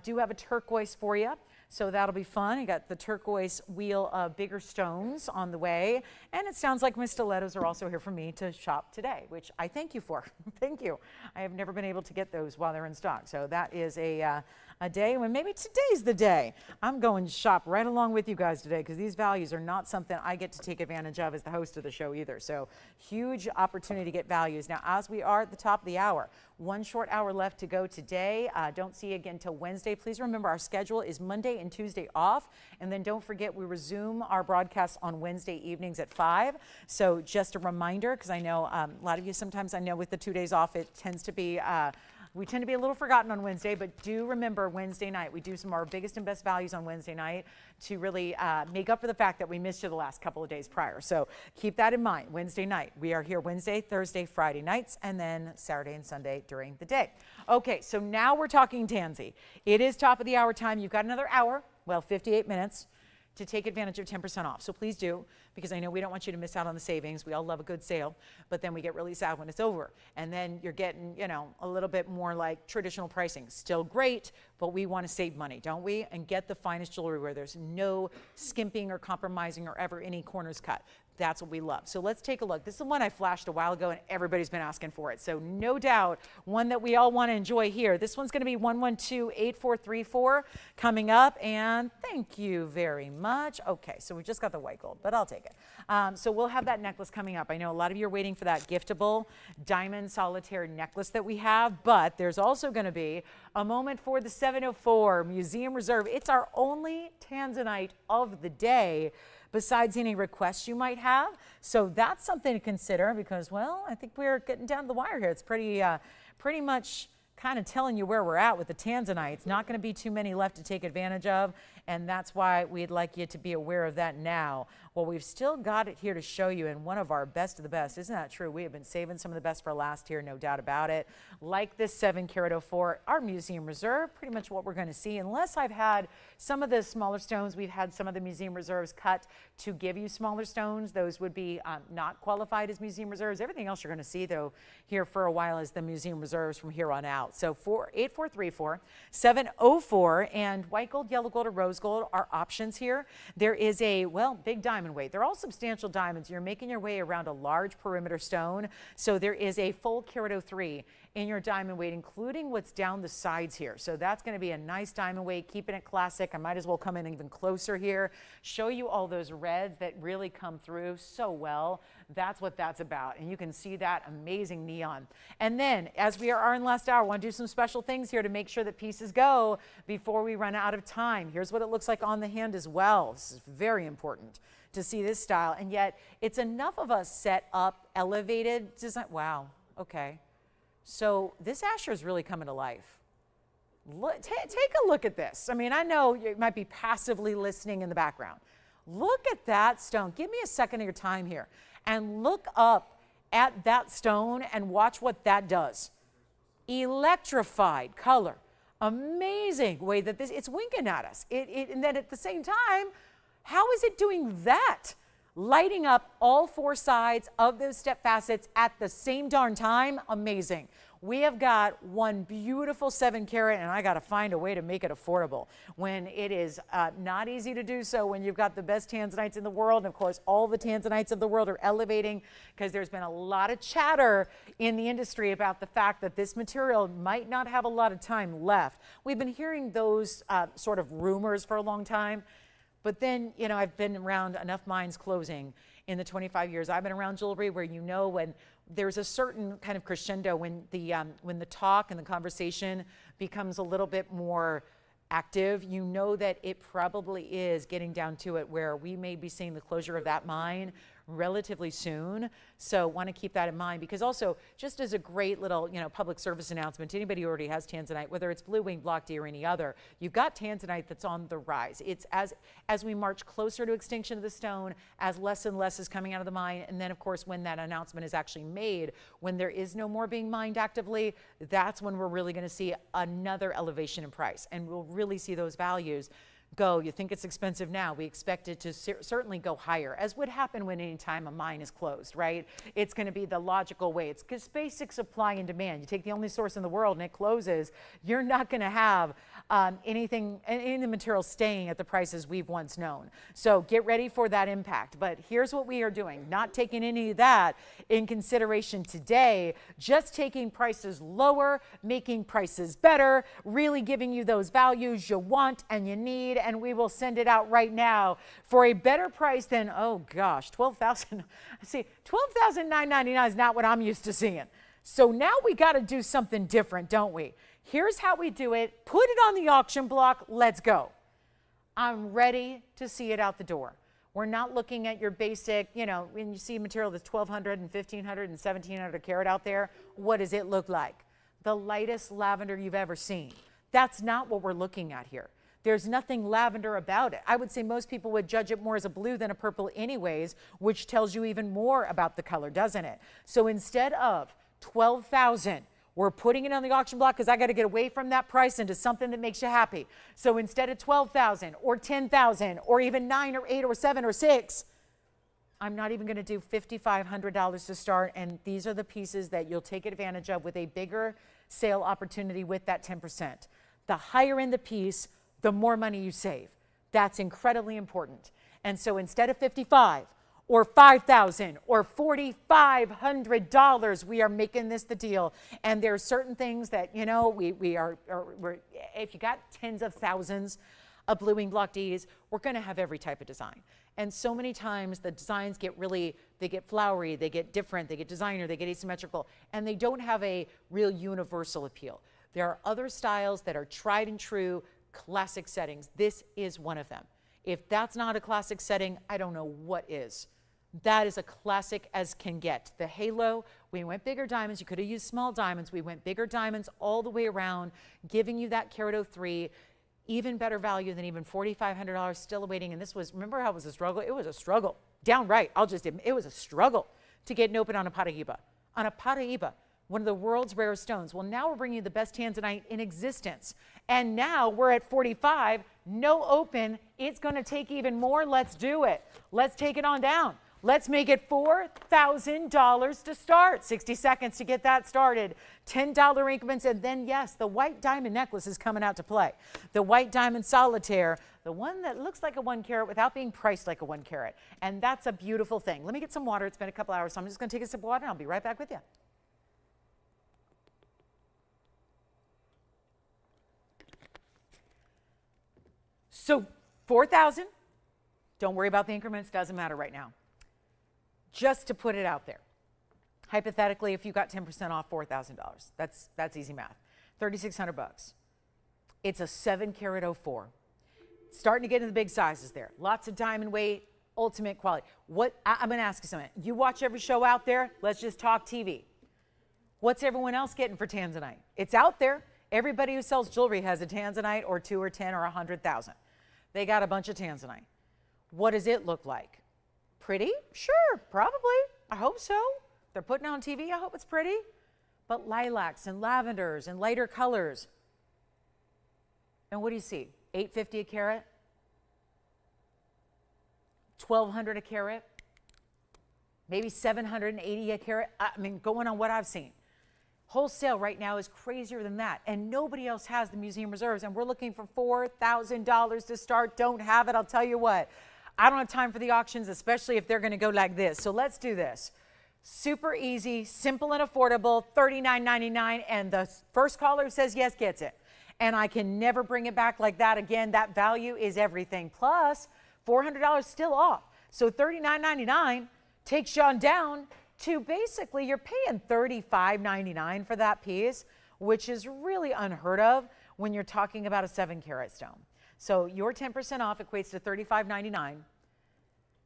Do have a turquoise for you. So that'll be fun. You got the turquoise wheel of bigger stones on the way. And it sounds like my stilettos are also here for me to shop today, which I thank you for. Thank you. I have never been able to get those while they're in stock. So that is a a day when maybe today's the day. I'm going to shop right along with you guys today because these values are not something I get to take advantage of as the host of the show either. So huge opportunity to get values. Now, as we are at the top of the hour, one short hour left to go today. Don't see you again until Wednesday. Please remember our schedule is Monday and Tuesday off. And then don't forget we resume our broadcasts on Wednesday evenings at 5. So just a reminder, because I know a lot of you sometimes, I know with the 2 days off, it tends to be we tend to be a little forgotten on Wednesday, but do remember Wednesday night. We do some of our biggest and best values on Wednesday night to really make up for the fact that we missed you the last couple of days prior. So keep that in mind. Wednesday night. We are here Wednesday, Thursday, Friday nights, and then Saturday and Sunday during the day. Okay, so now we're talking tansy. It is top of the hour time. You've got another hour, well, 58 minutes to take advantage of 10% off. So please do, because I know we don't want you to miss out on the savings. We all love a good sale, but then we get really sad when it's over. And then you're getting, you know, a little bit more like traditional pricing. Still great, but we want to save money, don't we? And get the finest jewelry where there's no skimping or compromising or ever any corners cut. That's what we love. So let's take a look. This is the one I flashed a while ago and everybody's been asking for it. So no doubt one that we all want to enjoy here. This one's going to be 112-8434 coming up. And thank you very much. Okay, so we just got the white gold, but I'll take it. So we'll have that necklace coming up. I know a lot of you are waiting for that giftable diamond solitaire necklace that we have, but there's also going to be a moment for the 704 Museum Reserve. It's our only tanzanite of the day, besides any requests you might have. So that's something to consider because, well, I think we're getting down to the wire here. It's pretty much kind of telling you where we're at with the tanzanite. It's not going to be too many left to take advantage of, and that's why we'd like you to be aware of that now. Well, we've still got it here to show you, and one of our best of the best. Isn't that true? We have been saving some of the best for last here, no doubt about it. Like this 7 karat 04, our Museum Reserve, pretty much what we're going to see. Unless I've had some of the smaller stones, we've had some of the Museum Reserves cut to give you smaller stones. Those would be not qualified as Museum Reserves. Everything else you're going to see, though, here for a while is the Museum Reserves from here on out. So 8434, 704, and white gold, yellow gold, or rose gold are options here. There is a, well, big diamond weight. They're all substantial diamonds. You're making your way around a large perimeter stone. So there is a full carat 03 in your diamond weight, including what's down the sides here. So that's going to be a nice diamond weight, keeping it classic. I might as well come in even closer here, show you all those reds that really come through so well. That's what that's about. And you can see that amazing neon. And then as we are in last hour, I want to do some special things here to make sure that pieces go before we run out of time. Here's what it looks like on the hand as well. This is very important to see this style. And yet it's enough of a set up, elevated design. Wow. Okay. So this Asher is really coming to life. Look, take a look at this. I mean, I know you might be passively listening in the background. Look at that stone. Give me a second of your time here and look up at that stone and watch what that does. Electrified color. Amazing way that this, it's winking at us. And then at the same time, how is it doing that? Lighting up all 4 sides of those step facets at the same darn time. Amazing. We have got one beautiful 7 karat, and I got to find a way to make it affordable when it is not easy to do so when you've got the best tanzanites in the world. And of course, all the tanzanites of the world are elevating because there's been a lot of chatter in the industry about the fact that this material might not have a lot of time left. We've been hearing those sort of rumors for a long time. But then, you know, I've been around enough mines closing in the 25 years I've been around jewelry where you know when there's a certain kind of crescendo when the talk and the conversation becomes a little bit more active, you know that it probably is getting down to it where we may be seeing the closure of that mine relatively soon. So want to keep that in mind because also just as a great little, you know, public service announcement to anybody who already has tanzanite, whether it's blue wing, block D or any other, you've got tanzanite that's on the rise. It's as we march closer to extinction of the stone, as less and less is coming out of the mine. And then of course, when that announcement is actually made, when there is no more being mined actively, that's when we're really going to see another elevation in price. And we'll really see those values go. You think it's expensive now. We expect it to certainly go higher, as would happen when any time a mine is closed, right? It's going to be the logical way. It's because basic supply and demand. You take the only source in the world and it closes, you're not going to have any of the materials staying at the prices we've once known. So get ready for that impact. But here's what we are doing, not taking any of that in consideration today, just taking prices lower, making prices better, really giving you those values you want and you need, and we will send it out right now for a better price than, oh gosh, $12,000. See, $12,999 is not what I'm used to seeing. So now we got to do something different, don't we? Here's how we do it. Put it on the auction block. Let's go. I'm ready to see it out the door. We're not looking at your basic, you know, when you see material that's 1,200 and 1,500 and 1,700 carat out there, what does it look like? The lightest lavender you've ever seen. That's not what we're looking at here. There's nothing lavender about it. I would say most people would judge it more as a blue than a purple anyways, which tells you even more about the color, doesn't it? So instead of 12,000, we're putting it on the auction block because I got to get away from that price into something that makes you happy. So instead of 12,000 or 10,000 or even 9 or 8 or 7 or 6, I'm not even going to do $5,500 to start. And these are the pieces that you'll take advantage of with a bigger sale opportunity with that 10%. The higher in the piece, the more money you save. That's incredibly important. And so instead of 55 or $5,000 or $4,500, we are making this the deal. And there are certain things that, you know, we're if you got tens of thousands of bluing block Ds, we're going to have every type of design. And so many times the designs get really, they get flowery, they get different, they get designer, they get asymmetrical, and they don't have a real universal appeal. There are other styles that are tried and true, classic settings. This is one of them. If that's not a classic setting, I don't know what is. That is a classic as can get. The halo, we went bigger diamonds. You could have used small diamonds. We went bigger diamonds all the way around, giving you that carat 03, even better value than even $4,500 still awaiting. And this was, remember how it was a struggle? It was a struggle. Downright, it was a struggle to get an open on a Paraiba. On a Paraiba, one of the world's rarest stones. Well, now we're bringing you the best tanzanite in existence. And now we're at 45, no open. It's going to take even more. Let's do it. Let's take it on down. Let's make it $4,000 to start. 60 seconds to get that started. $10 increments, and then yes, the white diamond necklace is coming out to play. The white diamond solitaire, the one that looks like a 1 carat without being priced like a 1 carat. And that's a beautiful thing. Let me get some water. It's been a couple hours, so I'm just going to take a sip of water and I'll be right back with you. So 4,000, don't worry about the increments, doesn't matter right now. Just to put it out there. Hypothetically, if you got 10% off $4,000, that's easy math. 3,600 bucks. It's a 7 carat 04. Starting to get into the big sizes there. Lots of diamond weight, ultimate quality. I'm going to ask you something. You watch every show out there? Let's just talk TV. What's everyone else getting for tanzanite? It's out there. Everybody who sells jewelry has a tanzanite or 2 or 10 or 100,000. They got a bunch of tanzanite. What does it look like? Pretty? Sure, probably. I hope so. They're putting it on TV. I hope it's pretty. But lilacs and lavenders and lighter colors. And what do you see? $850 a carat? $1,200 a carat? Maybe $780 a carat? I mean, going on what I've seen. Wholesale right now is crazier than that, and nobody else has the museum reserves, and we're looking for $4,000 to start. Don't have it, I'll tell you what. I don't have time for the auctions, especially if they're going to go like this. So let's do this. Super easy, simple and affordable, $39.99, and the first caller who says yes gets it. And I can never bring it back like that again. That value is everything. Plus, $400 still off. So $39.99 takes you on down to basically you're paying $35.99 for that piece, which is really unheard of when you're talking about a 7 carat stone. So your 10% off equates to $35.99,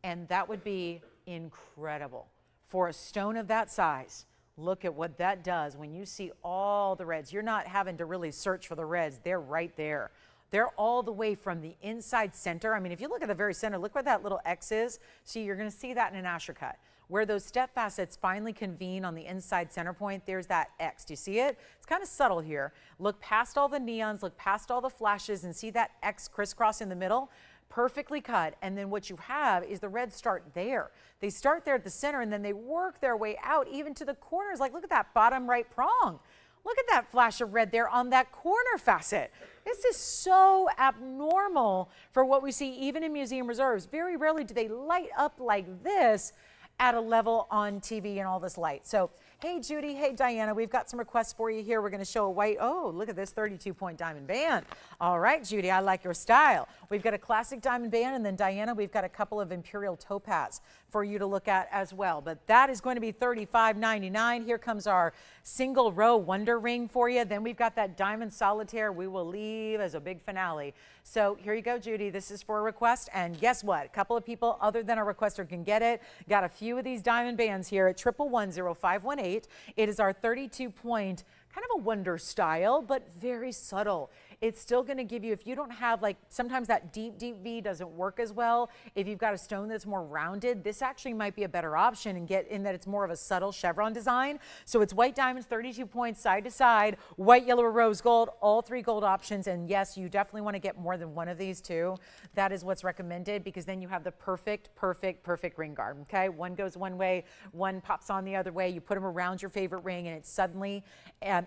and that would be incredible. For a stone of that size, look at what that does when you see all the reds. You're not having to really search for the reds. They're right there. They're all the way from the inside center. I mean, if you look at the very center, look where that little X is. See, you're going to see that in an Asher cut. Where those step facets finally convene on the inside center point, there's that X. Do you see it? It's kind of subtle here. Look past all the neons, look past all the flashes, and see that X crisscross in the middle? Perfectly cut. And then what you have is the reds start there. They start there at the center, and then they work their way out even to the corners. Like, look at that bottom right prong. Look at that flash of red there on that corner facet. This is so abnormal for what we see even in museum reserves. Very rarely do they light up like this at a level on TV and all this light. So, hey Judy, hey Diana, we've got some requests for you here. We're going to show a white, oh, look at this 32-point diamond band. All right, Judy, I like your style. We've got a classic diamond band, and then Diana, we've got a couple of Imperial topaz for you to look at as well. But that is going to be $35.99. Here comes our single row wonder ring for you. Then we've got that diamond solitaire we will leave as a big finale. So here you go, Judy. This is for a request. And guess what? A couple of people other than our requester can get it. Got a few of these diamond bands here at 1110518. It is our 32-point, kind of a wonder style, but very subtle. It's still going to give you, if you don't have, like, sometimes that deep V doesn't work as well. If you've got a stone that's more rounded, this actually might be a better option and get in that it's more of a subtle chevron design. So it's white diamonds, 32 points side to side, white, yellow, or rose gold, all 3 gold options. And yes, you definitely want to get more than one of these too. That is what's recommended, because then you have the perfect ring guard, okay? One goes one way, one pops on the other way. You put them around your favorite ring and it suddenly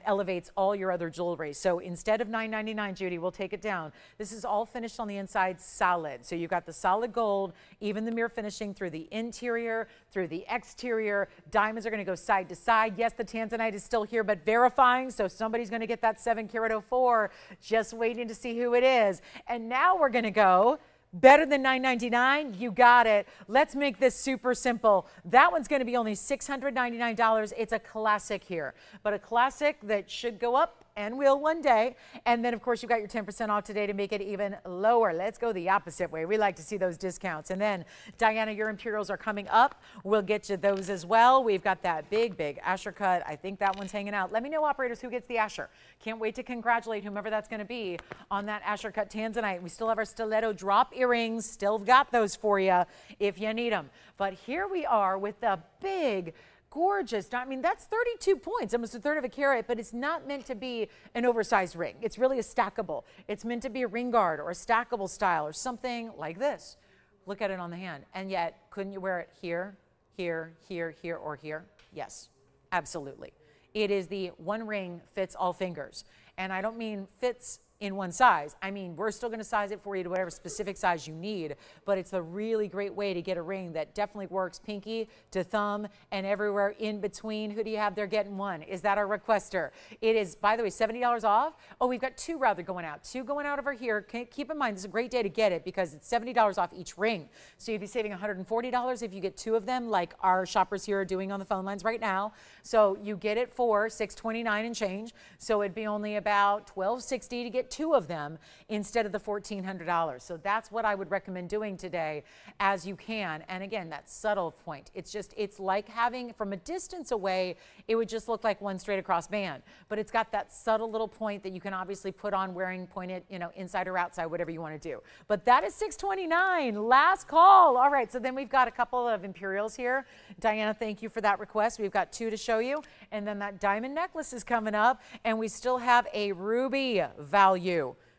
elevates all your other jewelry. So instead of $9.99, Judy, we'll take it down. This is all finished on the inside solid. So you've got the solid gold, even the mirror finishing through the interior, through the exterior. Diamonds are going to go side to side. Yes, the tanzanite is still here, but verifying. So somebody's going to get that 7 karat 04, just waiting to see who it is. And now we're going to go better than $9.99. You got it. Let's make this super simple. That one's going to be only $699. It's a classic here, but a classic that should go up and will one day. And then, of course, you've got your 10% off today to make it even lower. Let's go the opposite way. We like to see those discounts. And then, Diana, your Imperials are coming up. We'll get you those as well. We've got that big Asher cut. I think that one's hanging out. Let me know, operators, who gets the Asher. Can't wait to congratulate whomever that's going to be on that Asher cut tanzanite. We still have our stiletto drop earrings. Still got those for you if you need them. But here we are with the big, gorgeous. I mean, that's 32 points, almost a third of a carat, but it's not meant to be an oversized ring. It's really a stackable. It's meant to be a ring guard or a stackable style or something like this. Look at it on the hand. And yet, couldn't you wear it here, here, here, here, or here? Yes, absolutely. It is the one ring fits all fingers. And I don't mean fits in one size. I mean, we're still going to size it for you to whatever specific size you need, but it's a really great way to get a ring that definitely works pinky to thumb and everywhere in between. Who do you have there getting one? Is that our requester? It is, by the way, $70 off. Oh, we've got 2 rather going out. 2 going out over here. Keep in mind, this is a great day to get it because it's $70 off each ring. So you'd be saving $140 if you get 2 of them, like our shoppers here are doing on the phone lines right now. So you get it for $629 and change. So it'd be only about $1,260 to get 2 of them instead of the $1,400. So that's what I would recommend doing today as you can. And again, that subtle point. It's just, it's like having from a distance away, it would just look like one straight across band, but it's got that subtle little point that you can obviously put on wearing pointed, you know, inside or outside, whatever you want to do. But that is $629. Last call. All right. So then we've got a couple of Imperials here. Diana, thank you for that request. We've got 2 to show you. And then that diamond necklace is coming up, and we still have a ruby value.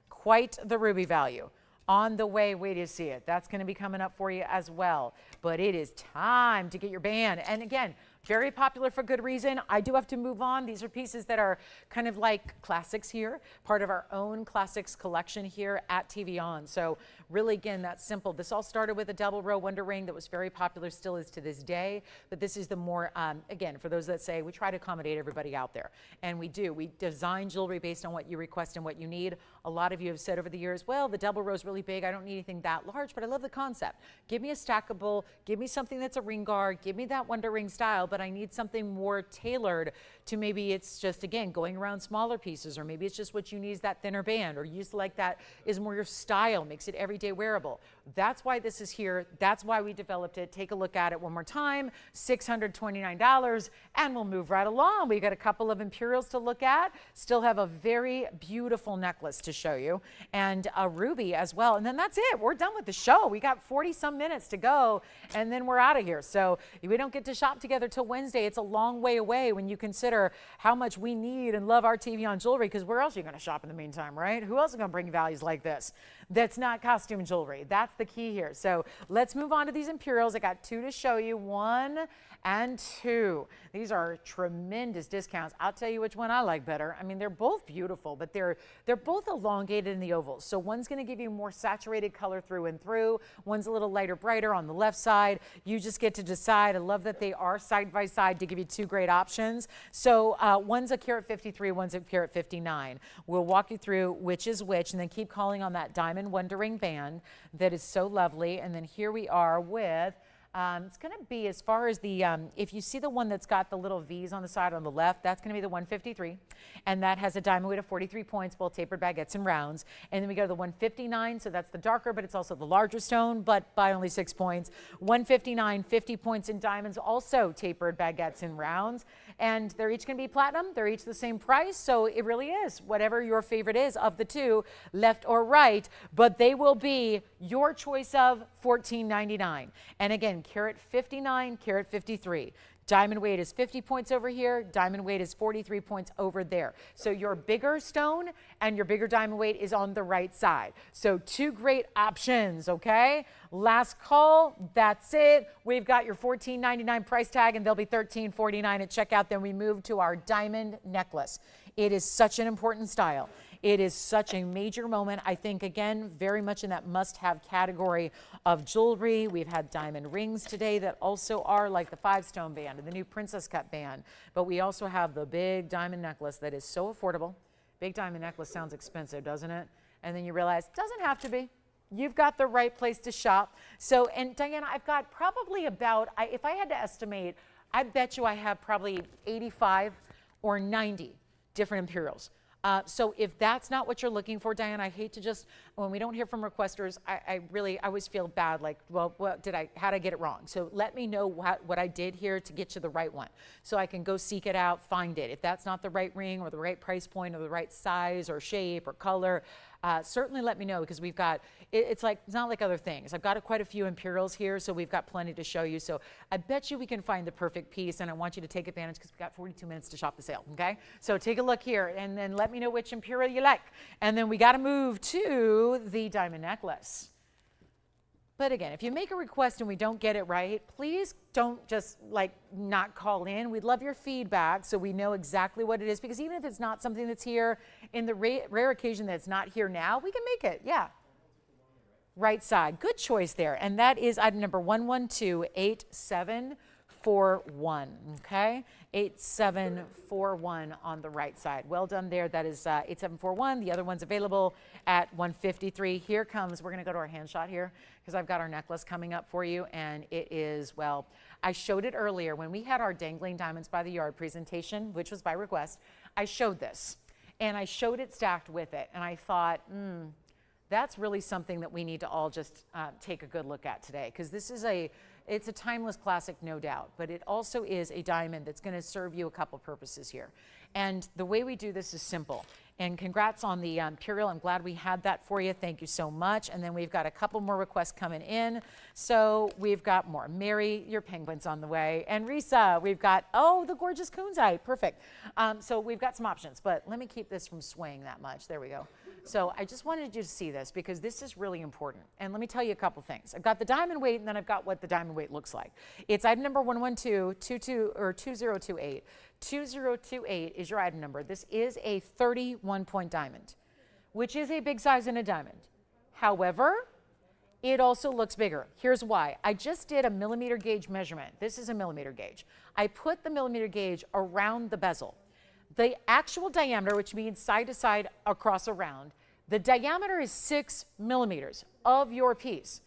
Quite the ruby value on the way. Wait to see it. That's going to be coming up for you as well. But it is time to get your band. And again, very popular for good reason. I do have to move on. These are pieces that are kind of like classics here, part of our own classics collection here at TVON. So really, again, that's simple. This all started with a double row wonder ring that was very popular, still is to this day. But this is the more, again, for those that say, we try to accommodate everybody out there. And we do. We design jewelry based on what you request and what you need. A lot of you have said over the years, well, the double row is really big. I don't need anything that large, but I love the concept. Give me a stackable, give me something that's a ring guard, give me that wonder ring style, but I need something more tailored to maybe it's just, again, going around smaller pieces, or maybe it's just what you need is that thinner band, or you just like that is more your style, makes it everyday wearable. That's why this is here. That's why we developed it. Take a look at it one more time, $629, and we'll move right along. We got a couple of Imperials to look at, still have a very beautiful necklace to show you, and a ruby as well. And then that's it. We're done with the show. We got 40 some minutes to go, and then we're out of here. So we don't get to shop together till Wednesday. It's a long way away when you consider how much we need and love our TVON jewelry, because where else are you going to shop in the meantime, right? Who else is going to bring values like this? that's not costume jewelry. That's the key here. So let's move on to these Imperials. I got 2 to show you, 1 and 2. These are tremendous discounts. I'll tell you which one I like better. I mean, they're both beautiful, but they're both elongated in the ovals. So one's going to give you more saturated color through and through. One's a little lighter, brighter on the left side. You just get to decide. I love that they are side by side to give you 2 great options. So one's a carat 53, one's a carat 59. We'll walk you through which is which, and then keep calling on that diamond wondering band that is so lovely. And then here we are with it's going to be, as far as the, if you see the one that's got the little V's on the side on the left, that's going to be the 153. And that has a diamond weight of 43 points, both tapered baguettes and rounds. And then we go to the 159, so that's the darker, but it's also the larger stone, but by only 6 points. 159, 50 points in diamonds, also tapered baguettes and rounds. And they're each going to be platinum. They're each the same price. So it really is whatever your favorite is of the 2, left or right. But they will be your choice of $14.99. And again, carat 59, carat 53. Diamond weight is 50 points over here. Diamond weight is 43 points over there. So your bigger stone and your bigger diamond weight is on the right side. So 2 great options, okay? Last call, that's it. We've got your $14.99 price tag, and they'll be $13.49 at checkout. Then we move to our diamond necklace. It is such an important style. It is such a major moment. I think, again, very much in that must-have category of jewelry. We've had diamond rings today that also are like the 5-stone band and the new princess cut band. But we also have the big diamond necklace that is so affordable. Big diamond necklace sounds expensive, doesn't it? And then you realize it doesn't have to be. You've got the right place to shop. So, and Diana, I've got probably about, if I had to estimate, I bet you I have probably 85 or 90 different Imperials. So if that's not what you're looking for, Diane, I hate to just, when we don't hear from requesters, I always feel bad, like, well, how did I get it wrong? So let me know what I did here to get you the right one, so I can go seek it out, find it. If that's not the right ring or the right price point or the right size or shape or color, certainly let me know, because we've got, it's not like other things. I've got quite a few Imperials here, so we've got plenty to show you. So I bet you we can find the perfect piece, and I want you to take advantage, because we've got 42 minutes to shop the sale, okay? So take a look here, and then let me know which Imperial you like. And then we got to move to the diamond necklace. But again, if you make a request and we don't get it right, please don't just not call in. We'd love your feedback so we know exactly what it is, because even if it's not something that's here, in the rare occasion that it's not here now, we can make it. Yeah. Right side. Good choice there. And that is item number 1128741. Okay? 8741 on the right side. Well done there. That is 8741. The other one's available at 153. Here comes, we're going to go to our hand shot here, because I've got our necklace coming up for you, and it is, well, I showed it earlier when we had our Dangling Diamonds by the Yard presentation, which was by request. I showed this, and I showed it stacked with it, and I thought, that's really something that we need to all just take a good look at today, because this is it's a timeless classic, no doubt, but it also is a diamond that's going to serve you a couple purposes here. And the way we do this is simple. And congrats on the Imperial. I'm glad we had that for you. Thank you so much. And then we've got a couple more requests coming in. So we've got more. Mary, your penguin's on the way. And Risa, we've got, oh, the gorgeous Kunzite. Perfect. So we've got some options, but let me keep this from swaying that much. There we go. So I just wanted you to see this, because this is really important. And let me tell you a couple things. I've got the diamond weight, and then I've got what the diamond weight looks like. It's item number 2028. 2028 is your item number. This is a 31-point diamond, which is a big size in a diamond. However, it also looks bigger. Here's why. I just did a millimeter gauge measurement. This is a millimeter gauge. I put the millimeter gauge around the bezel. The actual diameter, which means side to side across around, the diameter is 6 millimeters of your piece.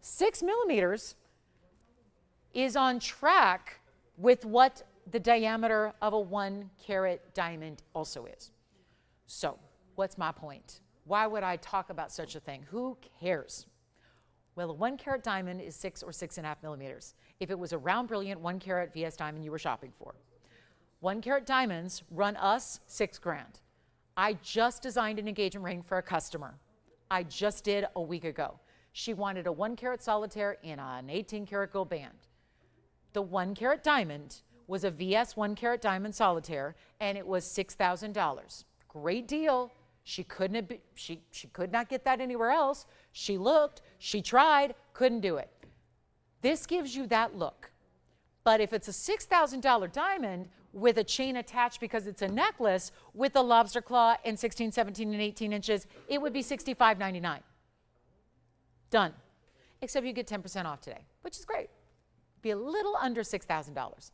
6 millimeters is on track with what the diameter of a 1-carat diamond also is. So what's my point? Why would I talk about such a thing? Who cares? Well, a 1-carat diamond is 6 or 6.5 millimeters. If it was a round, brilliant 1-carat VS diamond you were shopping for. 1-carat diamonds run us $6 grand. I just designed an engagement ring for a customer. I just did a week ago. She wanted a 1-carat solitaire in an 18-karat gold band. The 1-carat diamond was a VS 1-carat diamond solitaire, and it was $6,000. Great deal. She couldn't have she could not get that anywhere else. She looked, she tried, couldn't do it. This gives you that look. But if it's a $6,000 diamond with a chain attached because it's a necklace with a lobster claw and 16, 17, and 18 inches, it would be $65.99. Done. Except you get 10% off today, which is great. Be a little under $6,000.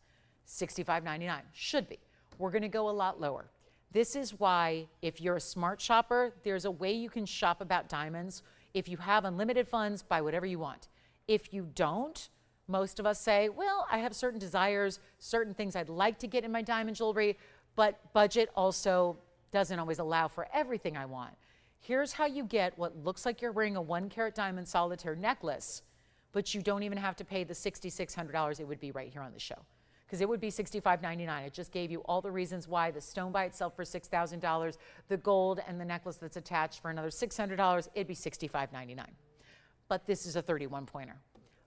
$65.99 should be. We're going to go a lot lower. This is why, if you're a smart shopper, there's a way you can shop about diamonds. If you have unlimited funds, buy whatever you want. If you don't, most of us say, well, I have certain desires, certain things I'd like to get in my diamond jewelry, but budget also doesn't always allow for everything I want. Here's how you get what looks like you're wearing a 1-carat diamond solitaire necklace, but you don't even have to pay the $6,600 it would be right here on the show. Because it would be $65.99. I just gave you all the reasons why. The stone by itself for $6,000, the gold and the necklace that's attached for another $600, it'd be $65.99. But this is a 31-pointer.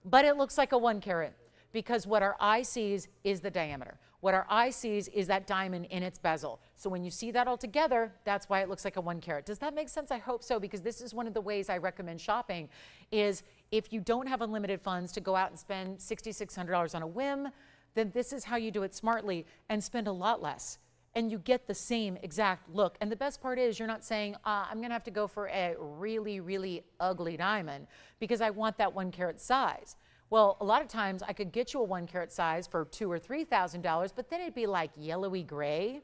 But it looks like a 1-carat because what our eye sees is the diameter. What our eye sees is that diamond in its bezel. So when you see that all together, that's why it looks like a 1-carat. Does that make sense? I hope so, because this is one of the ways I recommend shopping is if you don't have unlimited funds to go out and spend $6,600 on a whim, then this is how you do it smartly and spend a lot less. And you get the same exact look. And the best part is you're not saying, I'm going to have to go for a really, really ugly diamond because I want that 1-carat size. Well, a lot of times I could get you a 1-carat size for $2,000 or $3,000, but then it'd be like yellowy gray,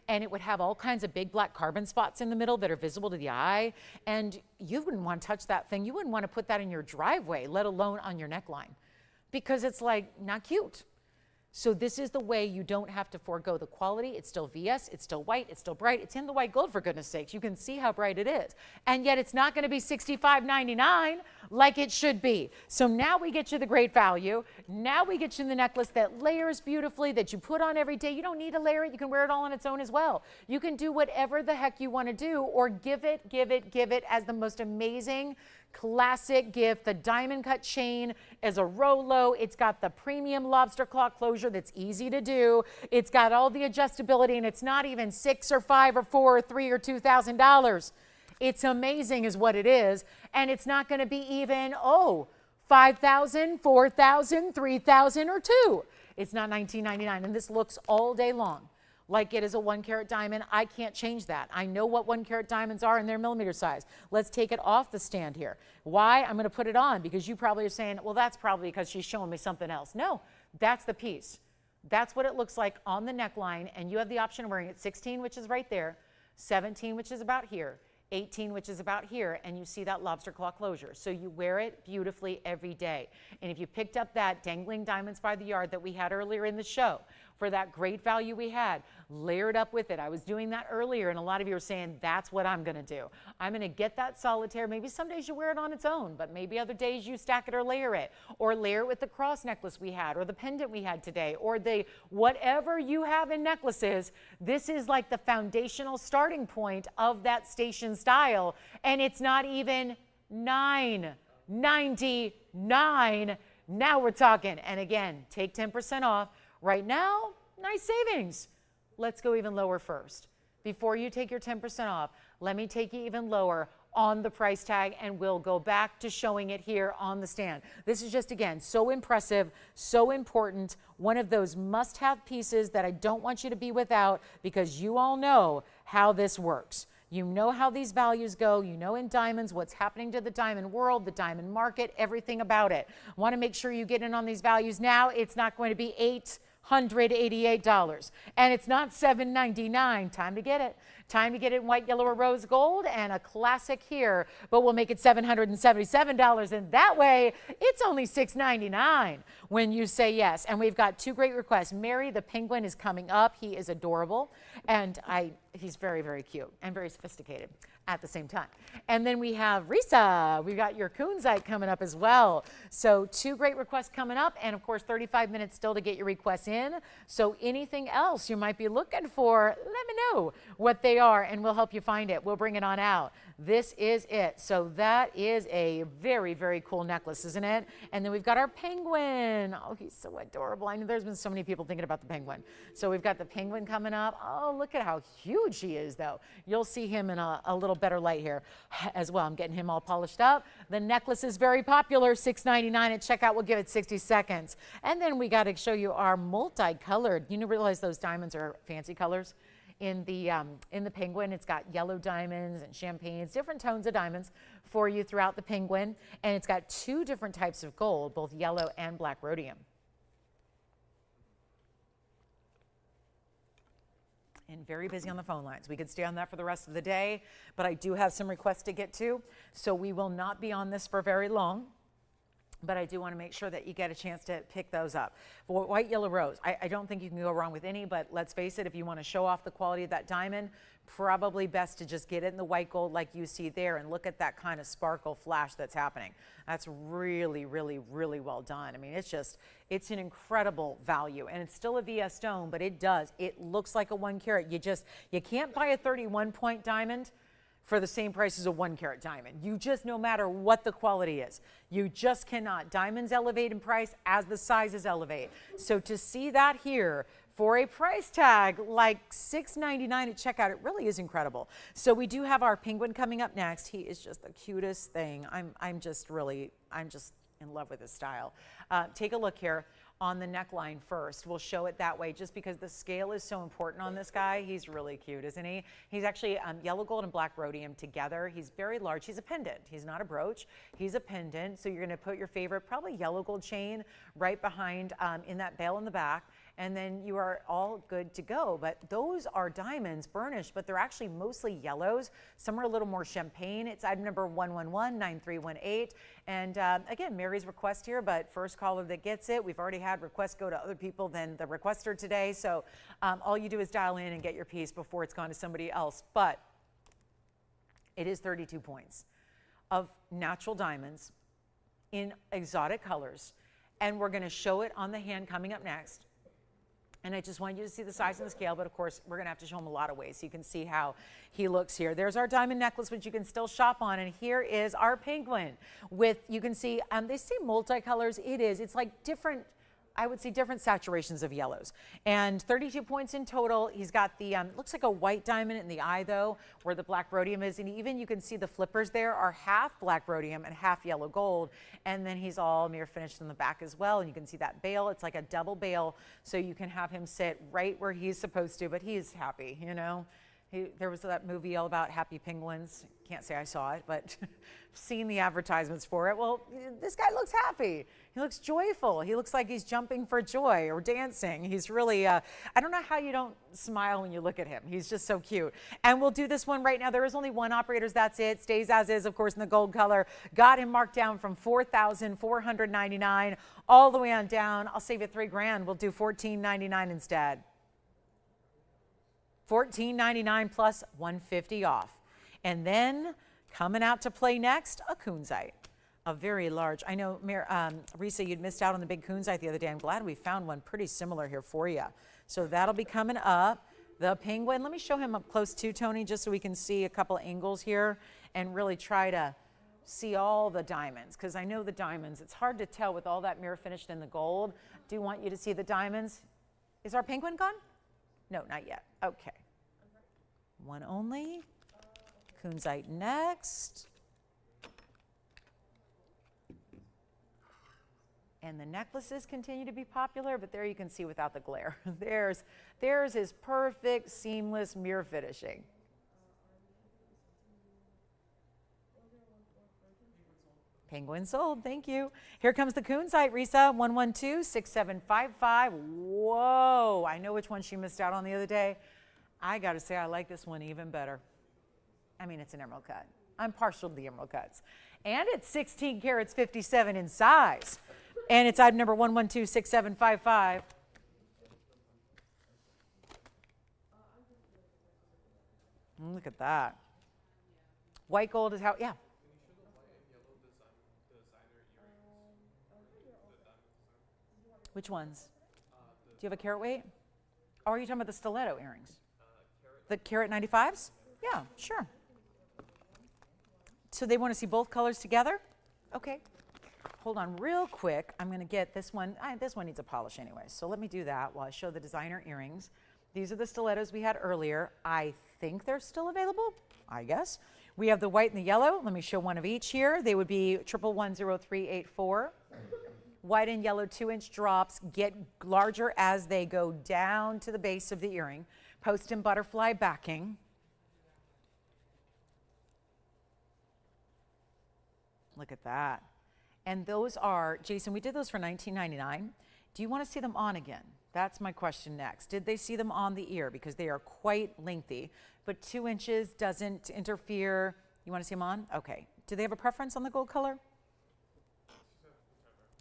and it would have all kinds of big black carbon spots in the middle that are visible to the eye. And you wouldn't want to touch that thing. You wouldn't want to put that in your driveway, let alone on your neckline, because it's like not cute. So this is the way you don't have to forego the quality. It's still VS, it's still white, it's still bright. It's in the white gold, for goodness sakes. You can see how bright it is. And yet it's not going to be $65.99 like it should be. So now we get you the great value. Now we get you the necklace that layers beautifully, that you put on every day. You don't need to layer it. You can wear it all on its own as well. You can do whatever the heck you want to do, or give it as the most amazing classic gift. The diamond cut chain is a Rolo. It's got the premium lobster claw closure that's easy to do. It's got all the adjustability, and it's not even $6 or $5 or $4 or $3 or $2,000. It's amazing is what it is. And it's not going to be even, $5,000, $4,000, $3,000 or $2,000. It's not $19.99. And this looks all day long like it is a 1-carat diamond. I can't change that. I know what 1-carat diamonds are in their millimeter size. Let's take it off the stand here. Why? I'm going to put it on because you probably are saying, well, that's probably because she's showing me something else. No, that's the piece. That's what it looks like on the neckline, and you have the option of wearing it 16, which is right there, 17, which is about here, 18, which is about here, and you see that lobster claw closure. So you wear it beautifully every day. And if you picked up that Dangling Diamonds by the Yard that we had earlier in the show, for that great value we had, layer it up with it. I was doing that earlier, and a lot of you are saying, that's what I'm going to do. I'm going to get that solitaire. Maybe some days you wear it on its own, but maybe other days you stack it or layer it with the cross necklace we had, or the pendant we had today, or the whatever you have in necklaces. This is like the foundational starting point of that station style, and it's not even $9.99. Now we're talking. And again, take 10% off. Right now, nice savings. Let's go even lower first. Before you take your 10% off, let me take you even lower on the price tag, and we'll go back to showing it here on the stand. This is just, again, so impressive, so important, one of those must-have pieces that I don't want you to be without, because you all know how this works. You know how these values go. You know in diamonds what's happening to the diamond world, the diamond market, everything about it. Want to make sure you get in on these values now. It's not going to be $888, and it's not $799. Time to get it. Time to get it in white, yellow, or rose gold, and a classic here, but we'll make it $777, and that way it's only $699 when you say yes. And we've got two great requests. Mary the penguin is coming up. He is adorable, and he's very, very cute and very sophisticated at the same time. And then we have Risa. We've got your Kunzite coming up as well. So two great requests coming up, and of course 35 minutes still to get your requests in. So anything else you might be looking for, let me know what they are, and we'll help you find it. We'll bring it on out. This is it. So that is a very, very cool necklace, isn't it? And then we've got our penguin. Oh, he's so adorable. I know there's been so many people thinking about the penguin. So we've got the penguin coming up. Oh, look at how huge he is, though. You'll see him in a little better light here as well. I'm getting him all polished up. The necklace is very popular, $6.99 at checkout. We'll give it 60 seconds. And then we got to show you our multicolored. You realize those diamonds are fancy colors? In the penguin, it's got yellow diamonds and champagnes, different tones of diamonds for you throughout the penguin. And it's got 2 different types of gold, both yellow and black rhodium. And very busy on the phone lines. We could stay on that for the rest of the day, but I do have some requests to get to, so we will not be on this for very long. But I do want to make sure that you get a chance to pick those up. For white, yellow, rose, I don't think you can go wrong with any, but let's face it, if you want to show off the quality of that diamond, probably best to just get it in the white gold like you see there and look at that kind of sparkle flash that's happening. That's really, really, really well done. I mean, it's an incredible value, and it's still a VS stone, but it looks like a 1 carat. You can't buy a 31-point diamond for the same price as a 1 carat diamond. No matter what the quality is, you just cannot. Diamonds elevate in price as the sizes elevate. So to see that here for a price tag like $6.99 at checkout, it really is incredible. So we do have our penguin coming up next. He is just the cutest thing. I'm just in love with his style. Take a look here on the neckline first. We'll show it that way just because the scale is so important on this guy. He's really cute, isn't he? He's actually yellow gold and black rhodium together. He's very large. He's a pendant. He's not a brooch. He's a pendant. So you're going to put your favorite, probably yellow gold chain right behind in that bale in the back. And then you are all good to go. But those are diamonds burnished, but they're actually mostly yellows. Some are a little more champagne. It's item number 1119318. And again, Mary's request here, but first caller that gets it. We've already had requests go to other people than the requester today. So all you do is dial in and get your piece before it's gone to somebody else. But it is 32 points of natural diamonds in exotic colors. And we're going to show it on the hand coming up next. And I just want you to see the size and the scale, but of course, we're gonna have to show him a lot of ways so you can see how he looks here. There's our diamond necklace, which you can still shop on, and here is our penguin with, you can see, they say multicolors. It's like different, I would say different saturations of yellows. And 32 points in total. He's got the, looks like a white diamond in the eye though, where the black rhodium is. And even you can see the flippers there are half black rhodium and half yellow gold. And then he's all mirror finished in the back as well. And you can see that bale, it's like a double bale. So you can have him sit right where he's supposed to, but he's happy, you know. There was that movie all about happy penguins. Can't say I saw it, but seen the advertisements for it. Well, this guy looks happy. He looks joyful. He looks like he's jumping for joy or dancing. He's really, I don't know how you don't smile when you look at him. He's just so cute. And we'll do this one right now. There is only one operators. That's it. Stays as is, of course, in the gold color. Got him marked down from $4,499 all the way on down. I'll save you $3,000. We'll do $1,499 instead. $1,499 plus $150 off. And then coming out to play next, a Kunzite, a very large. I know, Risa, you'd missed out on the big Kunzite the other day. I'm glad we found one pretty similar here for you. So that'll be coming up. The penguin, let me show him up close too, Tony, just so we can see a couple angles here and really try to see all the diamonds, because I know the diamonds. It's hard to tell with all that mirror finished in the gold. Do want you to see the diamonds. Is our penguin gone? No, not yet. Okay. One only. Kunzite next. And the necklaces continue to be popular, but there you can see without the glare. Theirs is perfect, seamless mirror finishing. Penguin sold, thank you. Here comes the Kunzite, Risa, 112-6755. Whoa, I know which one she missed out on the other day. I gotta say, I like this one even better. I mean, it's an emerald cut. I'm partial to the emerald cuts. And it's 16 carats 57 in size. And it's item number 112-6755. Look at that. White gold is how, yeah. Which ones? Do you have a carat weight? Or are you talking about the stiletto earrings? The carat 95s? Yeah, sure. So they want to see both colors together? Okay. Hold on real quick. I'm going to get this one. This one needs a polish anyway, so let me do that while I show the designer earrings. These are the stilettos we had earlier. I think they're still available, I guess. We have the white and the yellow. Let me show one of each here. They would be 1110384. White and yellow 2-inch drops get larger as they go down to the base of the earring. Post and butterfly backing. Look at that. And those are, Jason, we did those for $19.99. Do you want to see them on again? That's my question next. Did they see them on the ear? Because they are quite lengthy, but 2 inches doesn't interfere. You want to see them on? Okay. Do they have a preference on the gold color?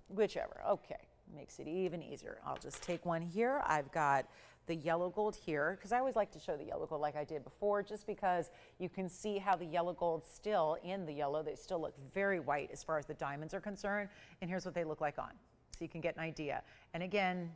Whichever. Okay. Makes it even easier. I'll just take one here. I've got the yellow gold here, because I always like to show the yellow gold like I did before, just because you can see how the yellow gold still in the yellow, they still look very white as far as the diamonds are concerned. And here's what they look like on, so you can get an idea. And again,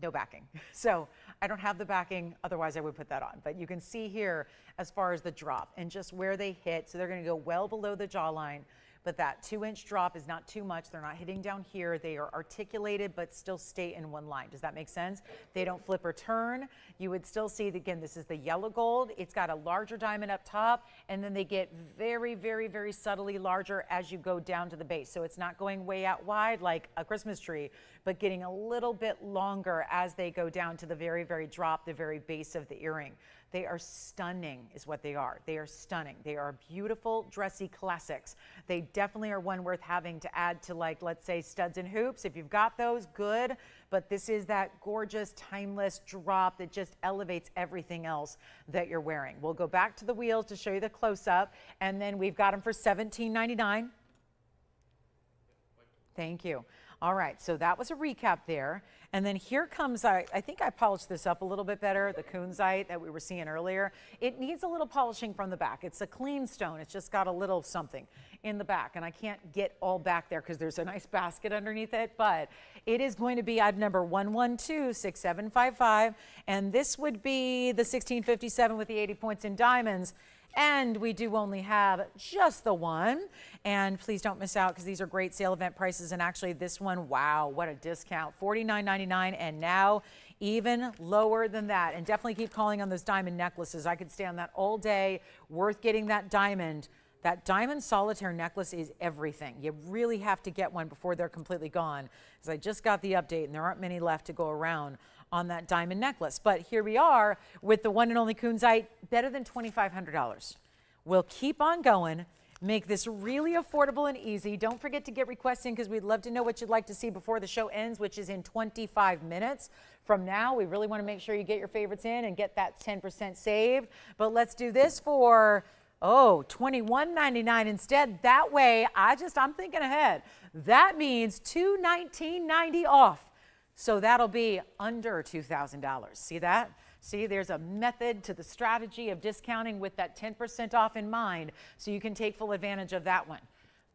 no backing. So I don't have the backing, otherwise I would put that on. But you can see here as far as the drop and just where they hit. So they're going to go well below the jawline. But that 2-inch drop is not too much. They're not hitting down here. They are articulated, but still stay in one line. Does that make sense? They don't flip or turn. You would still see, again, this is the yellow gold. It's got a larger diamond up top, and then they get very, very, very subtly larger as you go down to the base. So it's not going way out wide like a Christmas tree, but getting a little bit longer as they go down to the very, very drop, the very base of the earring. They are stunning is what they are. They are stunning. They are beautiful, dressy classics. They definitely are one worth having to add to, like, let's say studs and hoops. If you've got those, good. But this is that gorgeous, timeless drop that just elevates everything else that you're wearing. We'll go back to the wheels to show you the close-up, and then we've got them for $17.99. Thank you. All right, so that was a recap there. And then here comes, I think I polished this up a little bit better, the Kunzite that we were seeing earlier. It needs a little polishing from the back. It's a clean stone. It's just got a little something in the back. And I can't get all back there because there's a nice basket underneath it. But it is going to be item number 1126755. And this would be the 1657 with the 80 points in diamonds. And we do only have just the one. And please don't miss out because these are great sale event prices. And actually this one, wow, what a discount. $49.99 and now even lower than that. And definitely keep calling on those diamond necklaces. I could stay on that all day. Worth getting that diamond. That diamond solitaire necklace is everything. You really have to get one before they're completely gone. Because I just got the update and there aren't many left to go around on that diamond necklace. But here we are with the one and only Kunzite, better than $2,500. We'll keep on going, make this really affordable and easy. Don't forget to get requests in because we'd love to know what you'd like to see before the show ends, which is in 25 minutes from now. We really want to make sure you get your favorites in and get that 10% saved. But let's do this for, oh, $21.99 instead. That way, I'm thinking ahead. That means $219.90 off. So that'll be under $2,000. See that? See, there's a method to the strategy of discounting with that 10% off in mind, so you can take full advantage of that one.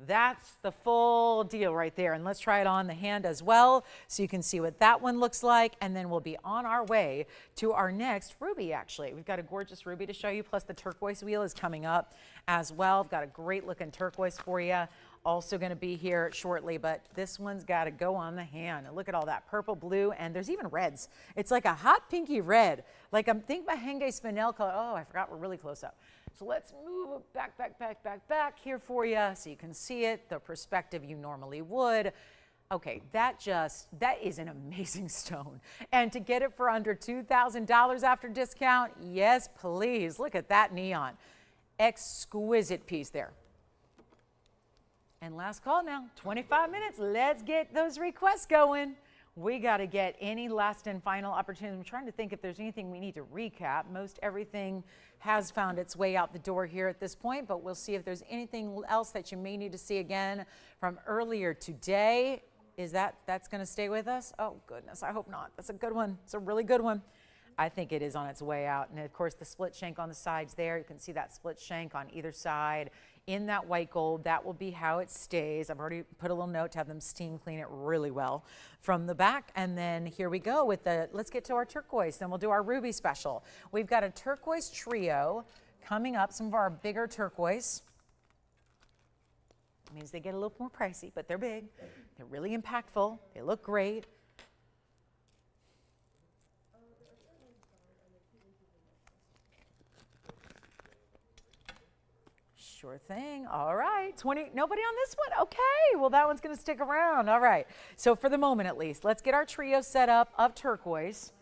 That's the full deal right there. And let's try it on the hand as well, so you can see what that one looks like. And then we'll be on our way to our next ruby, actually. We've got a gorgeous ruby to show you, plus the turquoise wheel is coming up as well. I've got a great looking turquoise for you. Also going to be here shortly, but this one's got to go on the hand. And look at all that purple, blue, and there's even reds. It's like a hot pinky red. Like I'm thinking Mahenge Spinel color. Oh, I forgot we're really close up. So let's move back here for you so you can see it, the perspective you normally would. Okay, that is an amazing stone. And to get it for under $2,000 after discount, yes, please. Look at that neon. Exquisite piece there. And last call now, 25 minutes. Let's get those requests going. We got to get any last and final opportunity. I'm trying to think if there's anything we need to recap. Most everything has found its way out the door here at this point, but we'll see if there's anything else that you may need to see again from earlier today. That's going to stay with us? Oh, goodness, I hope not. That's a good one. It's a really good one. I think it is on its way out. And of course, the split shank on the sides there. You can see that split shank on either side in that white gold. That will be how it stays. I've already put a little note to have them steam clean it really well from the back. And then here we go with let's get to our turquoise. Then we'll do our ruby special. We've got a turquoise trio coming up, some of our bigger turquoise. It means they get a little more pricey, but they're big. They're really impactful. They look great. Sure thing. All right. 20. Nobody on this one? Okay. Well, that one's going to stick around. All right. So for the moment, at least, let's get our trio set up of turquoise.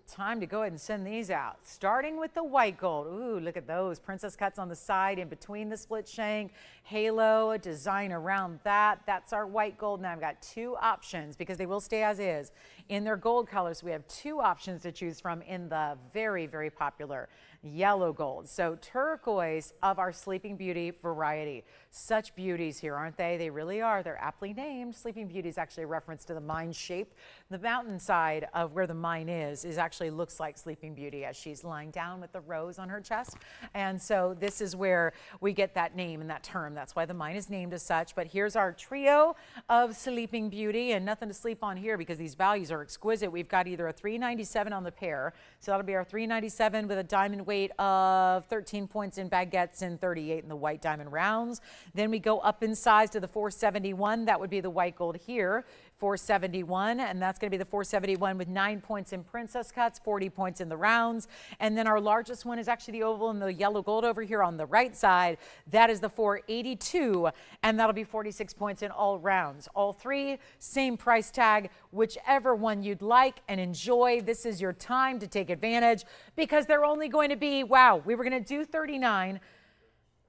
Time to go ahead and send these out. Starting with the white gold. Ooh, look at those. Princess cuts on the side in between the split shank. Halo, a design around that. That's our white gold. Now I've got two options because they will stay as is. In their gold colors, we have two options to choose from in the very, very popular yellow gold. So turquoise of our Sleeping Beauty variety. Such beauties here, aren't they? They really are. They're aptly named. Sleeping Beauty is actually a reference to the mine shape. The mountainside of where the mine is actually looks like Sleeping Beauty as she's lying down with the rose on her chest. And so this is where we get that name and that term. That's why the mine is named as such. But here's our trio of Sleeping Beauty, and nothing to sleep on here because these values are exquisite. We've got either a $397 on the pair, so that'll be our $397 with a diamond weight of 13 points in baguettes and 38 in the white diamond rounds. Then we go up in size to the $471. That would be the white gold here, $471, and that's going to be the $471 with 9 points in princess cuts, 40 points in the rounds. And then our largest one is actually the oval and the yellow gold over here on the right side. That is the $482, and that'll be 46 points in all rounds. All three, same price tag, whichever one you'd like and enjoy. This is your time to take advantage because they're only going to be, wow, we were going to do 39.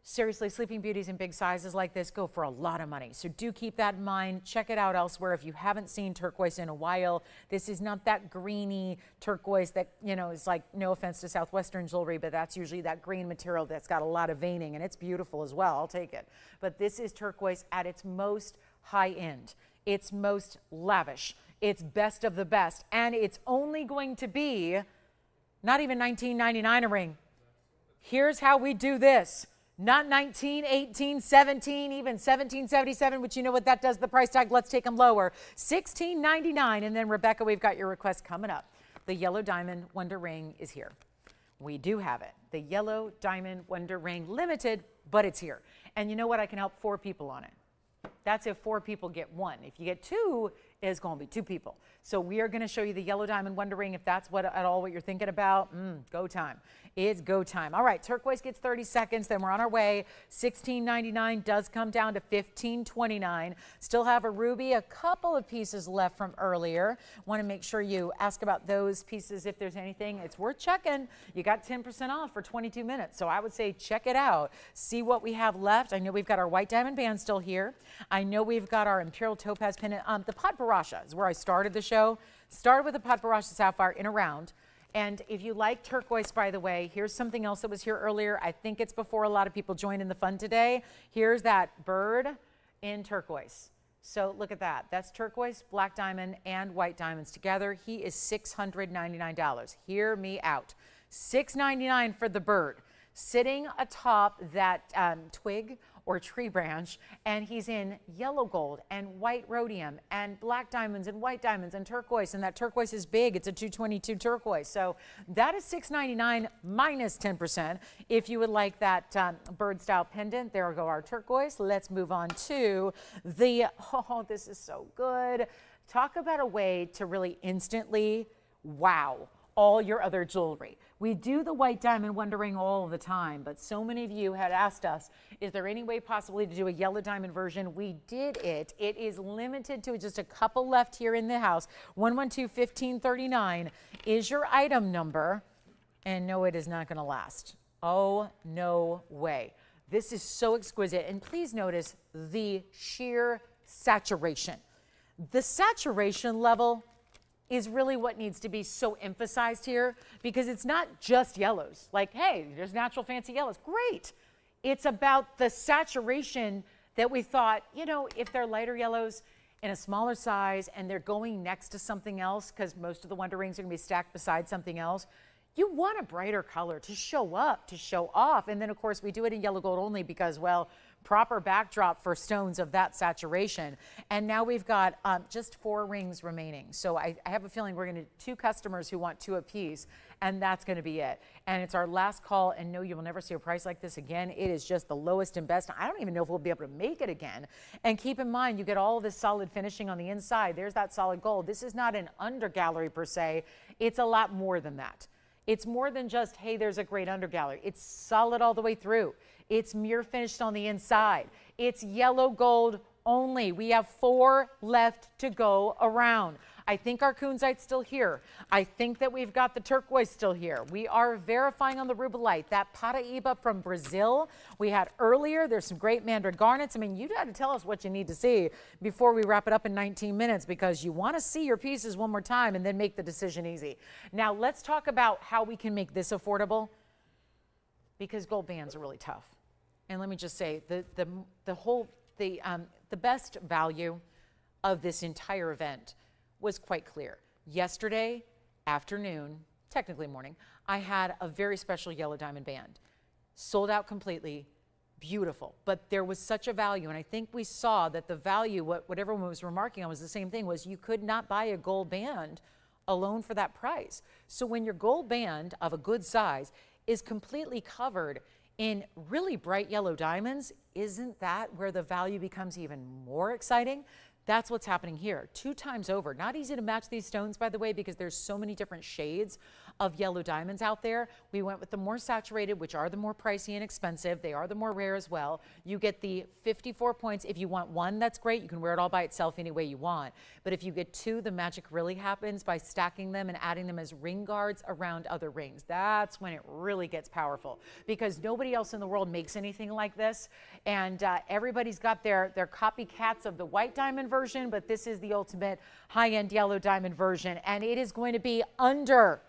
Seriously, Sleeping Beauties in big sizes like this go for a lot of money. So do keep that in mind. Check it out elsewhere if you haven't seen turquoise in a while. This is not that greeny turquoise that, you know, is like, no offense to Southwestern jewelry, but that's usually that green material that's got a lot of veining, and it's beautiful as well. I'll take it. But this is turquoise at its most high end. It's most lavish. It's best of the best. And it's only going to be not even $19.99 a ring. Here's how we do this. Not 19, 18, 17, even 17.77, which you know what that does to the price tag. Let's take them lower. $16.99. And then Rebecca, we've got your request coming up. The yellow diamond wonder ring is here. We do have it. The yellow diamond wonder ring, limited, but it's here. And you know what? I can help 4 people on it. That's if 4 people get one. If you get 2, it's going to be 2 people. So we are going to show you the yellow diamond wonder ring. If that's at all what you're thinking about, go time. It's go time. All right, turquoise gets 30 seconds. Then we're on our way. $16.99 does come down to $15.29. Still have a ruby, a couple of pieces left from earlier. Want to make sure you ask about those pieces if there's anything. It's worth checking. You got 10% off for 22 minutes. So I would say check it out. See what we have left. I know we've got our white diamond band still here. I know we've got our Imperial topaz pendant. The padparadscha is where I started the show. Started with the padparadscha sapphire in a round. And if you like turquoise, by the way, here's something else that was here earlier. I think it's before a lot of people joined in the fun today. Here's that bird in turquoise. So look at that. That's turquoise, black diamond, and white diamonds together. He is $699. Hear me out. $699 for the bird, sitting atop that twig or tree branch, and he's in yellow gold and white rhodium and black diamonds and white diamonds and turquoise, and that turquoise is big. It's a 222 turquoise. So that is $699 minus 10%. If you would like that bird style pendant, there we go, our turquoise. Let's move on to the, oh, this is so good. Talk about a way to really instantly wow all your other jewelry. We do the white diamond wonder ring all the time, but so many of you had asked us, is there any way possibly to do a yellow diamond version? We did it. It is limited to just a couple left here in the house. 112-1539 is your item number, and no, it is not going to last. Oh, no way. This is so exquisite, and please notice the sheer saturation. The saturation level is really what needs to be so emphasized here, because it's not just yellows. Like, hey, there's natural fancy yellows. Great. It's about the saturation that we thought, you know, if they're lighter yellows in a smaller size and they're going next to something else, because most of the wonder rings are going to be stacked beside something else, You want a brighter color to show up, to show off. And then of course we do it in yellow gold only because, well, proper backdrop for stones of that saturation. And now we've got just 4 rings remaining. So I have a feeling we're going to 2 customers who want 2 apiece, and that's going to be it. And it's our last call, and no, you will never see a price like this again. It is just the lowest and best. I don't even know if we'll be able to make it again. And keep in mind, you get all this solid finishing on the inside. There's that solid gold. This is not an undergallery per se. It's a lot more than that. It's more than just, hey, there's a great undergallery. It's solid all the way through. It's mirror finished on the inside. It's yellow gold only. We have 4 left to go around. I think our Kunzite's still here. I think that we've got the turquoise still here. We are verifying on the Rubellite, that Paraiba from Brazil we had earlier. There's some great Mandarin garnets. I mean, you got to tell us what you need to see before we wrap it up in 19 minutes, because you want to see your pieces one more time and then make the decision easy. Now let's talk about how we can make this affordable, because gold bands are really tough. And let me just say, the best value of this entire event was quite clear. Yesterday afternoon, technically morning, I had a very special yellow diamond band. Sold out completely, beautiful. But there was such a value, and I think we saw that the value, what everyone was remarking on was the same thing, was you could not buy a gold band alone for that price. So when your gold band of a good size is completely covered in really bright yellow diamonds, isn't that where the value becomes even more exciting? That's what's happening here, 2 times over. Not easy to match these stones, by the way, because there's so many different shades of yellow diamonds out there. We went with the more saturated, which are the more pricey and expensive. They are the more rare as well. You get the 54 points. If you want 1, that's great. You can wear it all by itself any way you want. But if you get 2, the magic really happens by stacking them and adding them as ring guards around other rings. That's when it really gets powerful, because nobody else in the world makes anything like this. And everybody's got their copycats of the white diamond version, but this is the ultimate high-end yellow diamond version. And it is going to be under,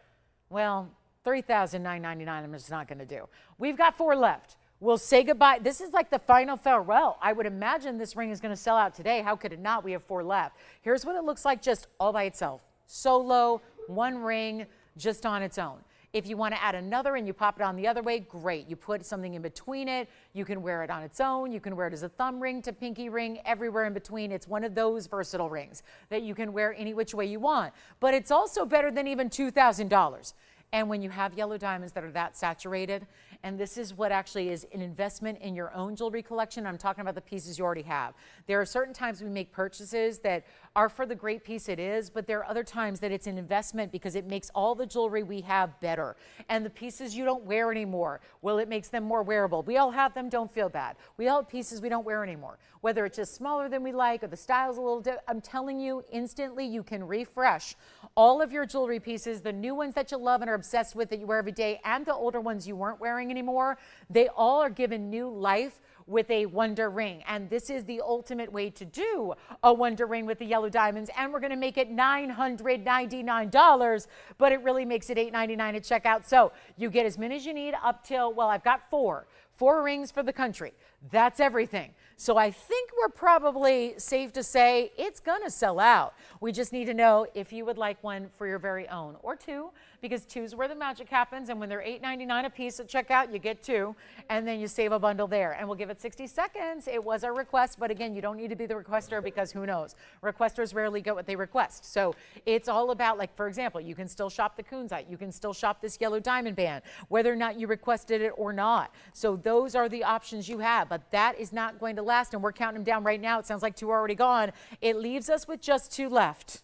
well, $3,999. I'm just not going to do. We've got 4 left. We'll say goodbye. This is like the final farewell. I would imagine this ring is going to sell out today. How could it not? We have 4 left. Here's what it looks like just all by itself. Solo, 1 ring, just on its own. If you want to add another and you pop it on the other way, great. You put something in between it. You can wear it on its own. You can wear it as a thumb ring to pinky ring, everywhere in between. It's one of those versatile rings that you can wear any which way you want. But it's also better than even $2,000. And when you have yellow diamonds that are that saturated, and this is what actually is an investment in your own jewelry collection. I'm talking about the pieces you already have. There are certain times we make purchases that are for the great piece it is, but there are other times that it's an investment because it makes all the jewelry we have better. And the pieces you don't wear anymore, well, it makes them more wearable. We all have them, don't feel bad. We all have pieces we don't wear anymore. Whether it's just smaller than we like or the style's a little different, I'm telling you, instantly you can refresh all of your jewelry pieces, the new ones that you love and are obsessed with that you wear every day, and the older ones you weren't wearing anymore. They all are given new life with a wonder ring. And this is the ultimate way to do a wonder ring with the yellow diamonds. And we're going to make it $999, but it really makes it $899 at checkout. So you get as many as you need up till, well, I've got 4 rings for the country. That's everything. So I think we're probably safe to say it's going to sell out. We just need to know if you would like one for your very own, or 2, because 2 is where the magic happens. And when they're $8.99 a piece at checkout, you get 2, and then you save a bundle there. And we'll give it 60 seconds. It was a request, but again, you don't need to be the requester, because who knows? Requesters rarely get what they request. So it's all about, like, for example, you can still shop the Kunzite. You can still shop this yellow diamond band, whether or not you requested it or not. So those are the options you have, but that is not going to last, and we're counting them down right now. It sounds like 2 are already gone. It leaves us with just 2 left.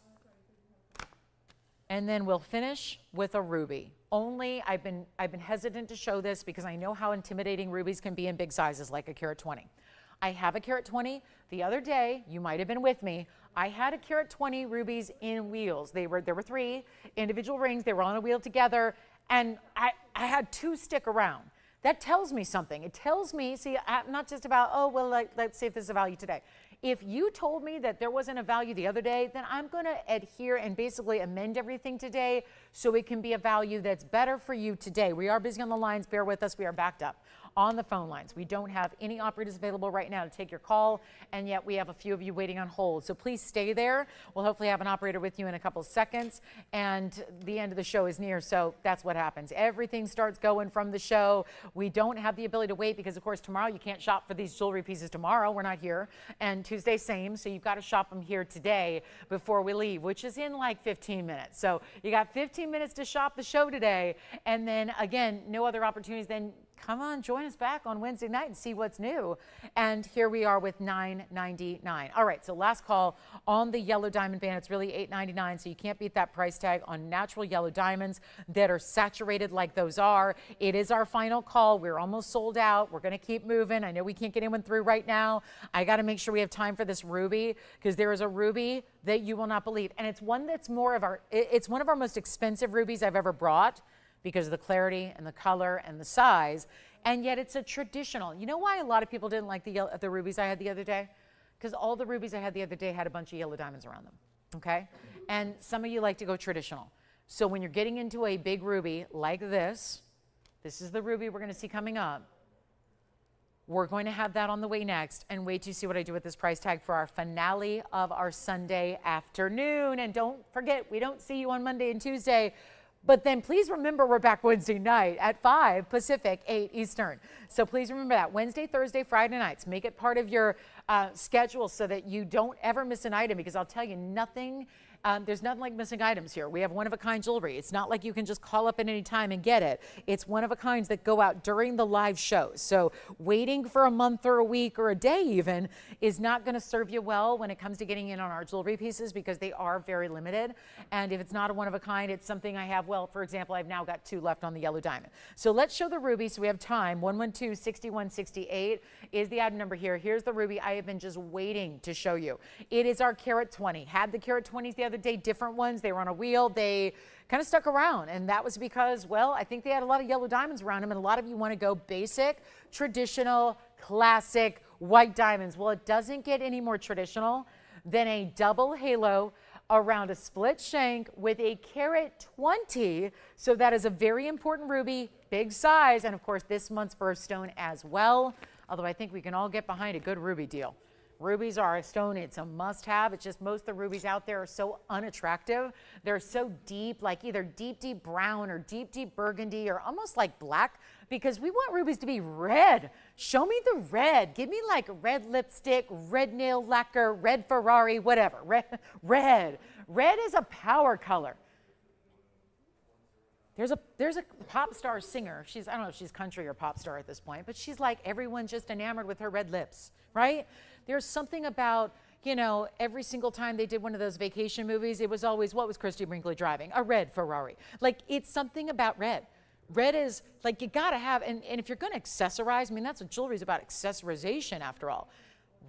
And then we'll finish with a ruby. Only I've been hesitant to show this because I know how intimidating rubies can be in big sizes, like a carat 20. I have a carat 20. The other day, you might have been with me, I had a carat 20 rubies in wheels. There were 3 individual rings. They were on a wheel together, and I had 2 stick around. That tells me something. It tells me, see, I'm not just about, oh, well, let's see if there's a value today. If you told me that there wasn't a value the other day, then I'm going to adhere and basically amend everything today so it can be a value that's better for you today. We are busy on the lines. Bear with us. We are backed up on the phone lines. We don't have any operators available right now to take your call, and yet we have a few of you waiting on hold. So please stay there. We'll hopefully have an operator with you in a couple of seconds, and the end of the show is near, so that's what happens. Everything starts going from the show. We don't have the ability to wait because, of course, tomorrow you can't shop for these jewelry pieces tomorrow. We're not here. And Tuesday, same. So you've got to shop them here today before we leave, which is in like 15 minutes. So you got 15 minutes to shop the show today. And then, again, no other opportunities. Then come on, join us back on Wednesday night and see what's new. And here we are with $9.99. All right, so last call on the yellow diamond band. It's really $8.99, so you can't beat that price tag on natural yellow diamonds that are saturated like those are. It is our final call. We're almost sold out. We're going to keep moving. I know we can't get anyone through right now. I got to make sure we have time for this ruby, because there is a ruby that you will not believe. And it's one that's it's one of our most expensive rubies I've ever brought, because of the clarity and the color and the size, and yet it's a traditional. You know why a lot of people didn't like the rubies I had the other day? Because all the rubies I had the other day had a bunch of yellow diamonds around them, okay? And some of you like to go traditional. So when you're getting into a big ruby like this is the ruby we're gonna see coming up. We're going to have that on the way next, and wait to see what I do with this price tag for our finale of our Sunday afternoon. And don't forget, we don't see you on Monday and Tuesday. But then please remember, we're back Wednesday night at 5 Pacific, 8 Eastern. So please remember that. Wednesday, Thursday, Friday nights. Make it part of your schedule so that you don't ever miss an item, because I'll tell you, there's nothing like missing items here. We have one-of-a-kind jewelry. It's not like you can just call up at any time and get it. It's one-of-a-kinds that go out during the live shows. So waiting for a month or a week or a day even is not going to serve you well when it comes to getting in on our jewelry pieces, because they are very limited. And if it's not a one-of-a-kind, it's something I have. Well, for example, I've now got 2 left on the yellow diamond. So let's show the ruby so we have time. 112-6168 is the item number here. Here's the ruby I have been just waiting to show you. It is our carat 20. Had the carat 20s the other day, different ones. They were on a wheel. They kind of stuck around, and that was because, well, I think they had a lot of yellow diamonds around them, and a lot of you want to go basic, traditional, classic white diamonds. Well, it doesn't get any more traditional than a double halo around a split shank with a carat 20. So that is a very important ruby, big size, and of course this month's birthstone as well, although I think we can all get behind a good ruby deal. Rubies are a stone, it's a must-have. It's just most of the rubies out there are so unattractive. They're so deep, like either deep, deep brown or deep, deep burgundy or almost like black, because we want rubies to be red. Show me the red. Give me like red lipstick, red nail lacquer, red Ferrari, whatever. Red. Red is a power color. There's a pop star singer. I don't know if she's country or pop star at this point, but she's like, everyone's just enamored with her red lips, right? There's something about, you know, every single time they did one of those vacation movies, it was always, what was Christy Brinkley driving? A red Ferrari. Like, it's something about red. Red is like, you gotta have, and if you're gonna accessorize, I mean, that's what jewelry's about, accessorization after all.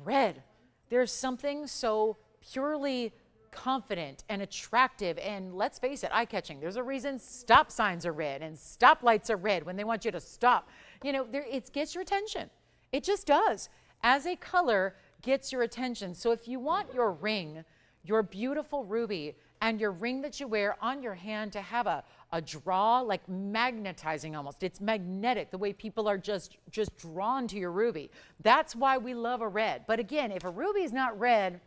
Red, there's something so purely confident and attractive, and let's face it, eye-catching. There's a reason stop signs are red and stoplights are red when they want you to stop. You know, it gets your attention. It just does. As a color, gets your attention. So if you want your ring, your beautiful ruby, and your ring that you wear on your hand to have a draw, like magnetizing almost. It's magnetic, the way people are just drawn to your ruby. That's why we love a red. But again, if a ruby is not red,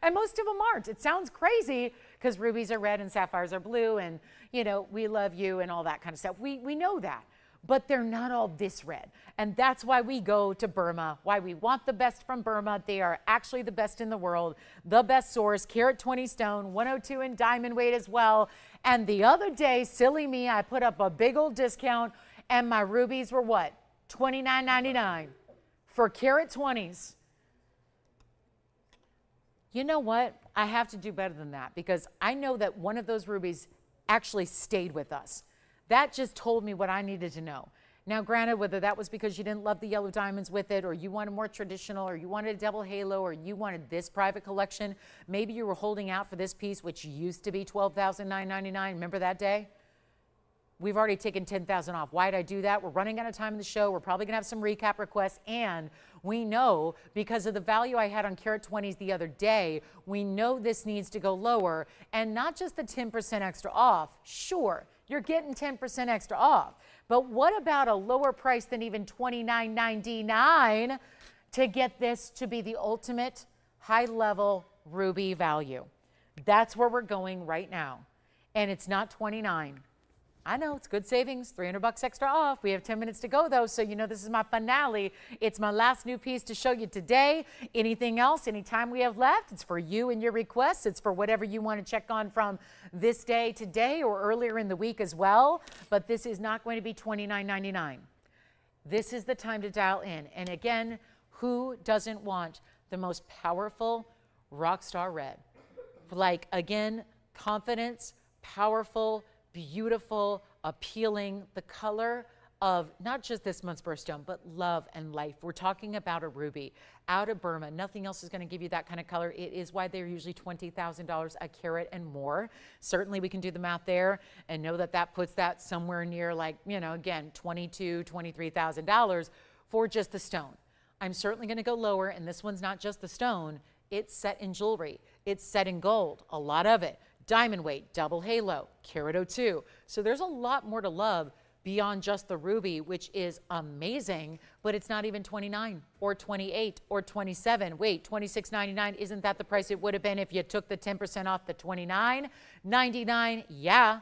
and most of them aren't. It sounds crazy because rubies are red and sapphires are blue, and, you know, we love you and all that kind of stuff. We know that. But they're not all this red. And that's why we go to Burma, why we want the best from Burma. They are actually the best in the world, the best source, carat 20 stone, 102 in diamond weight as well. And the other day, silly me, I put up a big old discount, and my rubies were what? $29.99 for carat 20s. You know what? I have to do better than that, because I know that one of those rubies actually stayed with us. That just told me what I needed to know. Now, granted, whether that was because you didn't love the yellow diamonds with it, or you wanted more traditional, or you wanted a double halo, or you wanted this private collection, maybe you were holding out for this piece, which used to be $12,999. Remember that day? We've already taken $10,000 off. Why did I do that? We're running out of time in the show. We're probably going to have some recap requests. And we know, because of the value I had on carat 20s the other day, we know this needs to go lower. And not just the 10% extra off. Sure, you're getting 10% extra off. But what about a lower price than even $29.99 to get this to be the ultimate high-level ruby value? That's where we're going right now. And it's not $29. I know it's good savings, $300 extra off. We have 10 minutes to go though, so you know this is my finale. It's my last new piece to show you today. Anything else, any time we have left, it's for you and your requests. It's for whatever you want to check on from this day today or earlier in the week as well. But this is not going to be $29.99. This is the time to dial in. And again, who doesn't want the most powerful rock star red? Like, again, confidence, powerful, beautiful, appealing, the color of not just this month's birthstone, but love and life. We're talking about a ruby out of Burma. Nothing else is going to give you that kind of color. It is why they're usually $20,000 a carat and more. Certainly we can do the math there and know that that puts that somewhere near, like, you know, again, $22,000, $23,000 for just the stone. I'm certainly going to go lower, and this one's not just the stone. It's set in jewelry. It's set in gold, a lot of it. Diamond weight, double halo, carat 02. So there's a lot more to love beyond just the ruby, which is amazing, but it's not even 29 or 28 or 27. Wait, $26.99, isn't that the price it would have been if you took the 10% off the $29.99? Yeah,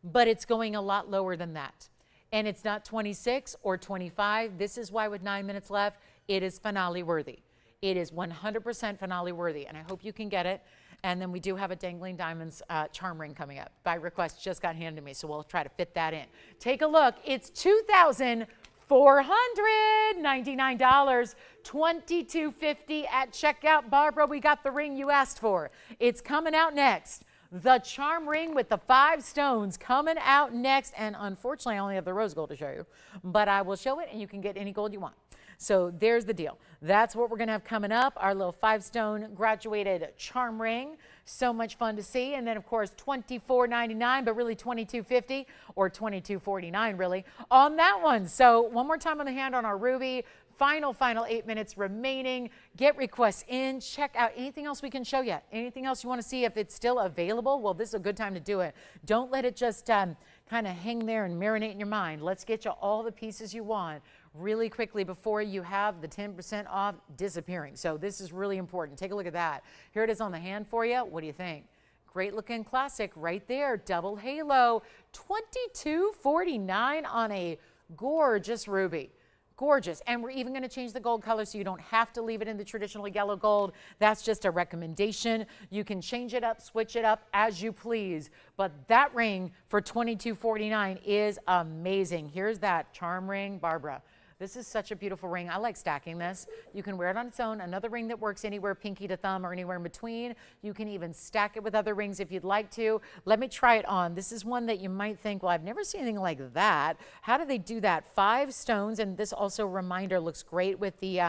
but it's going a lot lower than that. And it's not 26 or 25. This is why with 9 minutes left, it is finale worthy. It is 100% finale worthy, and I hope you can get it. And then we do have a Dangling Diamonds charm ring coming up. By request, just got handed to me, so we'll try to fit that in. Take a look. It's $2,499, $22.50 at checkout. Barbara, we got the ring you asked for. It's coming out next. The charm ring with the 5 stones coming out next. And unfortunately, I only have the rose gold to show you, but I will show it, and you can get any gold you want. So there's the deal. That's what we're going to have coming up, our little 5-stone graduated charm ring. So much fun to see. And then, of course, $24.99, but really $22.50 or $22.49 really on that one. So one more time on the hand on our ruby. Final 8 minutes remaining. Get requests in. Check out anything else we can show you. Anything else you want to see if it's still available? Well, this is a good time to do it. Don't let it just kind of hang there and marinate in your mind. Let's get you all the pieces you want really quickly before you have the 10% off disappearing. So this is really important. Take a look at that. Here it is on the hand for you. What do you think? Great looking classic right there. Double halo. $22.49 on a gorgeous ruby. Gorgeous. And we're even going to change the gold color so you don't have to leave it in the traditional yellow gold. That's just a recommendation. You can change it up, switch it up as you please. But that ring for $22.49 is amazing. Here's that charm ring, Barbara. This is such a beautiful ring. I like stacking this. You can wear it on its own. Another ring that works anywhere pinky to thumb or anywhere in between. You can even stack it with other rings if you'd like to. Let me try it on. This is one that you might think, well, I've never seen anything like that. How do they do that? 5 stones, and this also reminder looks great with the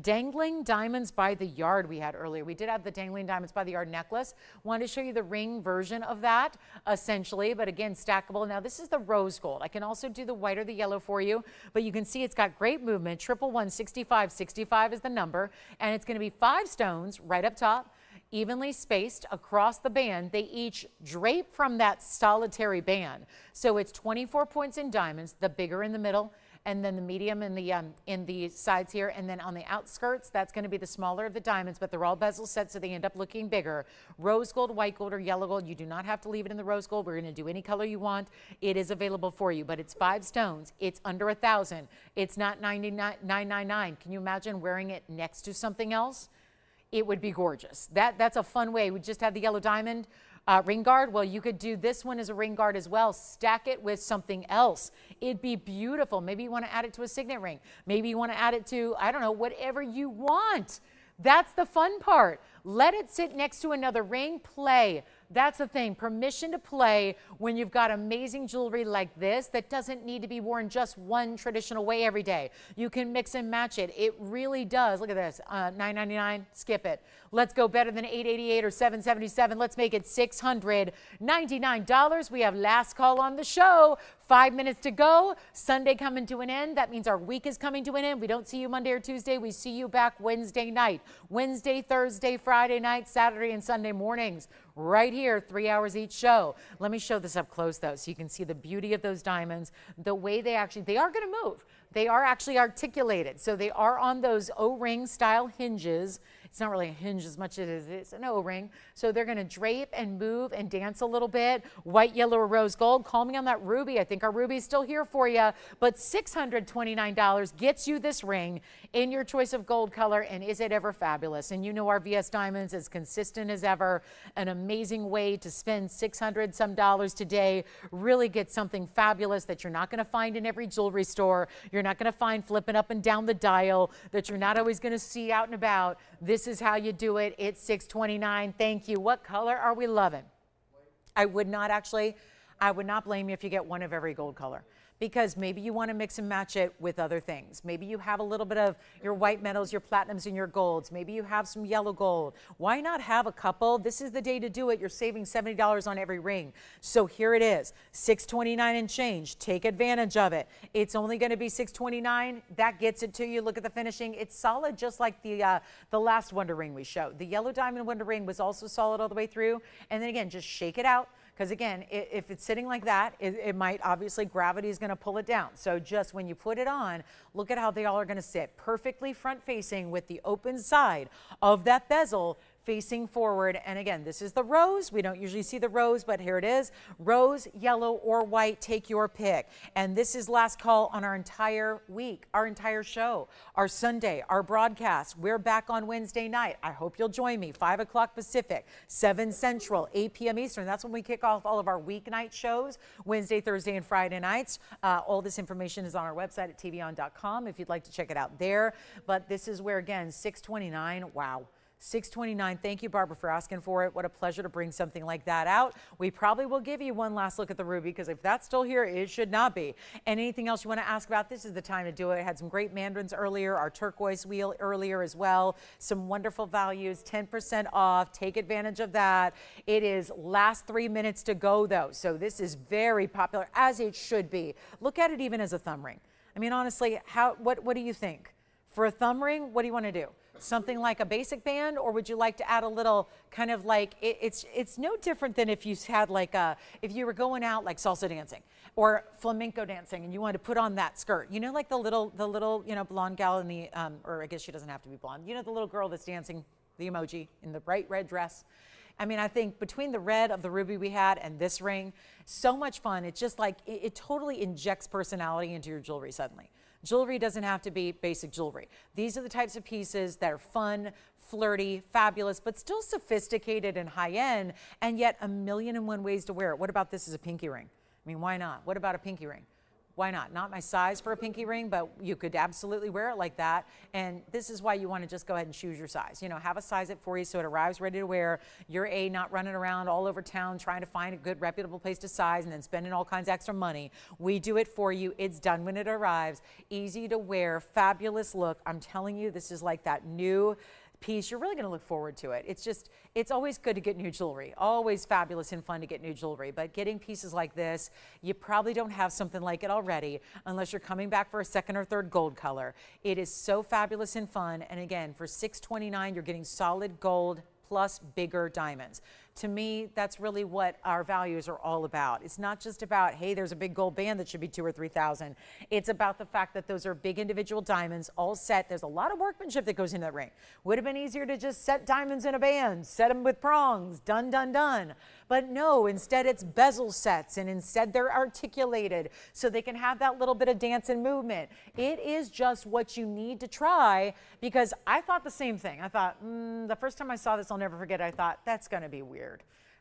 Dangling Diamonds by the Yard we had earlier. We did have the Dangling Diamonds by the Yard necklace. Wanted to show you the ring version of that, essentially, but again, stackable. Now, this is the rose gold. I can also do the white or the yellow for you, but you can see it's got great movement. 11165, 65 is the number, and it's going to be 5 stones right up top, evenly spaced across the band. They each drape from that solitary band. So it's 24 points in diamonds, the bigger in the middle, and then the medium in the sides here, and then on the outskirts, that's going to be the smaller of the diamonds, but they're all bezel set, so they end up looking bigger. Rose gold, white gold, or yellow gold. You do not have to leave it in the rose gold. We're going to do any color you want. It is available for you, but it's 5 stones. It's under $1,000. It's not $999. Can you imagine wearing it next to something else? It would be gorgeous. That's a fun way. We just had the yellow diamond ring guard. Well, you could do this one as a ring guard as well. Stack it with something else. It'd be beautiful. Maybe you want to add it to a signet ring. Maybe you want to add it to, I don't know, whatever you want. That's the fun part. Let it sit next to another ring. Play. That's the thing. Permission to play when you've got amazing jewelry like this that doesn't need to be worn just one traditional way every day. You can mix and match it. It really does. Look at this. $9.99. Skip it. Let's go better than $8.88 or $7.77. Let's make it $699. We have last call on the show. 5 minutes to go. Sunday coming to an end. That means our week is coming to an end. We don't see you Monday or Tuesday. We see you back Wednesday night. Wednesday, Thursday, Friday night, Saturday, and Sunday mornings. Right here, 3 hours each show. Let me show this up close though, so you can see the beauty of those diamonds, the way they are going to move. They are actually articulated. So they are on those O-ring style hinges. It's not really a hinge as much as it is an O-ring. So they're going to drape and move and dance a little bit. White, yellow, or rose gold. Call me on that ruby. I think our ruby is still here for you. But $629 gets you this ring in your choice of gold color. And is it ever fabulous? And you know our VS Diamonds is consistent as ever. An amazing way to spend $600 some today. Really get something fabulous that you're not going to find in every jewelry store. You're not going to find flipping up and down the dial, that you're not always going to see out and about. This is how you do it. It's $629. Thank you. What color are we loving? I would not blame you if you get one of every gold color, because maybe you want to mix and match it with other things. Maybe you have a little bit of your white metals, your platinums, and your golds. Maybe you have some yellow gold. Why not have a couple? This is the day to do it. You're saving $70 on every ring. So here it is, $629 and change. Take advantage of it. It's only going to be $629. That gets it to you. Look at the finishing. It's solid, just like the last Wonder Ring we showed. The yellow diamond Wonder Ring was also solid all the way through. And then again, just shake it out. Because again, if it's sitting like that, it might, obviously gravity is going to pull it down. So just when you put it on, look at how they all are going to sit perfectly front facing with the open side of that bezel facing forward. And again, this is the rose. We don't usually see the rose, but here it is. Rose, yellow, or white, take your pick. And this is last call on our entire week, our entire show, our Sunday, our broadcast. We're back on Wednesday night. I hope you'll join me, 5 o'clock Pacific, 7 Central, 8 p.m. Eastern. That's when we kick off all of our weeknight shows, Wednesday, Thursday, and Friday nights. All this information is on our website at TVON.com if you'd like to check it out there. But this is where, again, $629, wow. $629. Thank you, Barbara, for asking for it. What a pleasure to bring something like that out. We probably will give you one last look at the ruby, because if that's still here, it should not be. And anything else you want to ask about, this is the time to do it. I had some great Mandarins earlier, our turquoise wheel earlier as well. Some wonderful values, 10% off. Take advantage of that. It is last 3 minutes to go, though. So this is very popular, as it should be. Look at it even as a thumb ring. I mean, honestly, what do you think? For a thumb ring, what do you want to do? Something like a basic band, or would you like to add a little kind of like, it's no different than if you had like if you were going out like salsa dancing or flamenco dancing and you wanted to put on that skirt, you know, like the little, you know, blonde gal in the, or I guess she doesn't have to be blonde, you know, the little girl that's dancing, the emoji in the bright red dress. I mean, I think between the red of the ruby we had and this ring, so much fun. It's just like, it totally injects personality into your jewelry suddenly. Jewelry doesn't have to be basic jewelry. These are the types of pieces that are fun, flirty, fabulous, but still sophisticated and high-end, and yet a million and one ways to wear it. What about this as a pinky ring? I mean, why not? What about a pinky ring? Why not? Not my size for a pinky ring, but you could absolutely wear it like that. And this is why you want to just go ahead and choose your size. You know, have a size it for you so it arrives ready to wear. You're not running around all over town trying to find a good, reputable place to size and then spending all kinds of extra money. We do it for you. It's done when it arrives. Easy to wear, fabulous look. I'm telling you, this is like that new piece. You're really going to look forward to it. It's always good to get new jewelry, always fabulous and fun to get new jewelry, but getting pieces like this, you probably don't have something like it already unless you're coming back for a second or third gold color. It is so fabulous and fun. And again, for $629, you're getting solid gold plus bigger diamonds. To me, that's really what our values are all about. It's not just about, hey, there's a big gold band that should be $2,000 or $3,000. It's about the fact that those are big individual diamonds, all set. There's a lot of workmanship that goes into that ring. Would have been easier to just set diamonds in a band, set them with prongs, done, done, done. But no, instead it's bezel sets, and instead they're articulated so they can have that little bit of dance and movement. It is just what you need to try, because I thought the same thing. I thought, the first time I saw this, I'll never forget, I thought, that's going to be weird.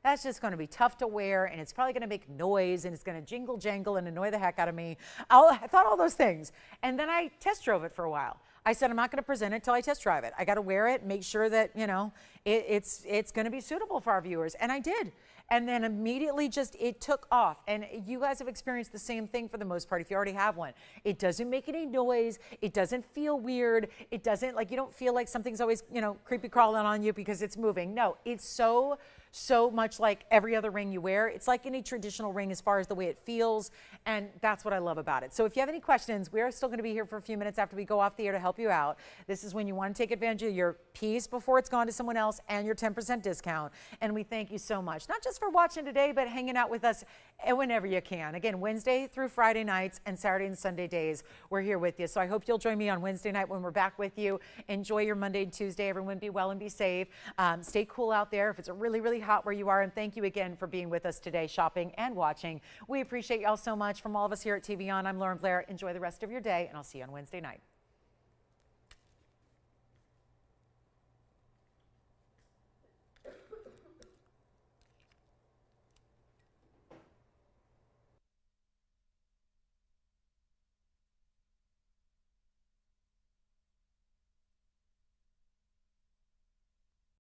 That's just going to be tough to wear, and it's probably going to make noise, and it's going to jingle jangle and annoy the heck out of me. I thought all those things. And then I test drove it for a while. I said, I'm not going to present it till I test drive it. I got to wear it, make sure that, you know, it's going to be suitable for our viewers. And I did. And then immediately it took off. And you guys have experienced the same thing for the most part if you already have one. It doesn't make any noise. It doesn't feel weird. It doesn't, like, you don't feel like something's always, you know, creepy crawling on you because it's moving. No, it's so much like every other ring you wear. It's like any traditional ring as far as the way it feels, and that's what I love about it. So if you have any questions, we are still going to be here for a few minutes after we go off the air to help you out. This is when you want to take advantage of your piece before it's gone to someone else and your 10% discount. And we thank you so much, not just for watching today, but hanging out with us whenever you can. Again, Wednesday through Friday nights and Saturday and Sunday days, we're here with you. So I hope you'll join me on Wednesday night when we're back with you. Enjoy your Monday and Tuesday. Everyone be well and be safe. Stay cool out there if it's really, really hot where you are. And thank you again for being with us today, shopping and watching. We appreciate y'all so much. From all of us here at TVON, I'm Lauren Blair. Enjoy the rest of your day, and I'll see you on Wednesday night.